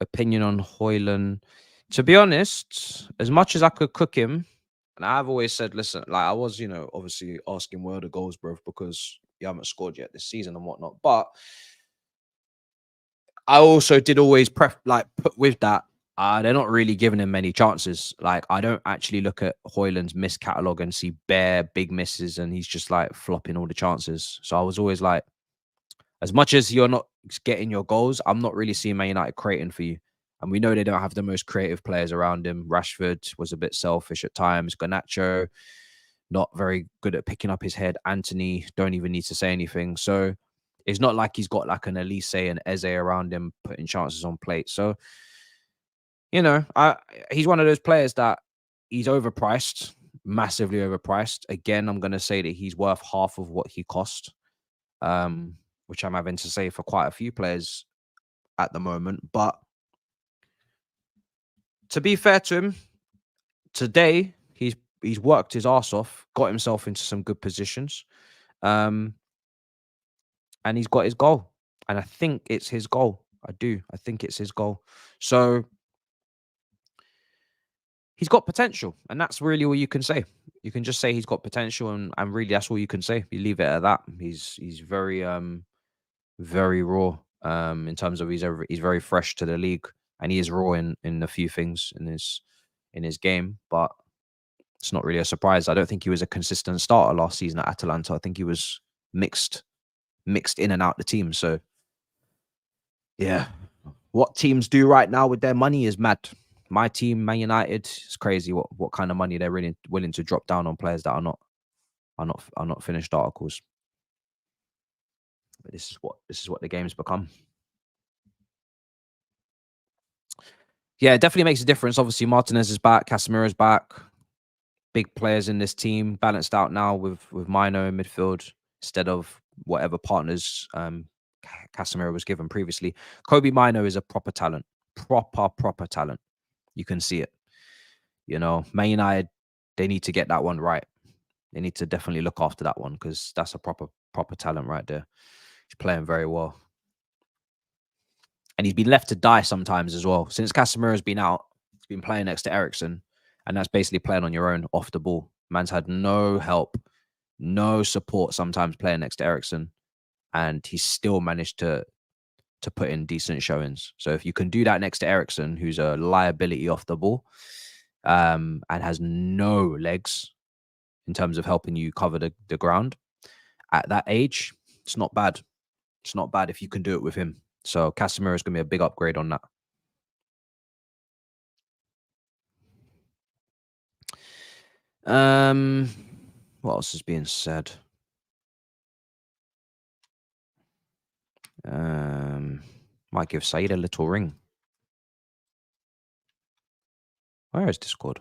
S1: Opinion on Hoyland. To be honest, as much as I could cook him, and I've always said, listen, like I was, obviously asking where are the goals, bro, because you haven't scored yet this season and whatnot. But I also did always put with that, they're not really giving him many chances. Like, I don't actually look at Hoyland's miss catalogue and see bare big misses, and he's just like flopping all the chances. So I was always like, as much as you're not getting your goals, I'm not really seeing Man United creating for you. And we know they don't have the most creative players around him. Rashford was a bit selfish at times. Garnacho, not very good at picking up his head. Anthony, don't even need to say anything. So it's not like he's got like an Elise and Eze around him putting chances on plate. So, he's one of those players that he's overpriced, massively overpriced. Again, I'm going to say that he's worth half of what he cost, which I'm having to say for quite a few players at the moment. But To be fair to him, today he's worked his ass off, got himself into some good positions, um, and he's got his goal. And I think it's his goal. I do. I think it's his goal. So he's got potential, and that's really all you can say. You can just say he's got potential, and really that's all you can say. You leave it at that. He's very very raw in terms of he's very fresh to the league, and he is raw in a few things in his game, but it's not really a surprise. I don't think he was a consistent starter last season at Atalanta. I think he was mixed in and out the team. So yeah, what teams do right now with their money is mad. My team, Man United, it's crazy what kind of money they're really willing to drop down on players that are not finished articles. But this is what the game's become. Yeah, it definitely makes a difference. Obviously, Martinez is back, Casemiro's back. Big players in this team, balanced out now with Mino in midfield instead of whatever partners Casemiro was given previously. Kobe Mino is a proper talent, proper talent. You can see it. You know, Man United, they need to get that one right. They need to definitely look after that one because that's a proper talent right there. He's playing very well. And he's been left to die sometimes as well. Since Casemiro's been out, he's been playing next to Eriksen. And that's basically playing on your own off the ball. Man's had no help, no support sometimes playing next to Eriksen. And he's still managed to put in decent showings. So if you can do that next to Eriksen, who's a liability off the ball, and has no legs in terms of helping you cover the ground at that age, it's not bad. It's not bad if you can do it with him. So Casemiro is going to be a big upgrade on that. What else is being said? Might give Said a little ring. Where is Discord?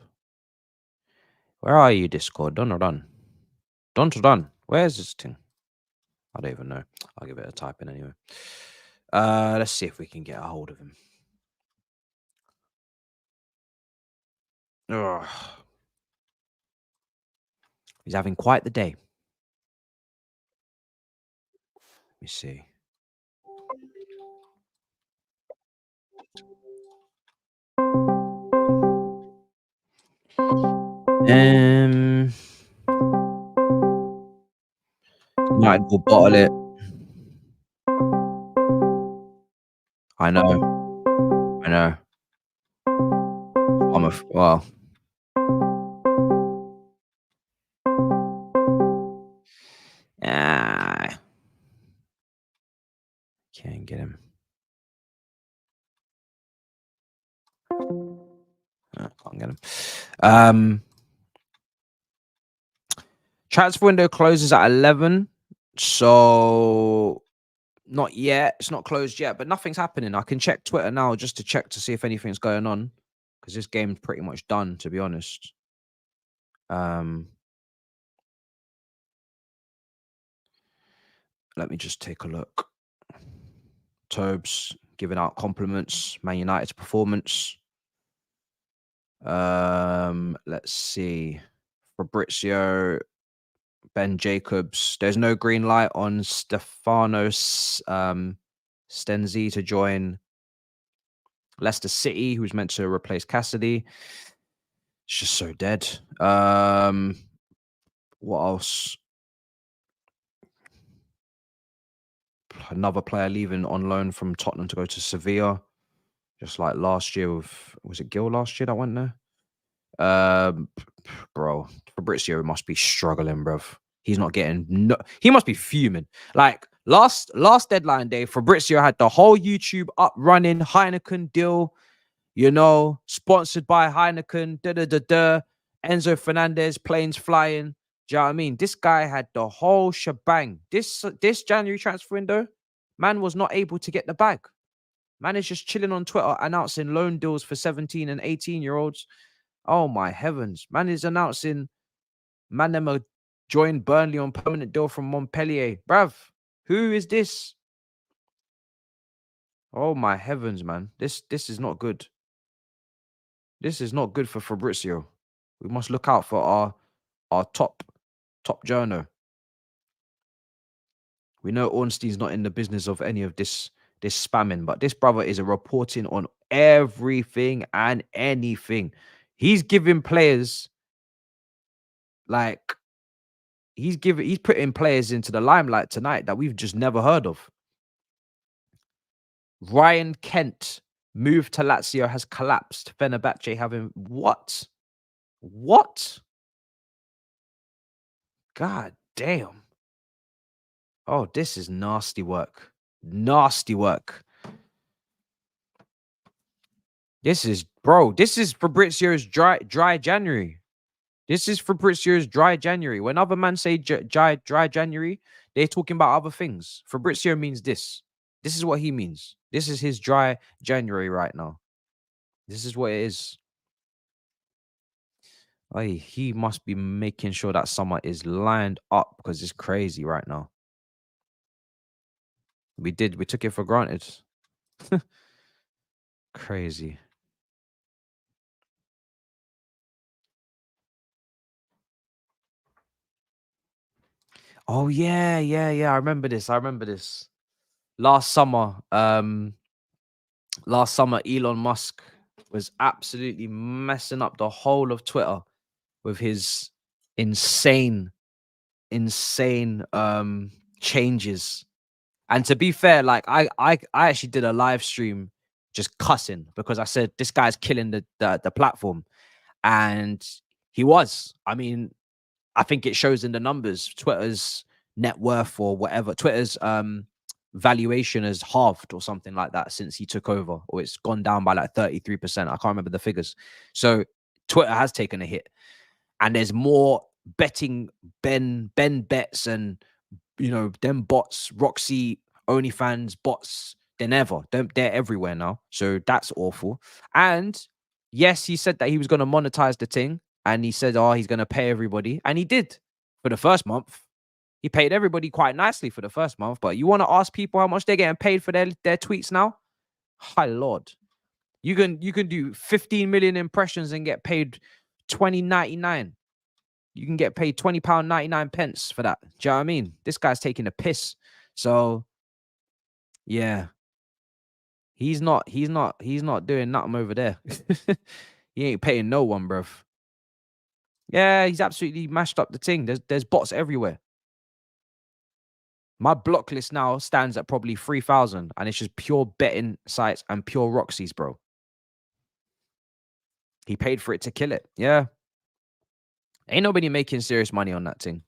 S1: Where are you, Discord? Done or done? Done to done. Where is this thing? I don't even know. I'll give it a type in anyway. Let's see if we can get a hold of him. Ugh. He's having quite the day. Let me see. United will bottle it. I know. I know. Well. Can't get him. Can't get him. Transfer window closes at 11. So not yet. It's not closed yet, but nothing's happening. I can check Twitter now just to check to see if anything's going on because this game's pretty much done, to be honest. Let me just take a look. Thabz giving out compliments. Man United's performance. Let's see. Fabrizio, Ben Jacobs. There's no green light on Stefanos Stenzi to join Leicester City, who's meant to replace Cassidy. It's just so dead. What else? Another player leaving on loan from Tottenham to go to Sevilla. Just like last year was it Gil last year that went there? Bro, Fabrizio must be struggling, bruv. He's not getting he must be fuming. Like last deadline day, Fabrizio had the whole YouTube up running, Heineken deal, you know, sponsored by Heineken, Enzo Fernandez, planes flying. Do you know what I mean? This guy had the whole shebang. This January transfer window, man was not able to get the bag. Man is just chilling on Twitter announcing loan deals for 17 and 18-year-olds. Oh my heavens. Man is announcing them join Burnley on permanent deal from Montpellier. Bruv, who is this? Oh my heavens, man. This is not good. This is not good for Fabrizio. We must look out for our top journo. We know Ornstein's not in the business of any of this spamming, but this brother is reporting on everything and anything. He's giving players like he's putting players into the limelight tonight that we've just never heard of. Ryan Kent move to Lazio has collapsed. Fenerbahce having what? What? God damn. Oh, this is nasty work. Nasty work. This is Fabrizio's dry January. This is Fabrizio's dry January. When other men say dry January, they're talking about other things. Fabrizio means this. This is what he means. This is his dry January right now. This is what it is. Hey, he must be making sure that summer is lined up because it's crazy right now. We took it for granted. Crazy. Oh yeah. I remember this. Last summer, Elon Musk was absolutely messing up the whole of Twitter with his insane changes. And to be fair, like I actually did a live stream just cussing because I said this guy's killing the platform, and he was. I mean, I think it shows in the numbers. Twitter's net worth or whatever, Twitter's valuation has halved or something like that since he took over, or it's gone down by like 33%. I can't remember the figures. So Twitter has taken a hit, and there's more betting Ben bets and them bots, Roxy, OnlyFans bots than ever. They're everywhere now. So that's awful. And yes, he said that he was going to monetize the thing, and he said, oh, he's going to pay everybody, and he did for the first month. He paid everybody quite nicely for the first month, but you want to ask people how much they're getting paid for their tweets now? Hi Lord. You can do 15 million impressions and get paid 20.99. You can get paid £20.99 for that. Do you know what I mean? This guy's taking a piss. So yeah. He's not doing nothing over there. He ain't paying no one, bruv. Yeah, he's absolutely mashed up the thing. There's bots everywhere. My block list now stands at probably 3,000, and it's just pure betting sites and pure Roxy's, bro. He paid for it to kill it. Yeah. Ain't nobody making serious money on that thing.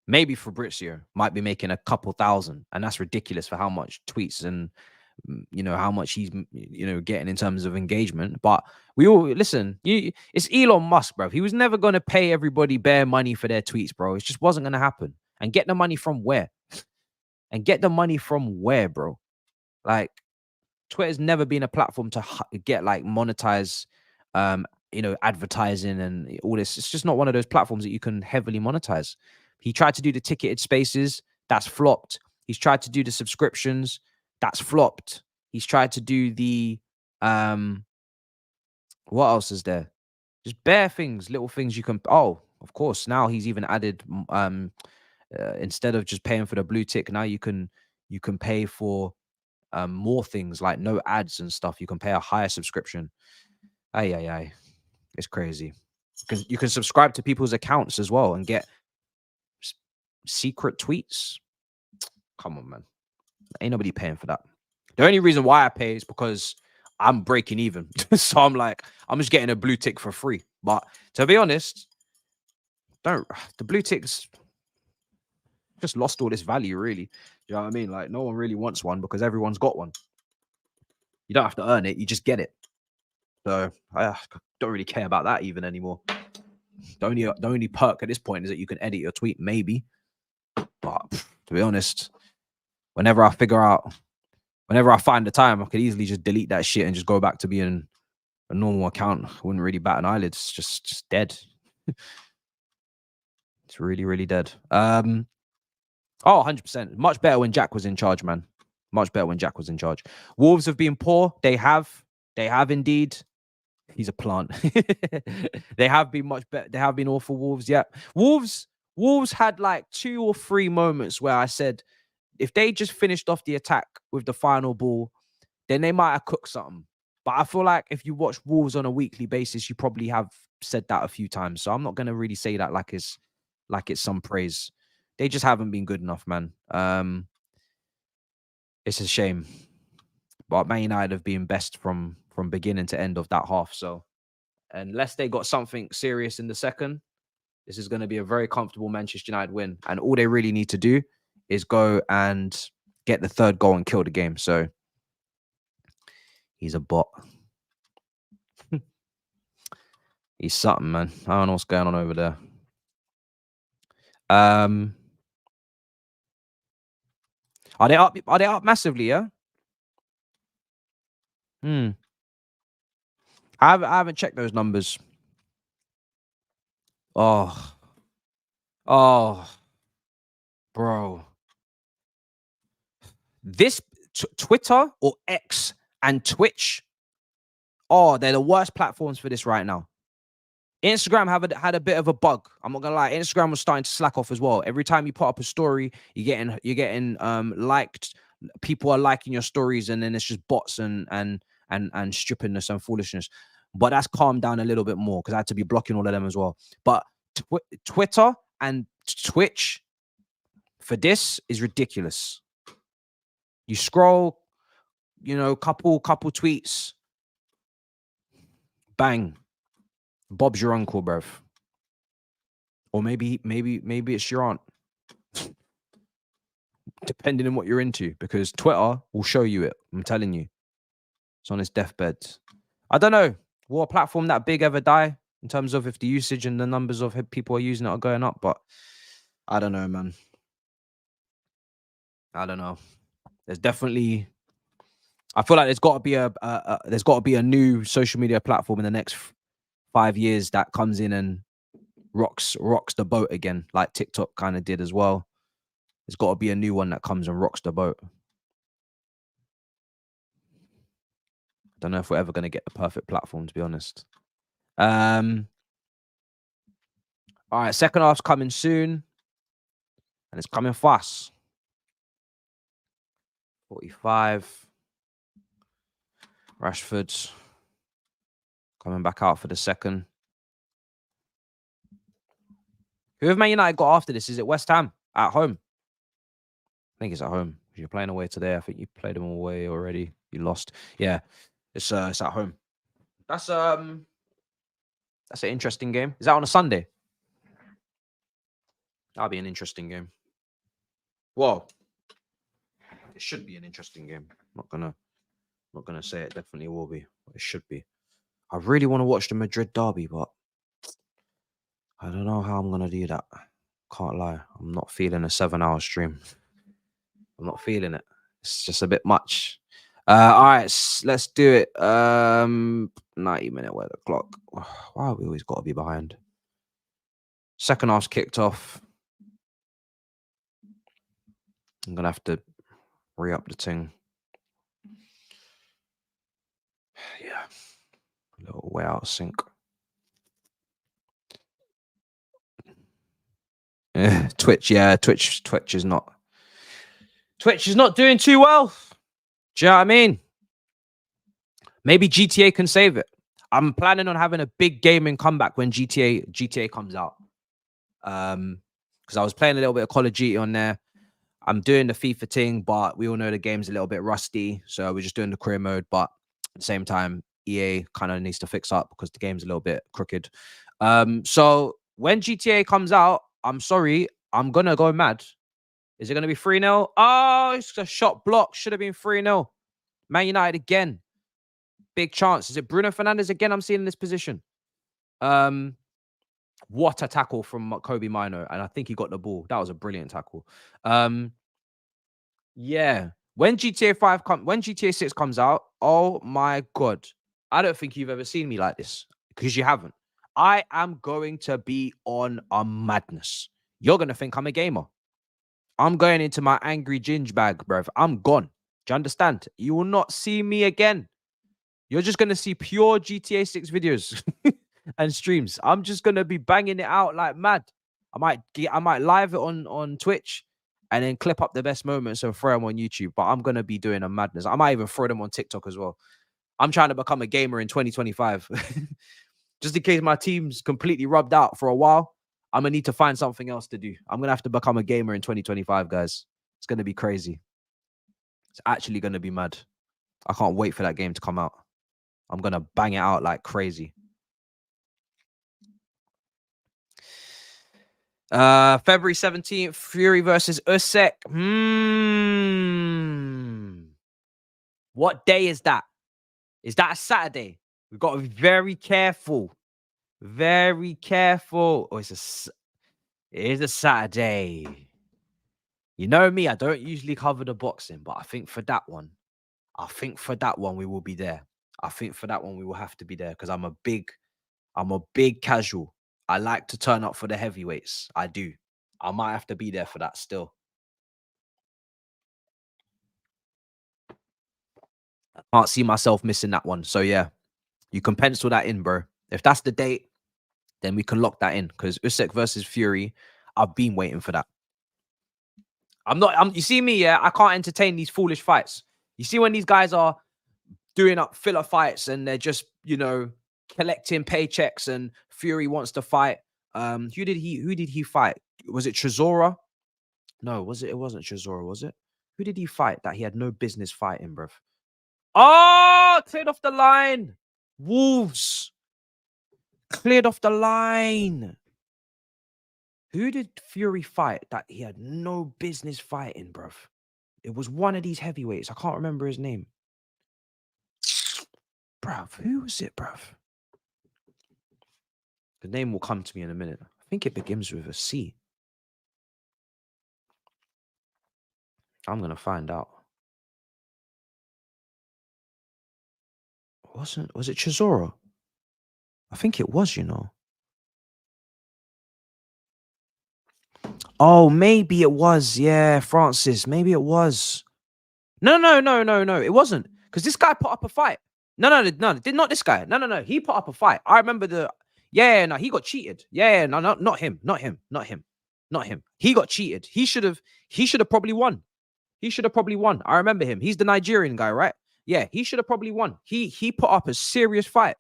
S1: Maybe Fabrizio might be making a couple thousand, and that's ridiculous for how much tweets and how much he's getting in terms of engagement. But we all listen. It's Elon Musk, bro. He was never going to pay everybody bare money for their tweets, bro. It just wasn't going to happen. And get the money from where? Bro? Like, Twitter's never been a platform to get like monetize, advertising and all this. It's just not one of those platforms that you can heavily monetize. He tried to do the ticketed spaces, that's flopped. He's tried to do the subscriptions, that's flopped. He's tried to do the what else is there? Just bare things, little things you can. Oh, of course. Now he's even added instead of just paying for the blue tick, now you can pay for more things like no ads and stuff. You can pay a higher subscription. Aye. It's crazy. Because you can subscribe to people's accounts as well and get secret tweets. Come on, man. Ain't nobody paying for that. The only reason why I pay is because I'm breaking even. So I'm like, I'm just getting a blue tick for free. But to be honest, the blue ticks just lost all this value, really. You know what I mean? Like, no one really wants one because everyone's got one. You don't have to earn it, you just get it. So I don't really care about that even anymore. The only perk at this point is that you can edit your tweet, maybe. But to be honest, whenever I find the time, I could easily just delete that shit and just go back to being a normal account. I wouldn't really bat an eyelid. It's just dead. It's really, really dead. 100%. Much better when Jack was in charge, man. Much better when Jack was in charge. Wolves have been poor. They have indeed. He's a plant. They have been much better. They have been awful, Wolves. Yeah. Wolves had like 2 or 3 moments where I said, if they just finished off the attack with the final ball, then they might have cooked something. But I feel like if you watch Wolves on a weekly basis, you probably have said that a few times. So I'm not gonna really say that like it's some praise. They just haven't been good enough, man. It's a shame. But Man United have been best from beginning to end of that half. So unless they got something serious in the second, this is going to be a very comfortable Manchester United win. And all they really need to do is go and get the 3rd goal and kill the game. So he's a bot. He's something, man. I don't know what's going on over there. Are they up? Are they up massively? Yeah. I haven't checked those numbers. Oh, bro. This Twitter or X and Twitch, they're the worst platforms for this right now. Instagram had a bit of a bug. I'm not gonna lie. Instagram was starting to slack off as well. Every time you put up a story, you're getting liked. People are liking your stories, and then it's just bots and stupidness and foolishness. But that's calmed down a little bit more because I had to be blocking all of them as well. But Twitter and Twitch for this is ridiculous. You scroll, couple tweets, bang. Bob's your uncle, bruv. Or maybe it's your aunt. Depending on what you're into, because Twitter will show you it. I'm telling you. It's on its deathbed. I don't know. Will a platform that big ever die in terms of if the usage and the numbers of people are using it are going up? But I don't know, man. I don't know. There's definitely... I feel like there's got to be a new social media platform in the next 5 years that comes in and rocks the boat again, like TikTok kind of did as well. There's got to be a new one that comes and rocks the boat. Don't know if we're ever going to get the perfect platform, to be honest. All right, second half's coming soon, and it's coming fast. 45. Rashford coming back out for the second. Who have Man United got after this? Is it West Ham at home? I think it's at home. You're playing away today. I think you played them away already. You lost. Yeah, it's at home. That's an interesting game. Is that on a Sunday? That'll be an interesting game. Well, it should be an interesting game. I'm not gonna say it definitely will be, but it should be. I really want to watch the Madrid derby, but I don't know how I'm gonna do that. Can't lie. I'm not feeling a 7-hour stream. I'm not feeling it. It's just a bit much. All right, let's do it. 90-minute weather clock. Why have we always got to be behind? Second half's kicked off. I'm gonna have to re-up the thing. Yeah, a little way out of sync. Twitch, yeah, Twitch is not doing too well. Do you know what I mean? Maybe GTA can save it. I'm planning on having a big gaming comeback when GTA comes out. Because I was playing a little bit of Call of Duty on there. I'm doing the FIFA thing, but we all know the game's a little bit rusty. So we're just doing the career mode. But at the same time, EA kind of needs to fix up because the game's a little bit crooked. So when GTA comes out, I'm sorry, I'm going to go mad. Is it going to be 3-0? Oh, it's a shot block. Should have been 3-0. Man United again. Big chance. Is it Bruno Fernandes again I'm seeing in this position? What a tackle from Kobe Mino. And I think he got the ball. That was a brilliant tackle. Yeah. When GTA 6 comes out, oh my God. I don't think you've ever seen me like this because you haven't. I am going to be on a madness. You're going to think I'm a gamer. I'm going into my angry ginge bag, bruv. I'm gone. Do you understand? You will not see me again. You're just gonna see pure GTA 6 videos and streams. I'm just gonna be banging it out like mad. I might live it on Twitch and then clip up the best moments and throw them on YouTube. But I'm gonna be doing a madness. I might even throw them on TikTok as well. I'm trying to become a gamer in 2025. Just in case my team's completely rubbed out for a while, I'm gonna need to find something else to do. I'm gonna have to become a gamer in 2025, guys. It's gonna be crazy. It's actually gonna be mad. I can't wait for that game to come out. I'm gonna bang it out like crazy. February 17th, Fury versus Usyk. What day is that? Is that a Saturday? We've got to be very careful. Very careful. Oh, it is a Saturday. You know me, I don't usually cover the boxing, but I think for that one, we will be there. I think for that one, we will have to be there because I'm a big casual. I like to turn up for the heavyweights. I do. I might have to be there for that still. I can't see myself missing that one. So yeah, you can pencil that in, bro. If that's the date, then we can lock that in because Usyk versus Fury, I've been waiting for that. You see me, yeah, I can't entertain these foolish fights. You see when these guys are doing up filler fights and they're just, collecting paychecks and Fury wants to fight. Who did he fight? Was it Chisora? No, it wasn't Chisora, was it? Who did he fight that he had no business fighting, bruv? Oh, cleared off the line. Wolves. Cleared off the line. Who did Fury fight that he had no business fighting, bruv? It was one of these heavyweights. I can't remember his name. Bruv, who was it, bruv? The name will come to me in a minute. I think it begins with a C. I'm going to find out. Was it Chisora? I think it was, Oh, maybe it was. Yeah, Francis. Maybe it was. No. It wasn't. Because this guy put up a fight. No. Not this guy. No. He put up a fight. I remember no, he got cheated. Yeah, no, not him. He got cheated. He should have probably won. I remember him. He's the Nigerian guy, right? Yeah, he should have probably won. He put up a serious fight.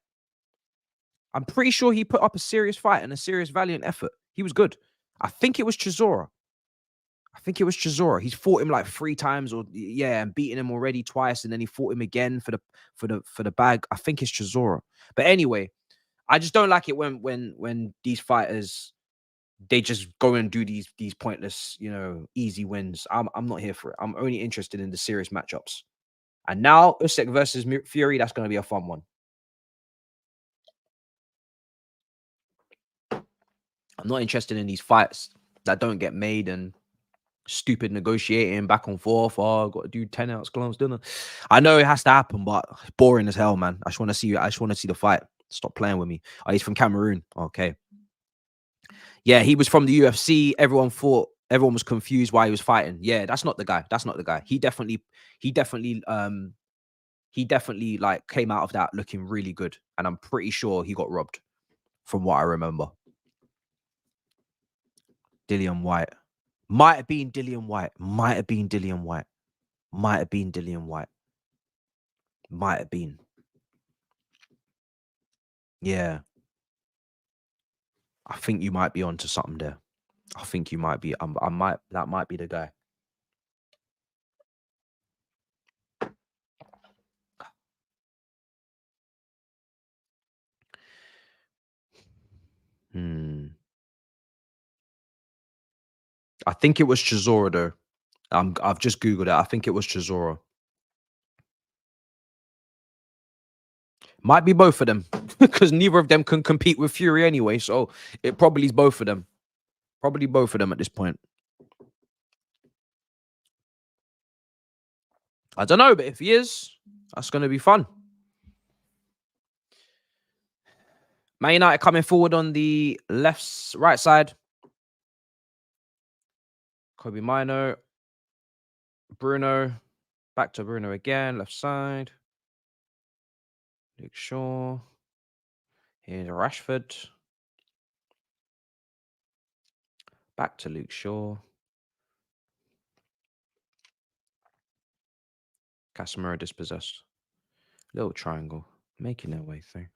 S1: I'm pretty sure he put up a serious fight and a serious valiant effort. He was good. I think it was Chisora. He's fought him like 3 times and beaten him already twice, and then he fought him again for the bag. I think it's Chisora. But anyway, I just don't like it when these fighters, they just go and do these pointless, easy wins. I'm not here for it. I'm only interested in the serious matchups. And now Usyk versus Fury, that's going to be a fun one. I'm not interested in these fights that don't get made and stupid negotiating back and forth. Oh, I've got to do 10 ounce gloves dinner. I know it has to happen, but it's boring as hell, man. I just want to see the fight. Stop playing with me. Oh, he's from Cameroon. Okay. Yeah, he was from the UFC. Everyone was confused why he was fighting. Yeah, that's not the guy. He definitely like came out of that looking really good. And I'm pretty sure he got robbed from what I remember. Dillian White. Might have been Dillian White. Might have been. Yeah. I think you might be onto something there. I think you might be. That might be the guy. I think it was Chisora though. I've just Googled it. I think it was Chisora. Might be both of them because neither of them can compete with Fury anyway. So it probably is both of them. Probably both of them at this point. I don't know, but if he is, that's going to be fun. Man United coming forward on the right side. Kobe Mino. Bruno. Back to Bruno again, left side. Luke Shaw. Here's Rashford. Back to Luke Shaw. Casemiro dispossessed. Little triangle. Making their way through.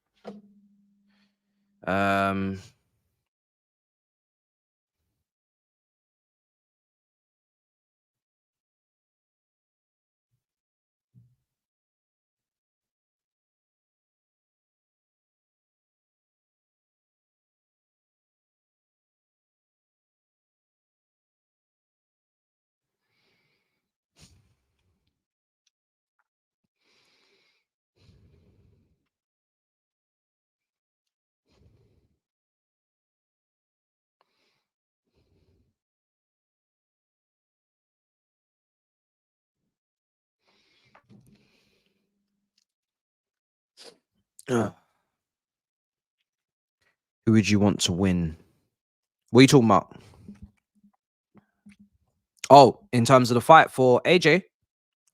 S1: Who would you want to win? What are you talking about? Oh, in terms of the fight for AJ?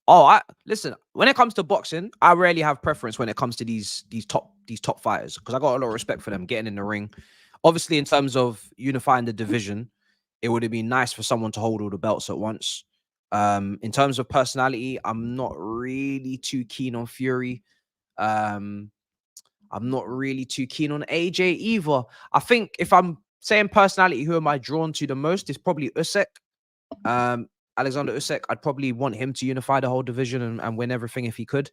S1: Oh, I listen. When it comes to boxing, I rarely have preference when it comes to these top fighters because I got a lot of respect for them getting in the ring. Obviously, in terms of unifying the division, it would have been nice for someone to hold all the belts at once. In terms of personality, I'm not really too keen on Fury. I'm not really too keen on AJ either. I think if I'm saying personality, who am I drawn to the most? Is probably Usyk. Alexander Usyk, I'd probably want him to unify the whole division and win everything if he could.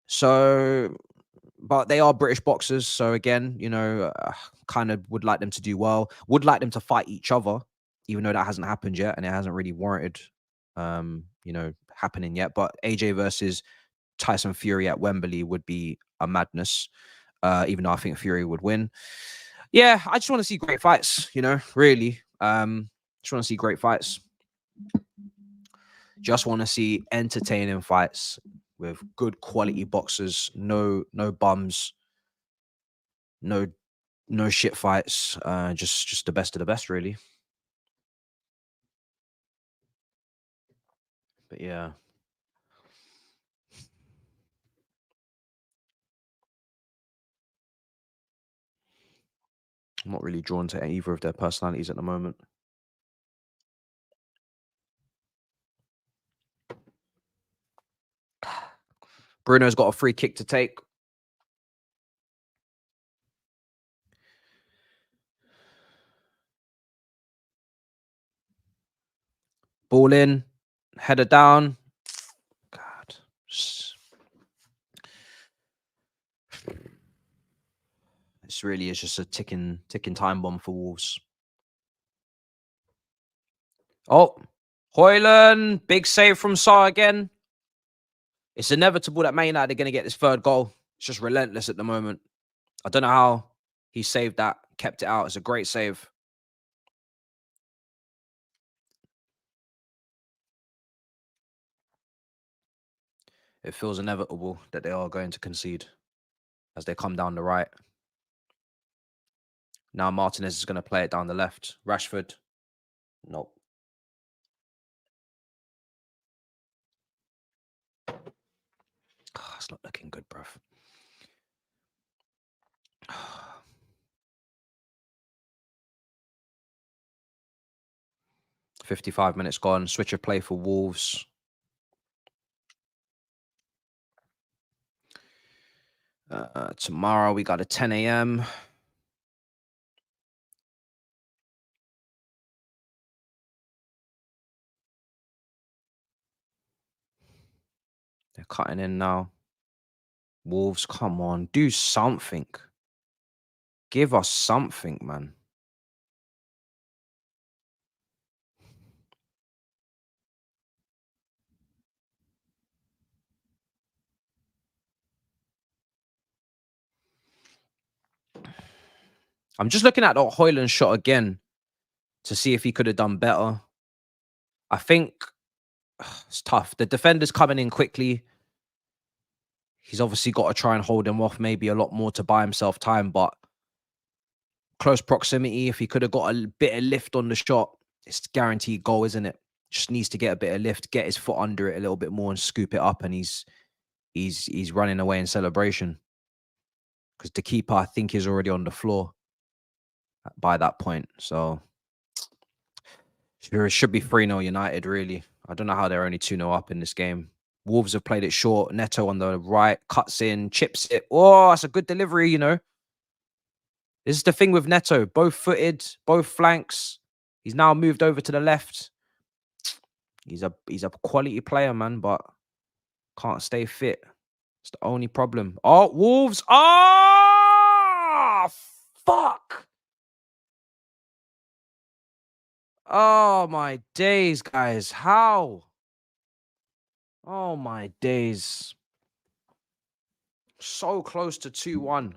S1: So, but they are British boxers. So again, you know, kind of would like them to do well. Would like them to fight each other, even though that hasn't happened yet and it hasn't really warranted, you know, happening yet. But AJ versus Tyson Fury at Wembley would be a madness. Even though I think Fury would win. Yeah, I just want to see great fights, you know, really. Just want to see great fights. Just want to see entertaining fights with good quality boxers, no bums, no shit fights. Just the best of the best, really. But yeah. I'm not really drawn to either of their personalities at the moment. Bruno's got a free kick to take. Ball in, header down. God. This really is just a ticking time bomb for Wolves. Oh, Hairline, big save from Sarr again. It's inevitable that Man United are going to get this third goal. It's just relentless at the moment. I don't know how he saved that, kept it out. It's a great save. It feels inevitable that they are going to concede as they come down the right. Now Martinez is going to play it down the left. Rashford. Nope. Oh, it's not looking good, bruv. 55 minutes gone. Switch of play for Wolves. Tomorrow we got a 10 a.m. They're cutting in now. Wolves, come on. Do something. Give us something, man. I'm just looking at the Hairline shot again to see if he could have done better. I think it's tough. The defender's coming in quickly. He's obviously got to try and hold him off maybe a lot more to buy himself time, but close proximity, if he could have got a bit of lift on the shot, it's guaranteed goal, isn't it? Just needs to get a bit of lift, get his foot under it a little bit more and scoop it up, and he's he's running away in celebration because the keeper, I think, is already on the floor by that point. So sure, it should be 3-0 United, really. I don't know how they're only 2-0 up in this game. Wolves have played it short. Neto on the right, cuts in, chips it. Oh, that's a good delivery, you know. This is the thing with Neto. Both footed, both flanks. He's now moved over to the left. He's a quality player, man, but can't stay fit. It's the only problem. Oh, Wolves. Oh, fuck. Oh, my days, guys. How? Oh, my days. So close to 2-1.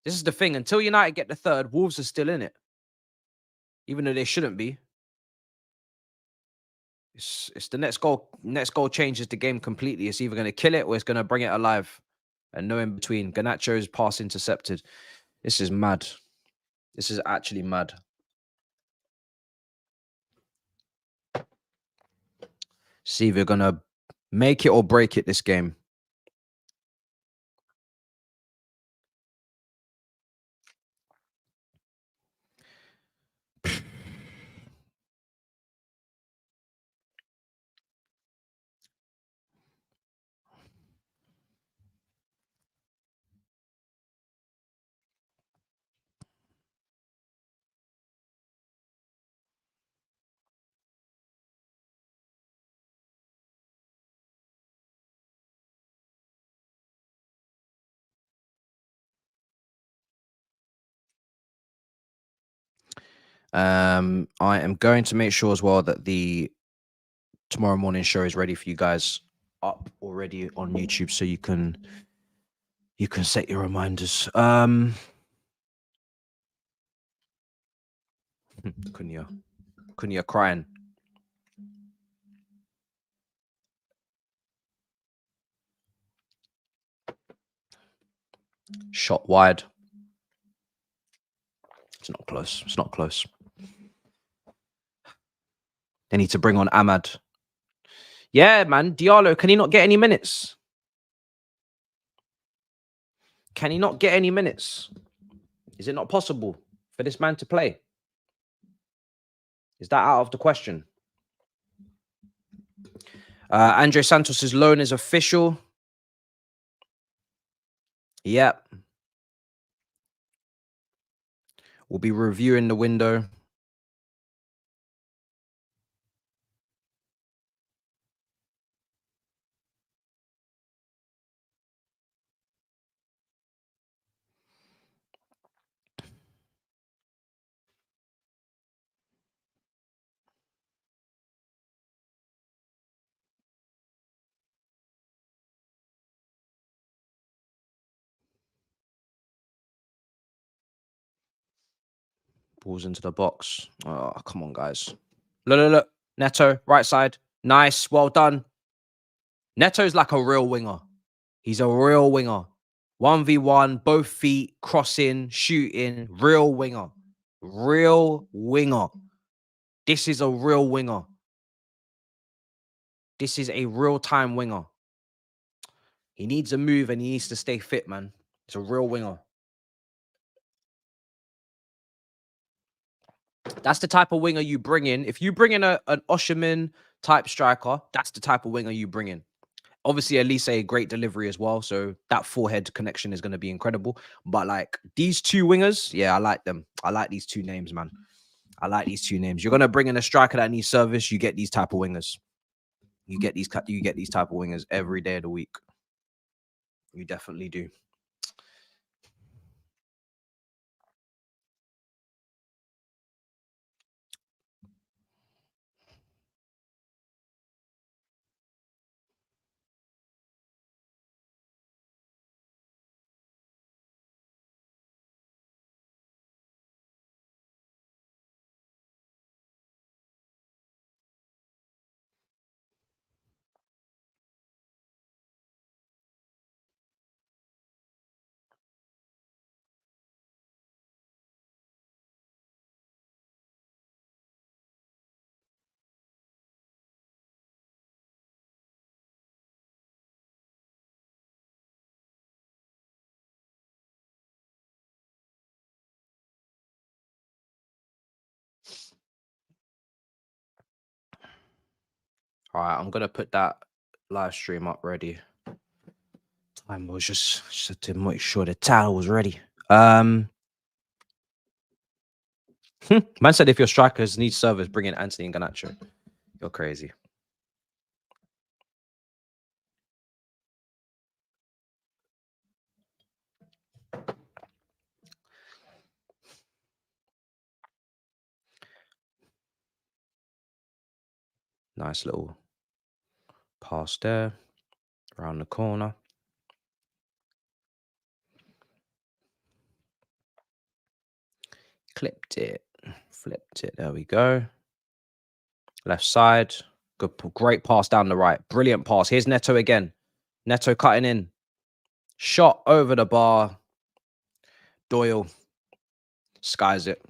S1: This is the thing. Until United get the third, Wolves are still in it. Even though they shouldn't be. It's the next goal. Next goal changes the game completely. It's either going to kill it or it's going to bring it alive. And no in between. Garnacho's pass intercepted. This is mad. This is actually mad. See if you're going to make it or break it this game. I am going to make sure as well that the tomorrow morning show is ready for you guys up already on YouTube, so you can set your reminders. Cunha crying. Shot wide. It's not close. It's not close. They need to bring on Ahmad. Yeah, man. Diallo, can he not get any minutes? Can he not get any minutes? Is it not possible for this man to play? Is that out of the question? Andre Santos's loan is official. Yep. We'll be reviewing the window. Balls into the box. Oh, come on, guys. Look. Neto, right side. Nice. Well done. Neto's like a real winger. He's a real winger. 1v1, both feet, crossing, shooting. Real winger. Real winger. This is a real winger. This is a real-time winger. He needs a move and he needs to stay fit, man. It's a real winger. That's the type of winger you bring in. If you bring in an Osherman type striker, that's the type of winger you bring in. Obviously, Elise, a great delivery as well. So that forehead connection is going to be incredible. But like these two wingers, yeah, I like them. I like these two names, man. I like these two names. You're going to bring in a striker that needs service. You get these type of wingers. You get these type of wingers every day of the week. You definitely do. All right, I'm gonna put that live stream up ready. Time was just to make sure the title was ready. Man said if your strikers need servers, bring in Anthony and Garnacho. You're crazy. Nice little pass there, around the corner. Clipped it, flipped it. There we go. Left side. Good, great pass down the right. Brilliant pass. Here's Neto again. Neto cutting in. Shot over the bar. Doyle skies it.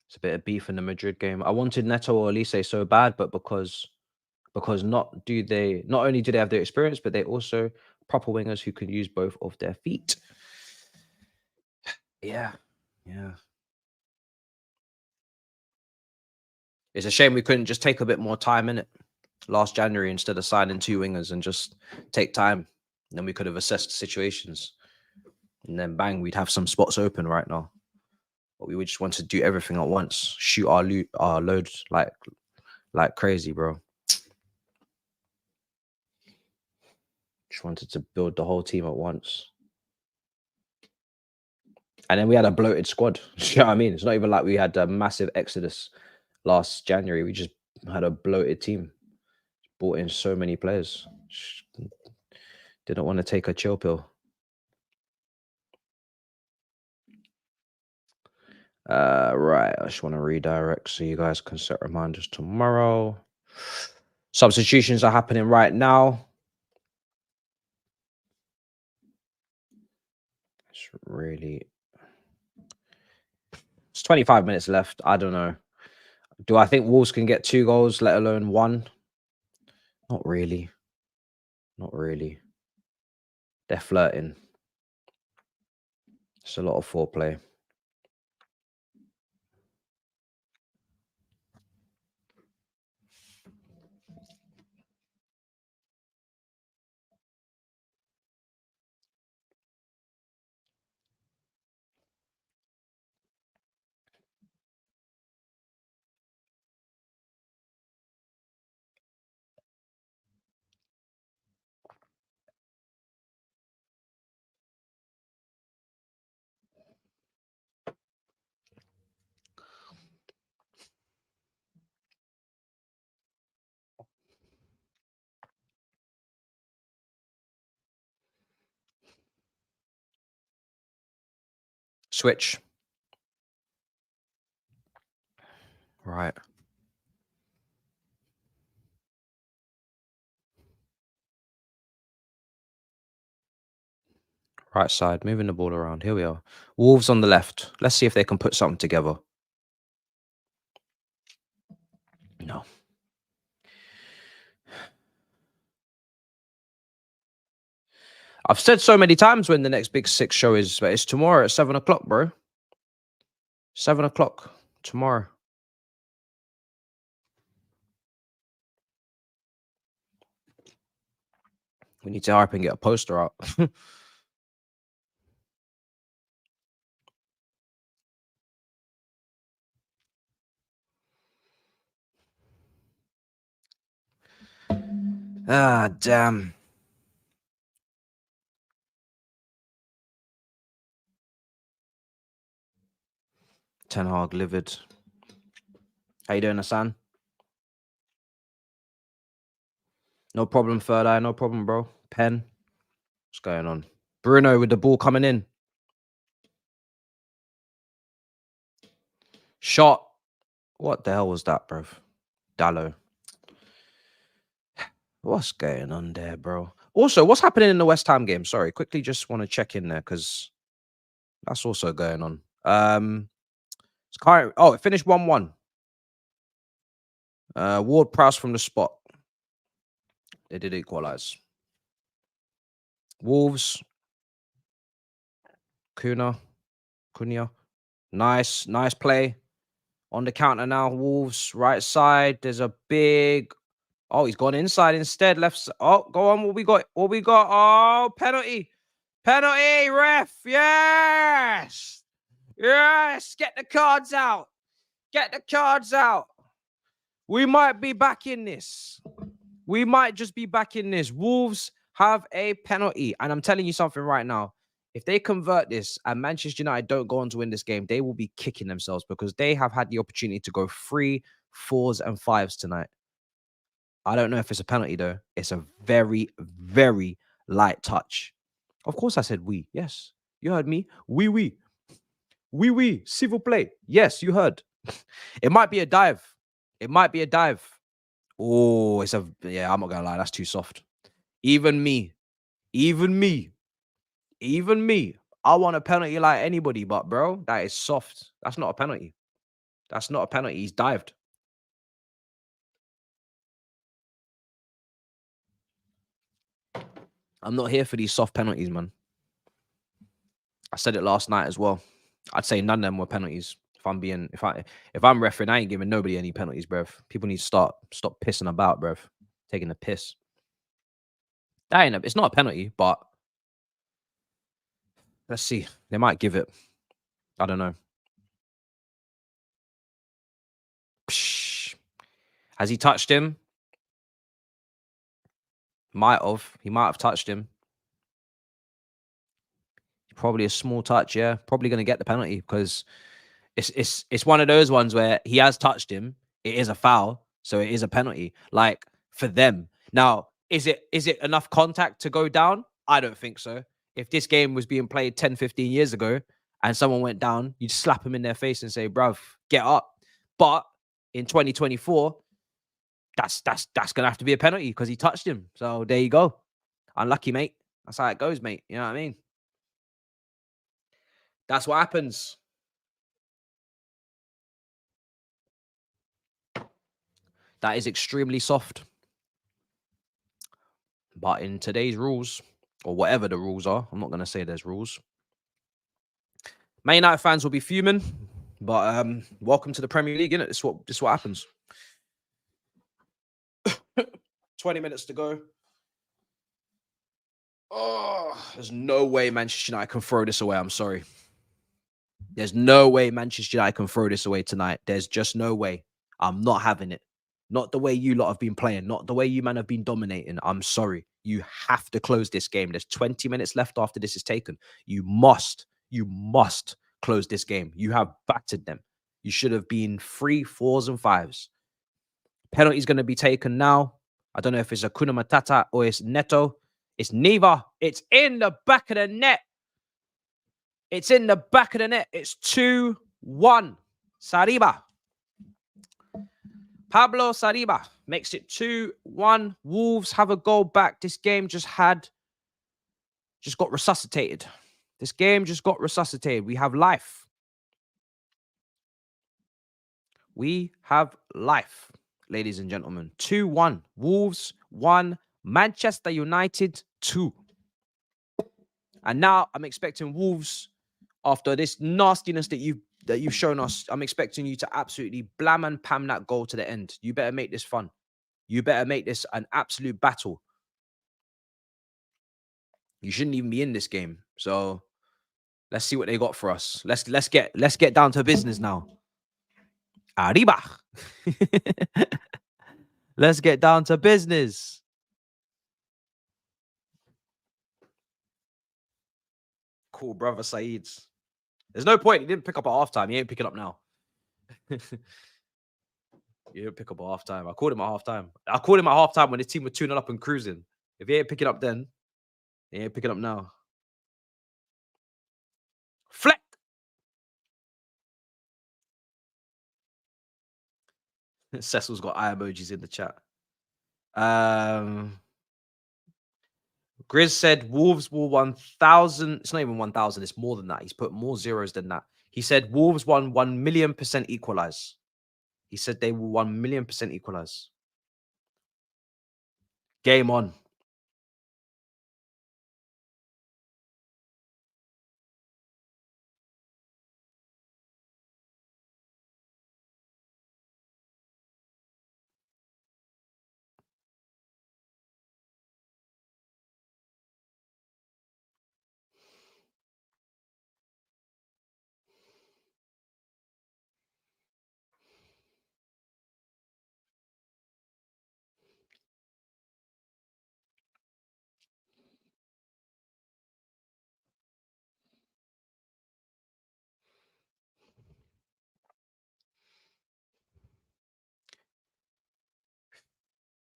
S1: It's a bit of beef in the Madrid game. I wanted Neto or Elise so bad, but because not only do they have the experience, but they also proper wingers who can use both of their feet. Yeah. It's a shame we couldn't just take a bit more time in it last January instead of signing 2 wingers and just take time. And then we could have assessed situations. And then bang, we'd have some spots open right now. But we would just want to do everything at once, shoot our loads like crazy, bro. Just wanted to build the whole team at once. And then we had a bloated squad. You know what I mean? It's not even like we had a massive exodus last January. We just had a bloated team. Brought in so many players. Didn't want to take a chill pill. Right. I just want to redirect so you guys can set reminders tomorrow. Substitutions are happening right now. It's 25 minutes left. I don't know. Do I think Wolves can get 2 goals, let alone 1? Not really. They're flirting. It's a lot of foreplay. Switch. Right. Right side, moving the ball around. Here we are. Wolves on the left. Let's see if they can put something together. No. I've said so many times when the next Big Six show is, but it's tomorrow at 7 o'clock, bro. 7 o'clock tomorrow. We need to hurry up and get a poster out. Ah, damn. Ten Hag livid. How you doing, Hassan? No problem, third eye. No problem, bro. Pen. What's going on? Bruno with the ball coming in. Shot. What the hell was that, bro? Dallo. What's going on there, bro? Also, what's happening in the West Ham game? Sorry, quickly just want to check in there because that's also going on. It's current. Oh, it finished 1-1. Ward Prowse from the spot. They did equalize. Wolves. Cunha. Nice play. On the counter now, Wolves, right side. There's a big... Oh, he's gone inside instead. Left... Oh, go on. What we got? Oh, penalty. Penalty, ref. Yes. Yes. Get the cards out. We might be back in this. We might just be back in this. Wolves have a penalty. And I'm telling you something right now. If they convert this and Manchester United don't go on to win this game, they will be kicking themselves because they have had the opportunity to go 3, 4s, and 5s tonight. I don't know if it's a penalty, though. It's a very, very light touch. Of course I said we. Yes. You heard me. Oui. S'il vous plaît. Yes, you heard. It might be a dive. Oh, it's a... Yeah, I'm not going to lie. That's too soft. Even me. I want a penalty like anybody, but bro, that is soft. That's not a penalty. He's dived. I'm not here for these soft penalties, man. I said it last night as well. I'd say none of them were penalties. If I'm refereeing, I ain't giving nobody any penalties, bruv. People need to stop pissing about, bruv. Taking a piss. It's not a penalty, but let's see. They might give it. I don't know. Psh. Has he touched him? Might have. He might have touched him. Probably a small touch, yeah. Probably going to get the penalty because it's one of those ones where he has touched him. It is a foul, so it is a penalty. Like for them. Now, is it enough contact to go down? I don't think so. If this game was being played 10, 15 years ago and someone went down, you'd slap him in their face and say, bruv, get up. But in 2024, that's gonna have to be a penalty because he touched him. So there you go. Unlucky, mate. That's how it goes, mate. You know what I mean? That's what happens. That is extremely soft. But in today's rules, or whatever the rules are, I'm not going to say there's rules. Man United fans will be fuming, but welcome to the Premier League, innit? This is what happens. 20 minutes to go. Oh, there's no way Manchester United can throw this away. I'm sorry. There's no way Manchester United can throw this away tonight. There's just no way. I'm not having it. Not the way you lot have been playing. Not the way you man have been dominating. I'm sorry. You have to close this game. There's 20 minutes left after this is taken. You must close this game. You have battered them. You should have been 3, 4s, and 5s. Penalty's going to be taken now. I don't know if it's a Kuna Matata or it's Neto. It's neither. It's in the back of the net. It's in the back of the net. It's 2-1. Saliba. Pablo Saliba makes it 2-1. Wolves have a goal back. This game just got resuscitated. We have life. Ladies and gentlemen. 2-1. Wolves 1. Manchester United 2. And now I'm expecting Wolves, after this nastiness that you've shown us, I'm expecting you to absolutely blam and pam that goal to the end. You better make this fun. You better make this an absolute battle. You shouldn't even be in this game. So let's see what they got for us. Let's get down to business now. Arriba. Let's get down to business. Cool, brother Saeed's. There's no point. He didn't pick up at halftime. He ain't picking up now. He didn't pick up at halftime. I called him at halftime when his team were 2-0 up and cruising. If he ain't picking up then, he ain't picking up now. Fleck. Cecil's got eye emojis in the chat. Grizz said Wolves will 1,000. It's not even 1,000. It's more than that. He's put more zeros than that. He said Wolves won 1,000,000% equalize. He said they will 1,000,000% equalize. Game on.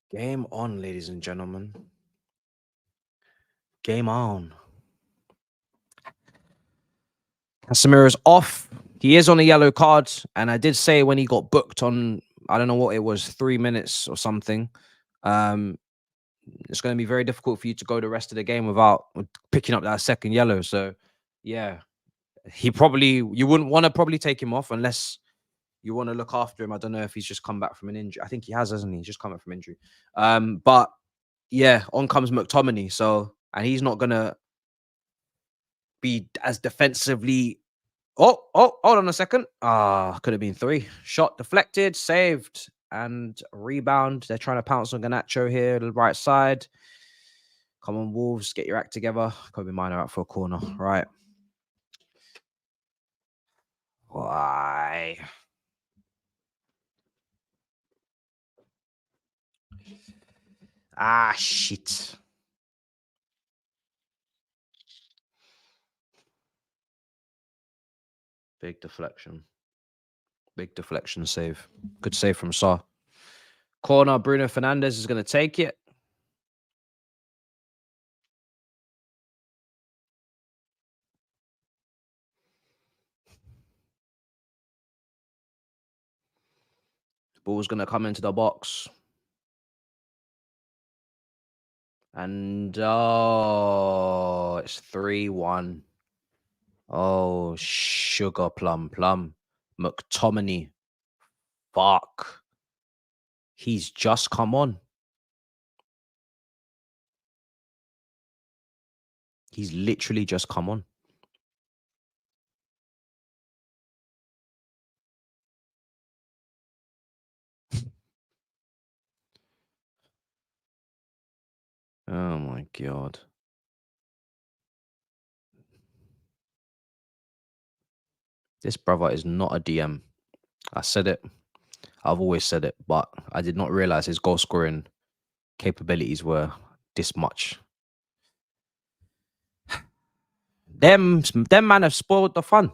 S1: Game on, ladies and gentlemen. Game on. Casemiro's off. He is on a yellow card. And I did say when he got booked on, I don't know what it was, 3 minutes or something. It's going to be very difficult for you to go the rest of the game without picking up that second yellow. So, yeah, you wouldn't want to probably take him off unless you want to look after him. I don't know if he's just come back from an injury. I think he has, hasn't he? He's just come back from injury. But yeah, on comes McTominay. So, and he's not going to be as defensively. Oh, hold on a second. Could have been 3. Shot deflected, saved, and rebound. They're trying to pounce on Garnacho here, the right side. Come on, Wolves, get your act together. Kobe Minor out for a corner. Right. Why? Shit. Big deflection. Big deflection save. Good save from Saar. Corner, Bruno Fernandes is going to take it. Ball's going to come into the box. And, it's 3-1. Oh, sugar plum. McTominay. Fuck. He's just come on. He's literally just come on. Oh my God. This brother is not a DM. I said it. I've always said it, but I did not realize his goal scoring capabilities were this much. Them man have spoiled the fun.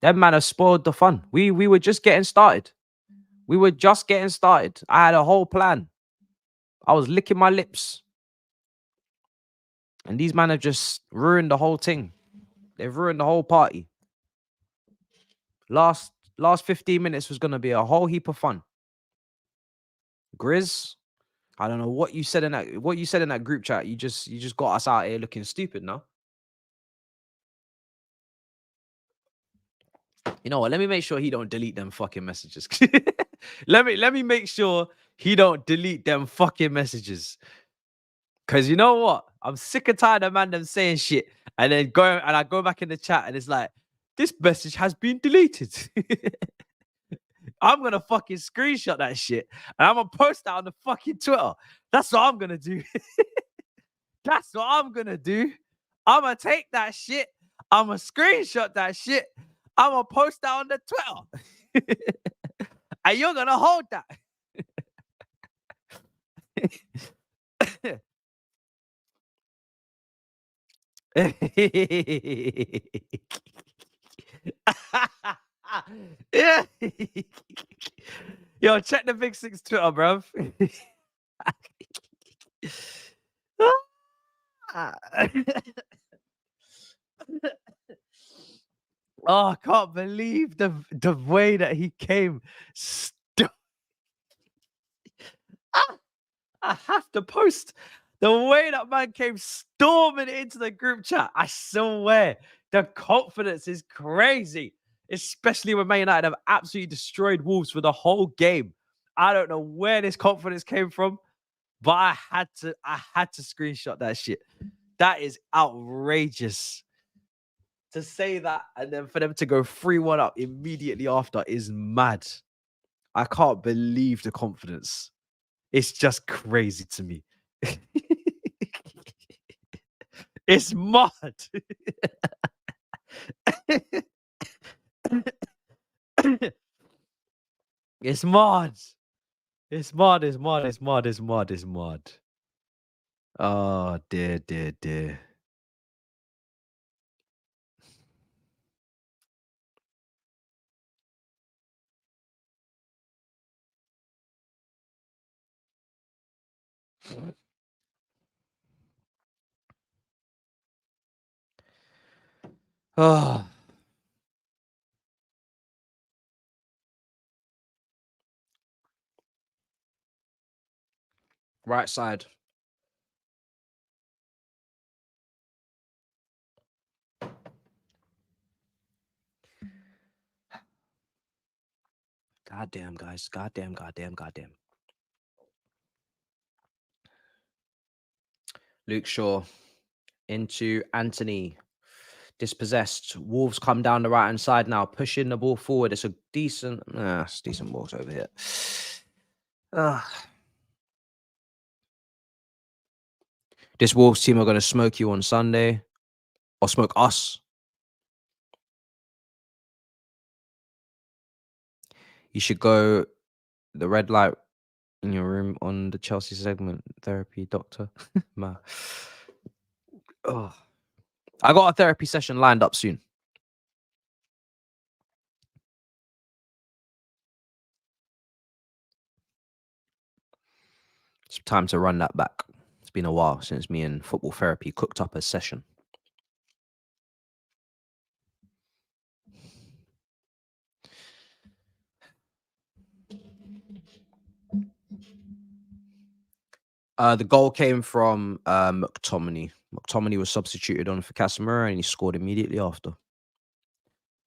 S1: Them man have spoiled the fun. We were just getting started. I had a whole plan. I was licking my lips. And these men have just ruined the whole thing. They've ruined the whole party. Last 15 minutes was going to be a whole heap of fun. Grizz, I don't know what you said in that group chat. You just got us out here looking stupid now. You know what? Let me make sure he don't delete them fucking messages. let me make sure he don't delete them fucking messages. Cause you know what? I'm sick and tired of them saying shit and then I go back in the chat and it's like, this message has been deleted. I'm gonna fucking screenshot that shit and I'm gonna post that on the fucking Twitter. That's what I'm gonna do. That's what I'm gonna do. I'm gonna take that shit. I'm gonna screenshot that shit. I'm gonna post that on the Twitter. And you're gonna hold that. Yeah. Yo, check the Big Six Twitter, bruv. Oh, I can't believe the way that he came. I have to post the way that man came storming into the group chat. I swear, the confidence is crazy. especially when Man United have absolutely destroyed Wolves for the whole game. I don't know where this confidence came from, but I had to screenshot that shit. That is outrageous. To say that and then for them to go 3-1 up immediately after is mad. I can't believe the confidence. It's just crazy to me. It's mad. It's mad. It's mad. It's mad. It's mad. It's mad. It's mad. Oh dear, dear, dear. Oh. Right side. Goddamn, guys. Goddamn, goddamn, goddamn. Luke Shaw into Anthony. Dispossessed. Wolves come down the right hand side now, pushing the ball forward. It's a decent, it's decent balls over here. This Wolves team are going to smoke you on Sunday, or smoke us. You should go the red light in your room on the Chelsea segment. Therapy doctor. Man. Oh. I got a therapy session lined up soon. It's time to run that back. It's been a while since me and football therapy cooked up a session. The goal came from McTominay. McTominay was substituted on for Casemiro and he scored immediately after.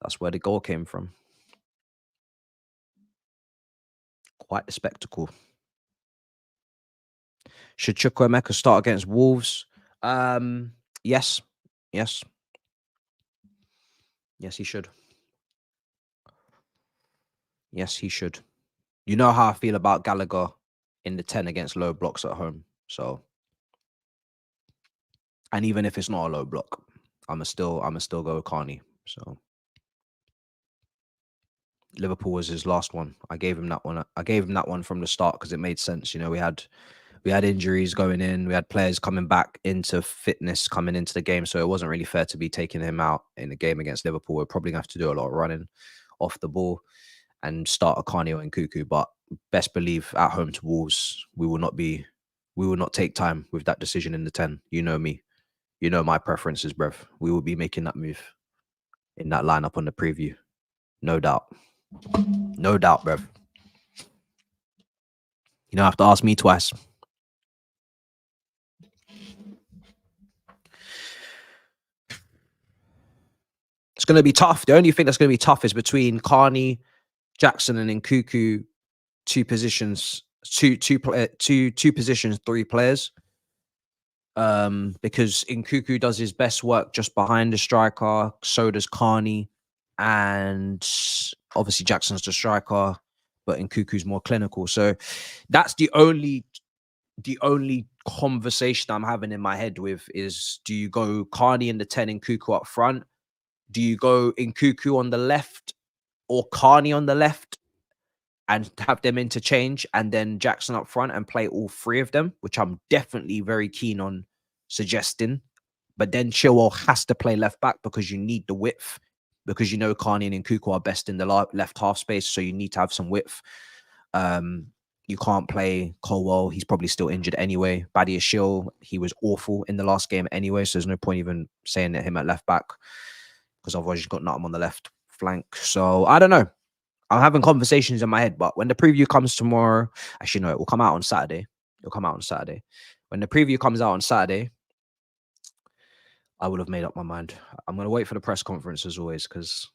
S1: That's where the goal came from. Quite a spectacle. Should Chukwuemeka start against Wolves? Yes. Yes. Yes, he should. Yes, he should. You know how I feel about Gallagher in the 10 against low blocks at home. So, and even if it's not a low block, I'ma still go with Carney. So Liverpool was his last one. I gave him that one. I gave him that one from the start because it made sense. You know, we had injuries going in. We had players coming back into fitness coming into the game. So it wasn't really fair to be taking him out in the game against Liverpool. We're probably going to have to do a lot of running off the ball and start a Carney and Cuckoo. But best believe at home to Wolves, we will not take time with that decision in the 10. You know me. You know my preferences, bruv. We will be making that move in that lineup on the preview. No doubt. No doubt, bruv. You don't have to ask me twice. It's going to be tough. The only thing that's going to be tough is between Carney, Jackson, and Nkuku. Two positions, three players. Because Nkuku does his best work just behind the striker. So does Carney, and obviously Jackson's the striker, but Nkuku's more clinical. So that's the only conversation I'm having in my head with is: do you go Carney in the 10 and Nkuku up front? Do you go Nkuku on the left or Carney on the left and have them interchange and then Jackson up front and play all three of them, which I'm definitely very keen on suggesting. But then Chilwell has to play left back because you need the width, because you know Carney and Nkuku are best in the left half space, so you need to have some width. You can't play Colwell. He's probably still injured anyway. Badiashile, he was awful in the last game anyway, so there's no point even saying that him at left back because otherwise you've got Nottingham on the left flank. So I don't know. I'm having conversations in my head, but when the preview comes tomorrow, actually, no, it will come out on Saturday. It'll come out on Saturday. When the preview comes out on Saturday, I would have made up my mind. I'm going to wait for the press conference as always because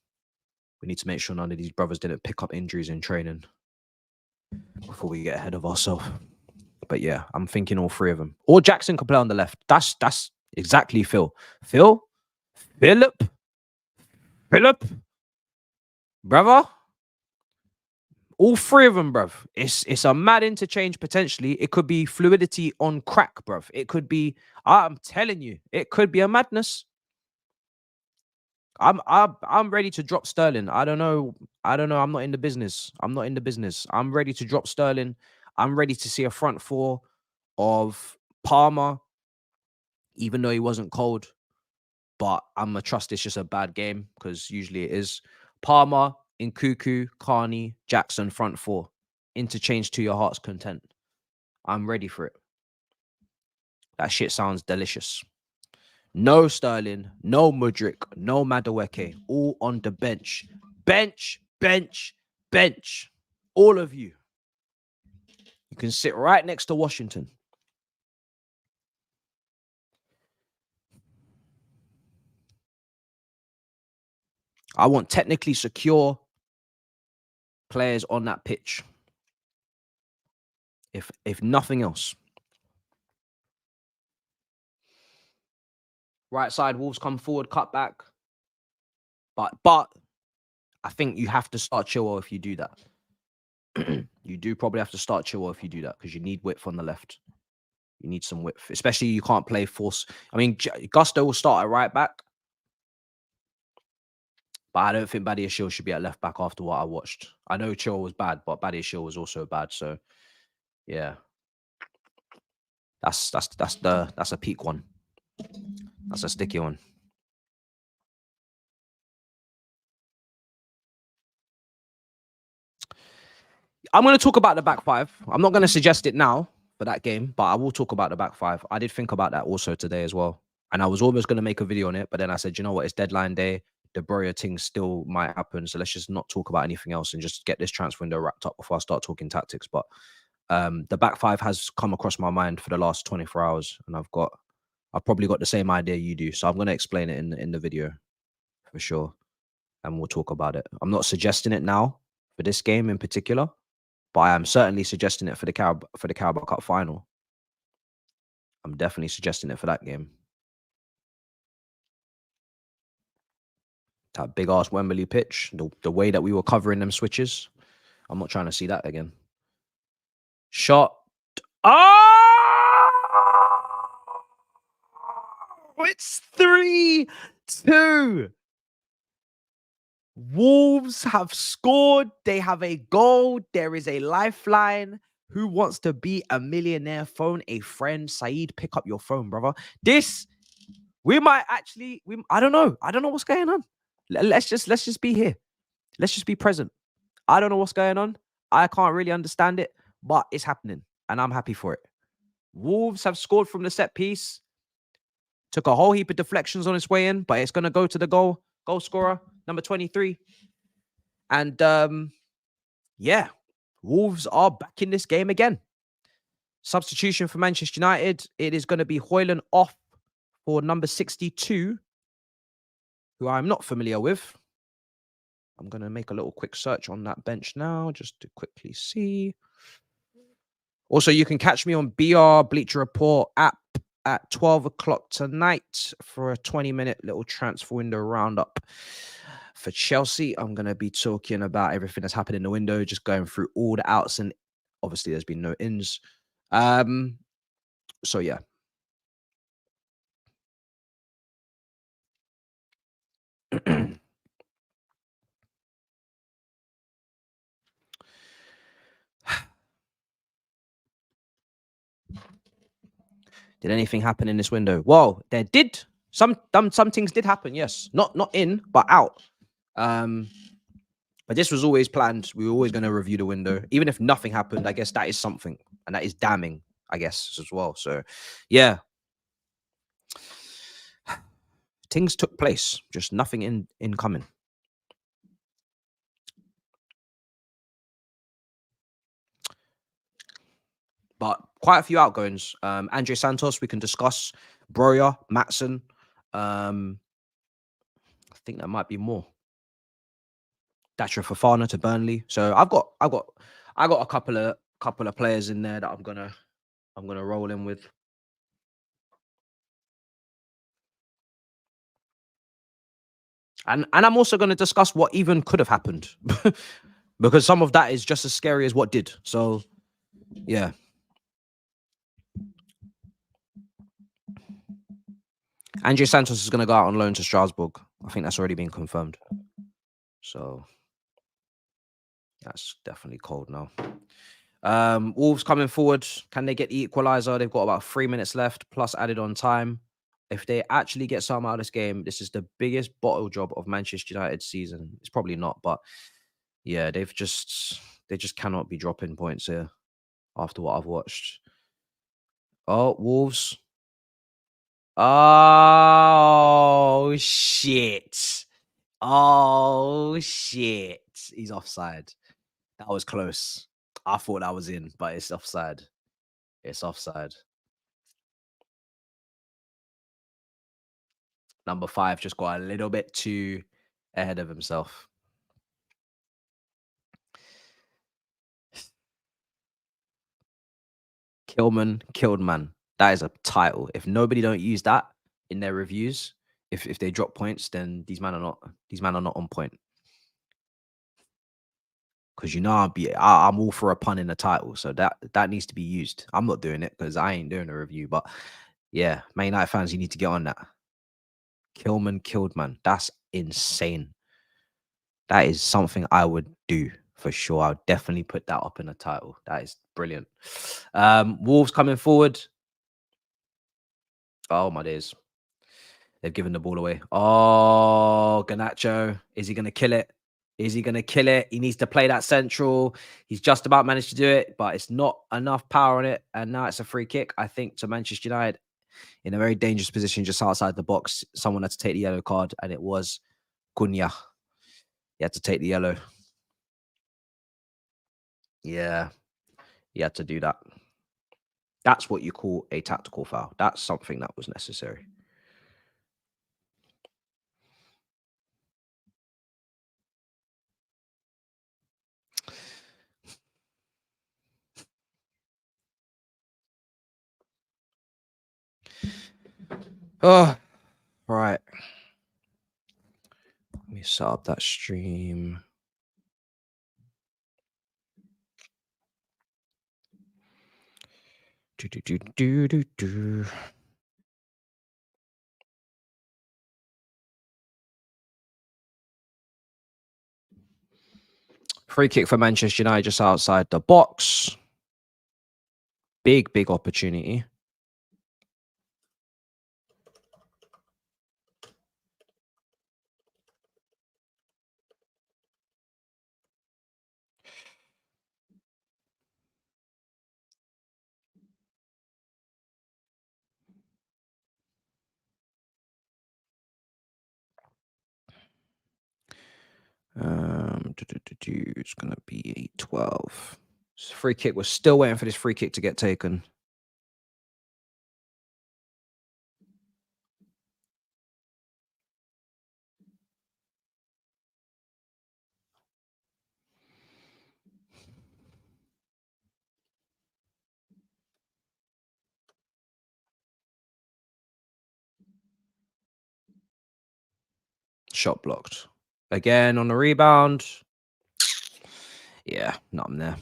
S1: We need to make sure none of these brothers didn't pick up injuries in training before we get ahead of ourselves. But yeah, I'm thinking all three of them. Or Jackson could play on the left. That's exactly Phil. Philip, brother. All three of them, bruv. It's a mad interchange potentially. It could be fluidity on crack, bruv. It could be, I'm telling you, it could be a madness. I'm ready to drop Sterling. I don't know. I'm not in the business. I'm ready to drop Sterling. I'm ready to see a front four of Palmer, even though he wasn't cold. But I'm gonna trust it's just a bad game because usually it is. Palmer, Nkuku, Carney, Jackson, front four. Interchange to your heart's content. I'm ready for it. That shit sounds delicious. No Sterling, no Mudryk, no Madueke, all on the bench. Bench. All of you. You can sit right next to Washington. I want technically secure players on that pitch. If nothing else. Right side, Wolves come forward, cut back. But I think you have to start Chilwell if you do that. You do probably have to start Chilwell if you do that because you need width on the left. You need some width, especially you can't play force. I mean, Gusto will start at right back, but I don't think Badiashile should be at left back after what I watched. I know Chilwell was bad, but Badiashile was also bad. So, yeah, that's a peak one. That's a sticky one. I'm going to talk about the back five. I'm not going to suggest it now for that game, but I will talk about the back five. I did think about that also today as well. And I was almost going to make a video on it, but then I said, you know what? It's deadline day. The Broya thing still might happen. So let's just not talk about anything else and just get this transfer window wrapped up before I start talking tactics. But the back five has come across my mind for the last 24 hours. And I've probably got the same idea you do. So I'm going to explain it in the video for sure. And we'll talk about it. I'm not suggesting it now for this game in particular, but I am certainly suggesting it for the Carabao Cup final. I'm definitely suggesting it for that game. That big ass Wembley pitch, the way that we were covering them switches. I'm not trying to see that again. Shot. Oh! It's 3-2. Wolves have scored. They have a goal. There is a lifeline. Who wants to be a millionaire? Phone a friend. Saeed, pick up your phone, brother. We might actually. I don't know. I don't know what's going on. Let's just be here. Let's just be present. I don't know what's going on. I can't really understand it, but it's happening, and I'm happy for it. Wolves have scored from the set piece. Took a whole heap of deflections on its way in, but it's going to go to the goal scorer, number 23. And yeah, Wolves are back in this game again. Substitution for Manchester United. It is going to be Hairline off for number 62, who I'm not familiar with. I'm going to make a little quick search on that bench now, just to quickly see. Also, you can catch me on BR Bleacher Report app at 12 o'clock tonight for a 20-minute little transfer window roundup for Chelsea. I'm going to be talking about everything that's happened in the window, just going through all the outs, and obviously there's been no ins. So yeah. Did anything happen in this window? Well, there did. Some things did happen, yes. Not in, but out. But this was always planned. We were always going to review the window. Even if nothing happened, I guess that is something. And that is damning, I guess, as well. So, yeah. Things took place. Just nothing incoming. But quite a few outgoings. Andre Santos, we can discuss. Broya, Matson. I think there might be more. Datro Fofana to Burnley. So I got a couple of players in there that I'm gonna roll in with. And I'm also going to discuss what even could have happened because some of that is just as scary as what did. So yeah. Andre Santos is going to go out on loan to Strasbourg. I think that's already been confirmed. So that's definitely cold now. Wolves coming forward. Can they get the equalizer? They've got about 3 minutes left plus added on time. If they actually get something out of this game, this is the biggest bottle job of Manchester United's season. It's probably not, but yeah, they just cannot be dropping points here after what I've watched. Oh, Wolves. Oh shit. Oh shit. He's offside. That was close. I thought that was in, but it's offside. It's offside. Number 5 just got a little bit too ahead of himself. Killman, killed man. That is a title. If nobody don't use that in their reviews, if they drop points, then these men are not on point. Because I'm all for a pun in the title, so that needs to be used. I'm not doing it because I ain't doing a review, but yeah, Man United fans, you need to get on that. Killman killed man. That's insane. That is something I would do for sure. I would definitely put that up in a title. That is brilliant. Wolves coming forward. Oh my days. They've given the ball away. Oh, Garnacho. Is he going to kill it? Is he going to kill it? He needs to play that central. He's just about managed to do it, but it's not enough power on it. And now it's a free kick, I think, to Manchester United in a very dangerous position just outside the box. Someone had to take the yellow card, and it was Cunha. He had to take the yellow. Yeah, he had to do that. That's what you call a tactical foul. That's something that was necessary. Oh, right. Let me set up that stream. Free kick for Manchester United just outside the box. Big opportunity. It's gonna be 12. Free kick. We're still waiting for this free kick to get taken. Shot blocked. Again on the rebound. Yeah, nothing there.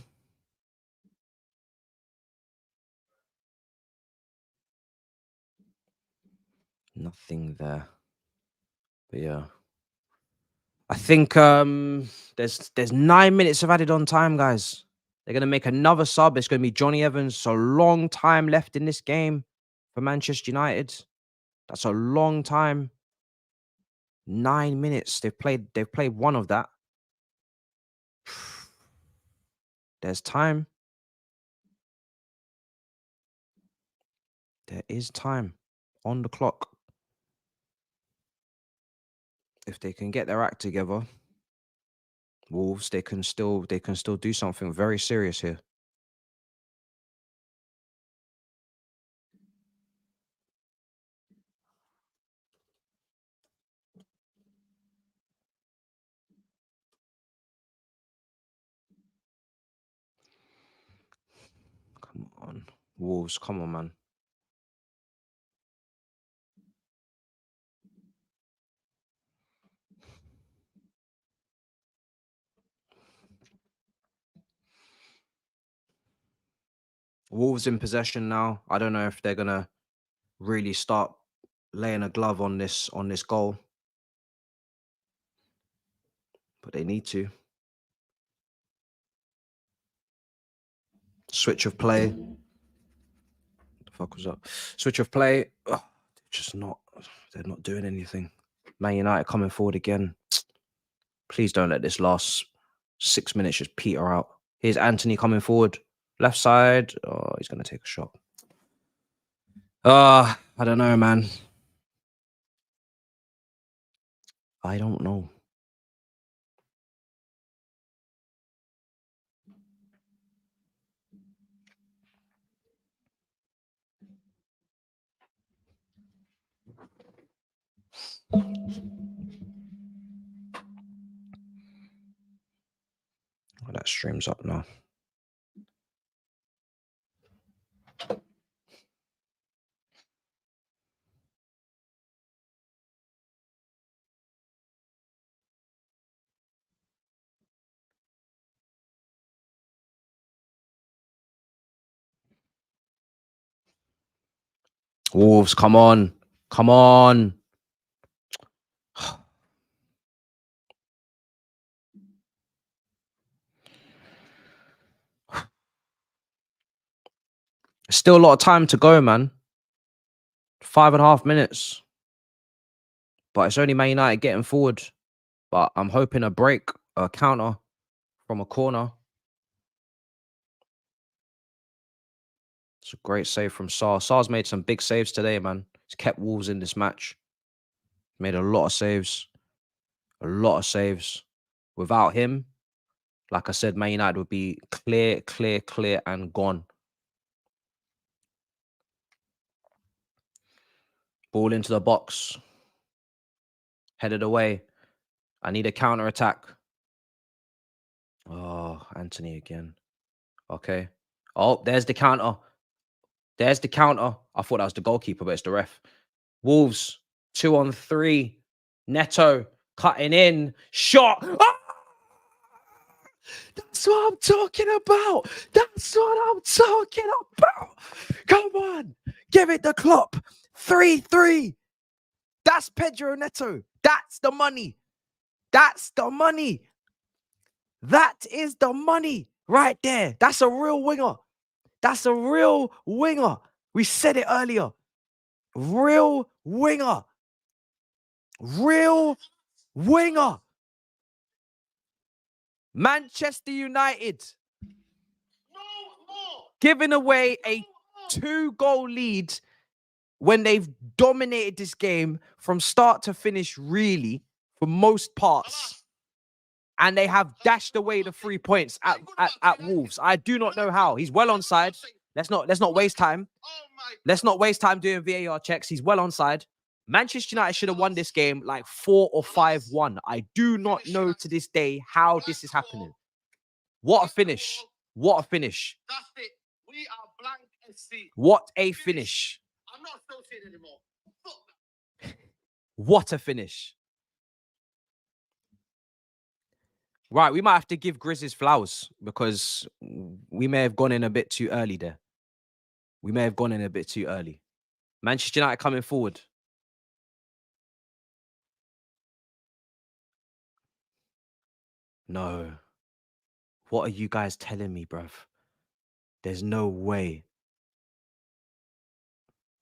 S1: Nothing there. But yeah. I think there's 9 minutes of added on time, guys. They're gonna make another sub. It's gonna be Johnny Evans. So long time left in this game for Manchester United. That's a long time. 9 minutes. They've played one of that. There's time. There is time on the clock. If they can get their act together, Wolves, they can still do something very serious here. Wolves, come on, man. Wolves in possession now. I don't know if they're gonna really start laying a glove on this goal, but they need to. Switch of play. What the fuck was that? Switch of play. Ugh, they're not doing anything. Man United coming forward again. Please don't let this last 6 minutes just peter out. Here's Anthony coming forward. Left side. Oh, he's gonna take a shot. I don't know, man. I don't know. Oh, that stream's up now. Wolves, come on. Come on. Still a lot of time to go, man. 5.5 minutes. But it's only Man United getting forward. But I'm hoping a break, a counter from a corner. It's a great save from Sarr. Sarr's made some big saves today, man. He's kept Wolves in this match. Made a lot of saves. A lot of saves. Without him, like I said, Man United would be clear, and gone. Ball into the box. Headed away. I need a counter attack. Oh, Anthony again. Okay. Oh, there's the counter. There's the counter. I thought that was the goalkeeper, but it's the ref. Wolves, 2-on-3. Neto cutting in. Shot. Ah! That's what I'm talking about. That's what I'm talking about. Come on. Give it the Klopp. 3-3. That's Pedro Neto. That's the money. That's the money. That is the money right there. That's a real winger. That's a real winger. We said it earlier. Real winger. Real winger. Manchester United giving away a 2-goal lead when they've dominated this game from start to finish, really, for most parts. And they have dashed away the 3 points at Wolves. I do not know how. He's well onside. Let's not waste time. Let's not waste time doing VAR checks. He's well onside. Manchester United should have won this game like 4 or 5-1. I do not know to this day how this is happening. What a finish. What a finish. That's it. We are blank SC. What a finish. I'm not associated anymore. What a finish. Right, we might have to give Grizz his flowers because we may have gone in a bit too early there. We may have gone in a bit too early. Manchester United coming forward. No. What are you guys telling me, bruv? There's no way.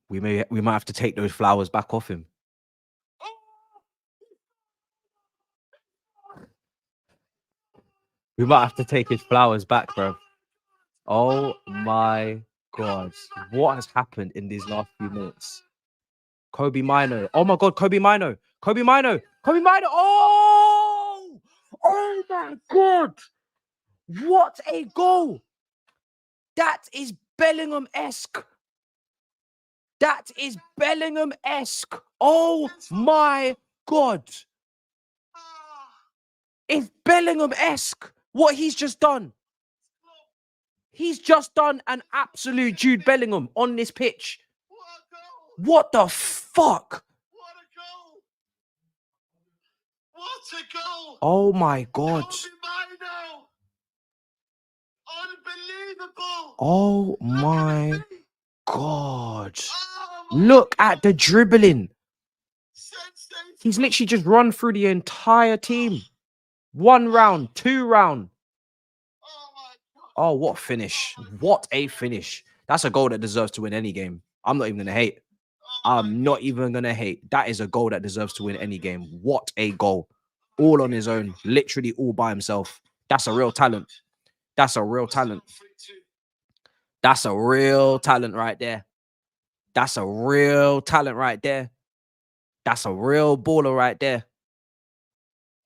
S1: We might have to take those flowers back off him. We might have to take his flowers back, bruv. Oh my God. What has happened in these last few minutes? Kobe Mino. Oh my God, Kobe Mino. Kobe Mino. Kobe Mino. Oh! Oh my God. What a goal. That is Bellingham-esque. That is Bellingham-esque. Oh my God. It's Bellingham-esque what he's just done. He's just done an absolute Jude Bellingham on this pitch. What the fuck?
S2: What a goal! What a goal!
S1: Oh my God.
S2: Unbelievable!
S1: Oh my God. Look at the dribbling. He's literally just run through the entire team. 1 round, 2 round. Oh, what finish. What a finish. That's a goal that deserves to win any game. I'm not even going to hate. I'm not even going to hate. That is a goal that deserves to win any game. What a goal. All on his own. Literally all by himself. That's a real talent. That's a real talent. That's a real talent right there. That's a real talent right there. That's a real baller right there.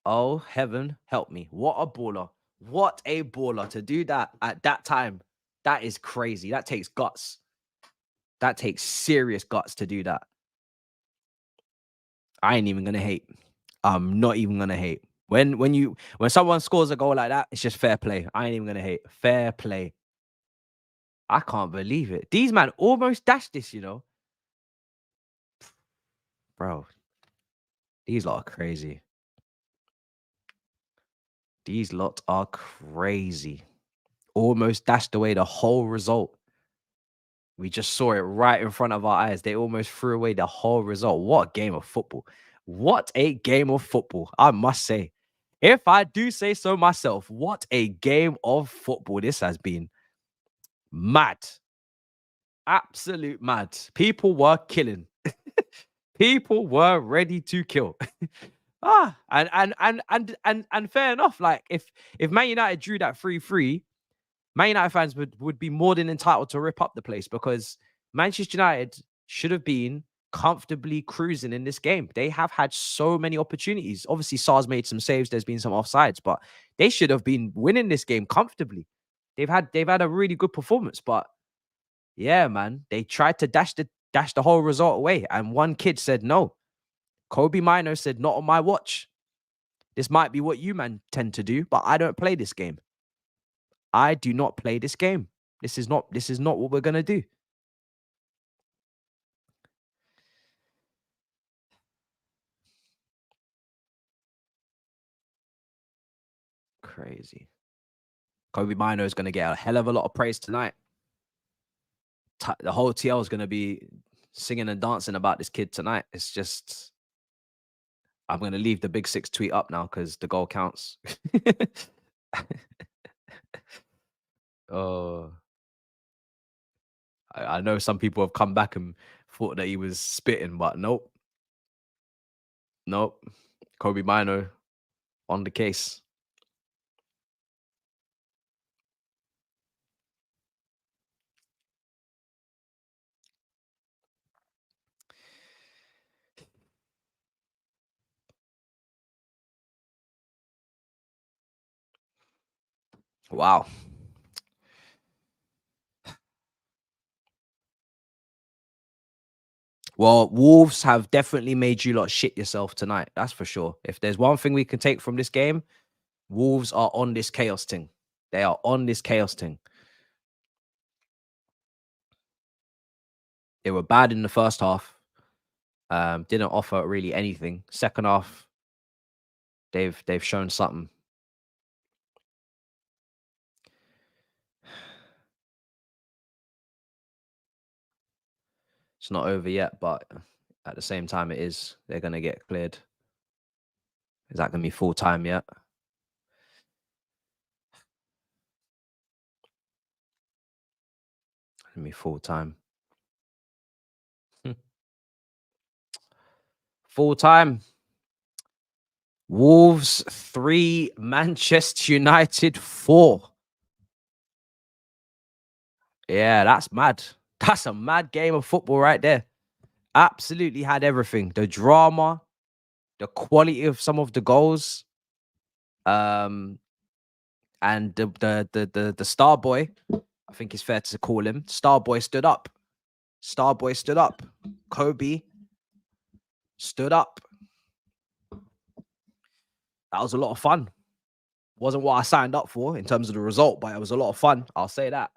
S1: Oh, heaven help me. What a baller. What a baller to do that at that time. That is crazy. That takes guts. That takes serious guts to do that. I ain't even going to hate. I'm not even going to hate. When someone scores a goal like that, it's just fair play. I ain't even going to hate. Fair play. I can't believe it. These man almost dashed this, you know. Bro, these lot are crazy. These lot are crazy. Almost dashed away the whole result. We just saw it right in front of our eyes. They almost threw away the whole result. What a game of football. What a game of football, I must say. If I do say so myself, what a game of football this has been. Mad. Absolute mad. People were killing. People were ready to kill. And fair enough. Like if Man United drew that 3-3, Man United fans would be more than entitled to rip up the place, because Manchester United should have been comfortably cruising in this game. They have had so many opportunities. Obviously, Sar's made some saves. There's been some offsides, but they should have been winning this game comfortably. They've had a really good performance, but yeah, man, they tried to dash the whole result away. And one kid said no. Kobe Mino said, not on my watch. This might be what you man tend to do, but I don't play this game. I do not play this game. This is not what we're gonna do. Crazy. Kobe Mino is gonna get a hell of a lot of praise tonight. The whole TL is gonna be singing and dancing about this kid tonight. It's just, I'm gonna leave the Big Six tweet up now because the goal counts. Oh. I know some people have come back and thought that he was spitting, but nope. Nope. Kobe Mino on the case. Wow. Well, Wolves have definitely made you lot shit yourself tonight. That's for sure. If there's one thing we can take from this game, Wolves are on this chaos thing. They are on this chaos thing. They were bad in the first half. Didn't offer really anything. Second half, they've shown something. It's not over yet, but at the same time, it is. They're gonna get cleared. Is that gonna be full time yet? Gonna be full time. Full time. Wolves 3, Manchester United 4. Yeah, that's mad. That's a mad game of football right there. Absolutely had everything. The drama, the quality of some of the goals, and the star boy, I think it's fair to call him, star boy stood up. Star boy stood up. Kobe stood up. That was a lot of fun. Wasn't what I signed up for in terms of the result, but it was a lot of fun. I'll say that.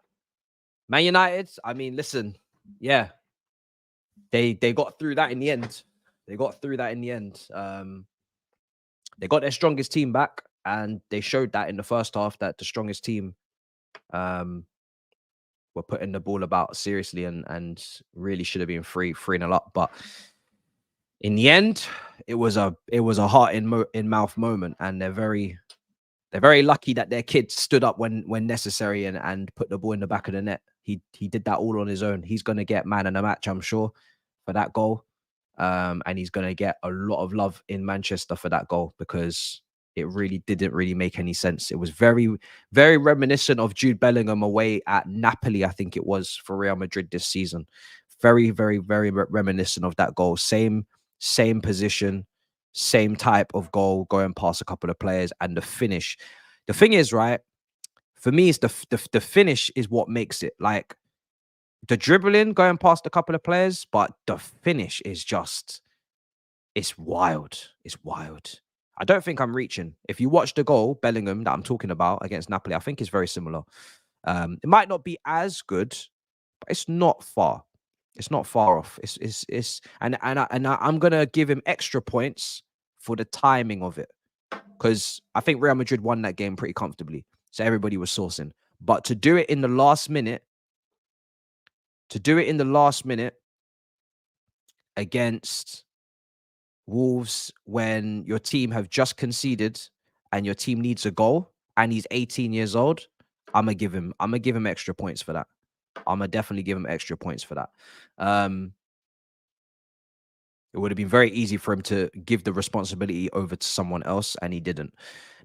S1: Man United, I mean, listen, yeah, they got through that in the end. They got through that in the end. They got their strongest team back, and they showed that in the first half that the strongest team were putting the ball about seriously and really should have been 3-0 up. But in the end, it was a heart in mouth moment, and they're very lucky that their kid stood up when necessary and put the ball in the back of the net. He did that all on his own. He's gonna get man of the match, I'm sure, for that goal. And he's gonna get a lot of love in Manchester for that goal, because it really didn't really make any sense. It was very, very reminiscent of Jude Bellingham away at Napoli, I think it was, for Real Madrid this season. Very, very, very reminiscent of that goal. Same position, same type of goal, going past a couple of players, and the finish. The thing is, right, for me, it's the finish is what makes it. Like, the dribbling, going past a couple of players, but the finish is just, it's wild. It's wild. I don't think I'm reaching. If you watch the goal, Bellingham, that I'm talking about against Napoli, I think it's very similar. It might not be as good, but it's not far. It's not far off. I'm gonna give him extra points for the timing of it, because I think Real Madrid won that game pretty comfortably, so everybody was sourcing. But to do it in the last minute, against Wolves, when your team have just conceded and your team needs a goal, and he's 18 years old, I'm gonna give him extra points for that. I'm gonna definitely give him extra points for that. It would have been very easy for him to give the responsibility over to someone else, and he didn't.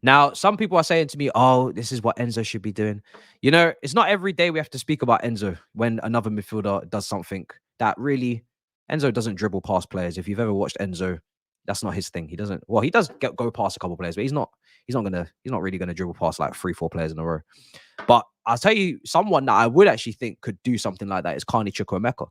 S1: Now, some people are saying to me, oh, this is what Enzo should be doing. You know, it's not every day we have to speak about Enzo when another midfielder does something that really, Enzo doesn't dribble past players. If you've ever watched Enzo, that's not his thing. He doesn't, well, he does go past a couple of players, but he's not really gonna dribble past like 3-4 players in a row. But I'll tell you, someone that I would actually think could do something like that is Carney Chukwuemeka.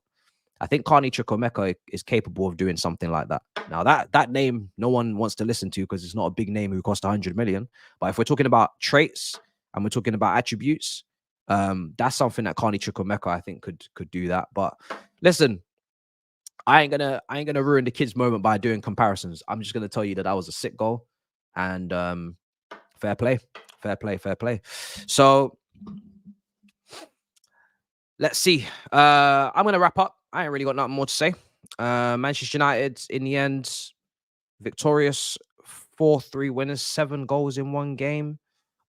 S1: I think Carney Chukwuemeka is capable of doing something like that. Now, that name no one wants to listen to, because it's not a big name who cost 100 million. But if we're talking about traits and we're talking about attributes, that's something that Carney Chukwuemeka, I think, could do that. But listen, I ain't gonna ruin the kid's moment by doing comparisons. I'm just gonna tell you that was a sick goal, and fair play. So let's see. I'm gonna wrap up. I ain't really got nothing more to say. Manchester United, in the end, victorious, 4-3 winners, 7 goals in one game.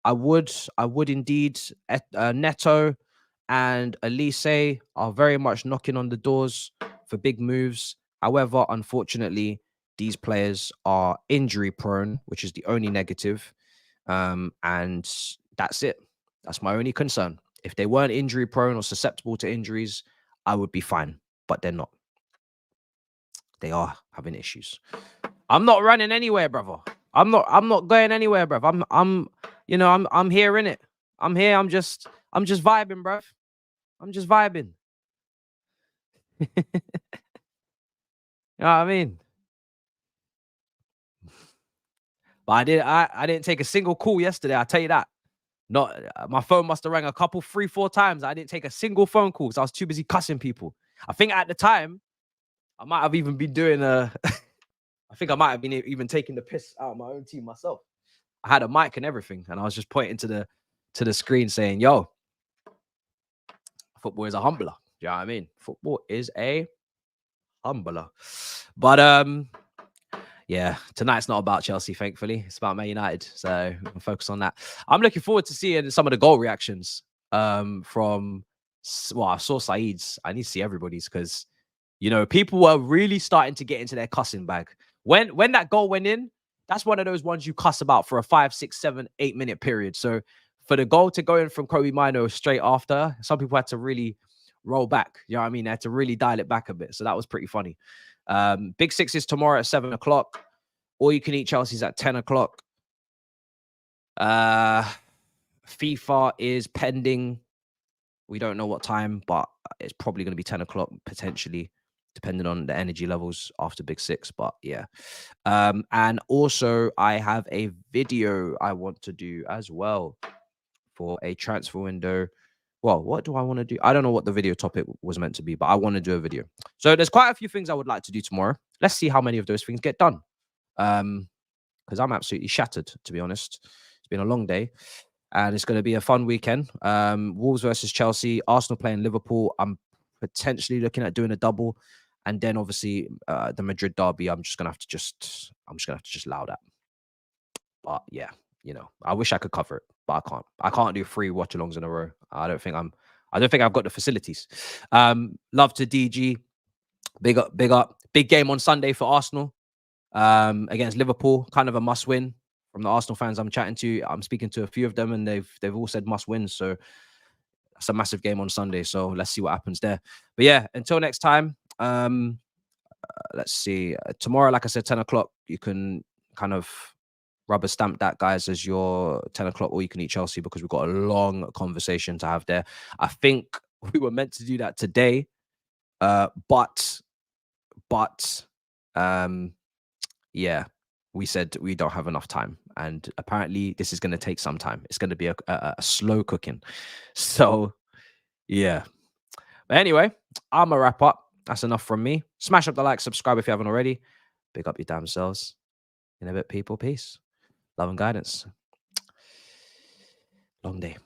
S1: I would indeed. Neto and Elise are very much knocking on the doors for big moves. However, unfortunately, these players are injury prone, which is the only negative. And that's it. That's my only concern. If they weren't injury prone or susceptible to injuries, I would be fine. But they're not. They are having issues. I'm not running anywhere, brother. I'm not going anywhere, bruv. I'm here in it. I'm here. I'm just vibing, bruv. I'm just vibing. You know what I mean? But I didn't take a single call yesterday. I'll tell you that. Not my phone must have rang a couple, 3-4 times. I didn't take a single phone call because I was too busy cussing people. I think at the time, I might have even been doing I think I might have been even taking the piss out of my own team myself. I had a mic and everything, and I was just pointing to the screen saying, yo, football is a humbler. Do you know what I mean? Football is a humbler. But yeah, tonight's not about Chelsea, thankfully. It's about Man United. So we can focus on that. I'm looking forward to seeing some of the goal reactions from, well, I saw Saeed's. I need to see everybody's, because, you know, people were really starting to get into their cussing bag. When that goal went in, that's one of those ones you cuss about for a 5, 6, 7, 8 minute period. So for the goal to go in from Kobe Mino straight after, some people had to really roll back. You know what I mean? They had to really dial it back a bit. So that was pretty funny. Big Six is tomorrow at 7 o'clock. All you can eat Chelsea's at 10 o'clock. FIFA is pending. We don't know what time, but it's probably going to be 10 o'clock potentially, depending on the energy levels after Big Six. But yeah. And also I have a video I want to do as well for a transfer window Well, what do I want to do? I don't know what the video topic was meant to be, but I want to do a video. So there's quite a few things I would like to do tomorrow. Let's see how many of those things get done. Because I'm absolutely shattered, to be honest. It's been a long day, and it's going to be a fun weekend. Wolves versus Chelsea, Arsenal playing Liverpool. I'm potentially looking at doing a double, and then obviously the Madrid derby. I'm just gonna have to just allow that. But yeah, you know, I wish I could cover it, but I can't. I can't do 3 watch-alongs in a row. I don't think I've got the facilities. Love to DG. Big up, big up. Big game on Sunday for Arsenal against Liverpool. Kind of a must-win from the Arsenal fans I'm chatting to. I'm speaking to a few of them, and they've all said must-win. So that's a massive game on Sunday. So let's see what happens there. But yeah, until next time. Let's see. Tomorrow, like I said, 10 o'clock. You can kind of rubber stamp that, guys, as your 10 o'clock, or you can eat Chelsea, because we've got a long conversation to have there. I think we were meant to do that today, but yeah, we said we don't have enough time, and apparently this is going to take some time. It's going to be a slow cooking. So yeah, but anyway, I'm a wrap up. That's enough from me. Smash up the like, subscribe if you haven't already. Big up your damn selves. In a bit, people. Peace. Love and guidance. Long day.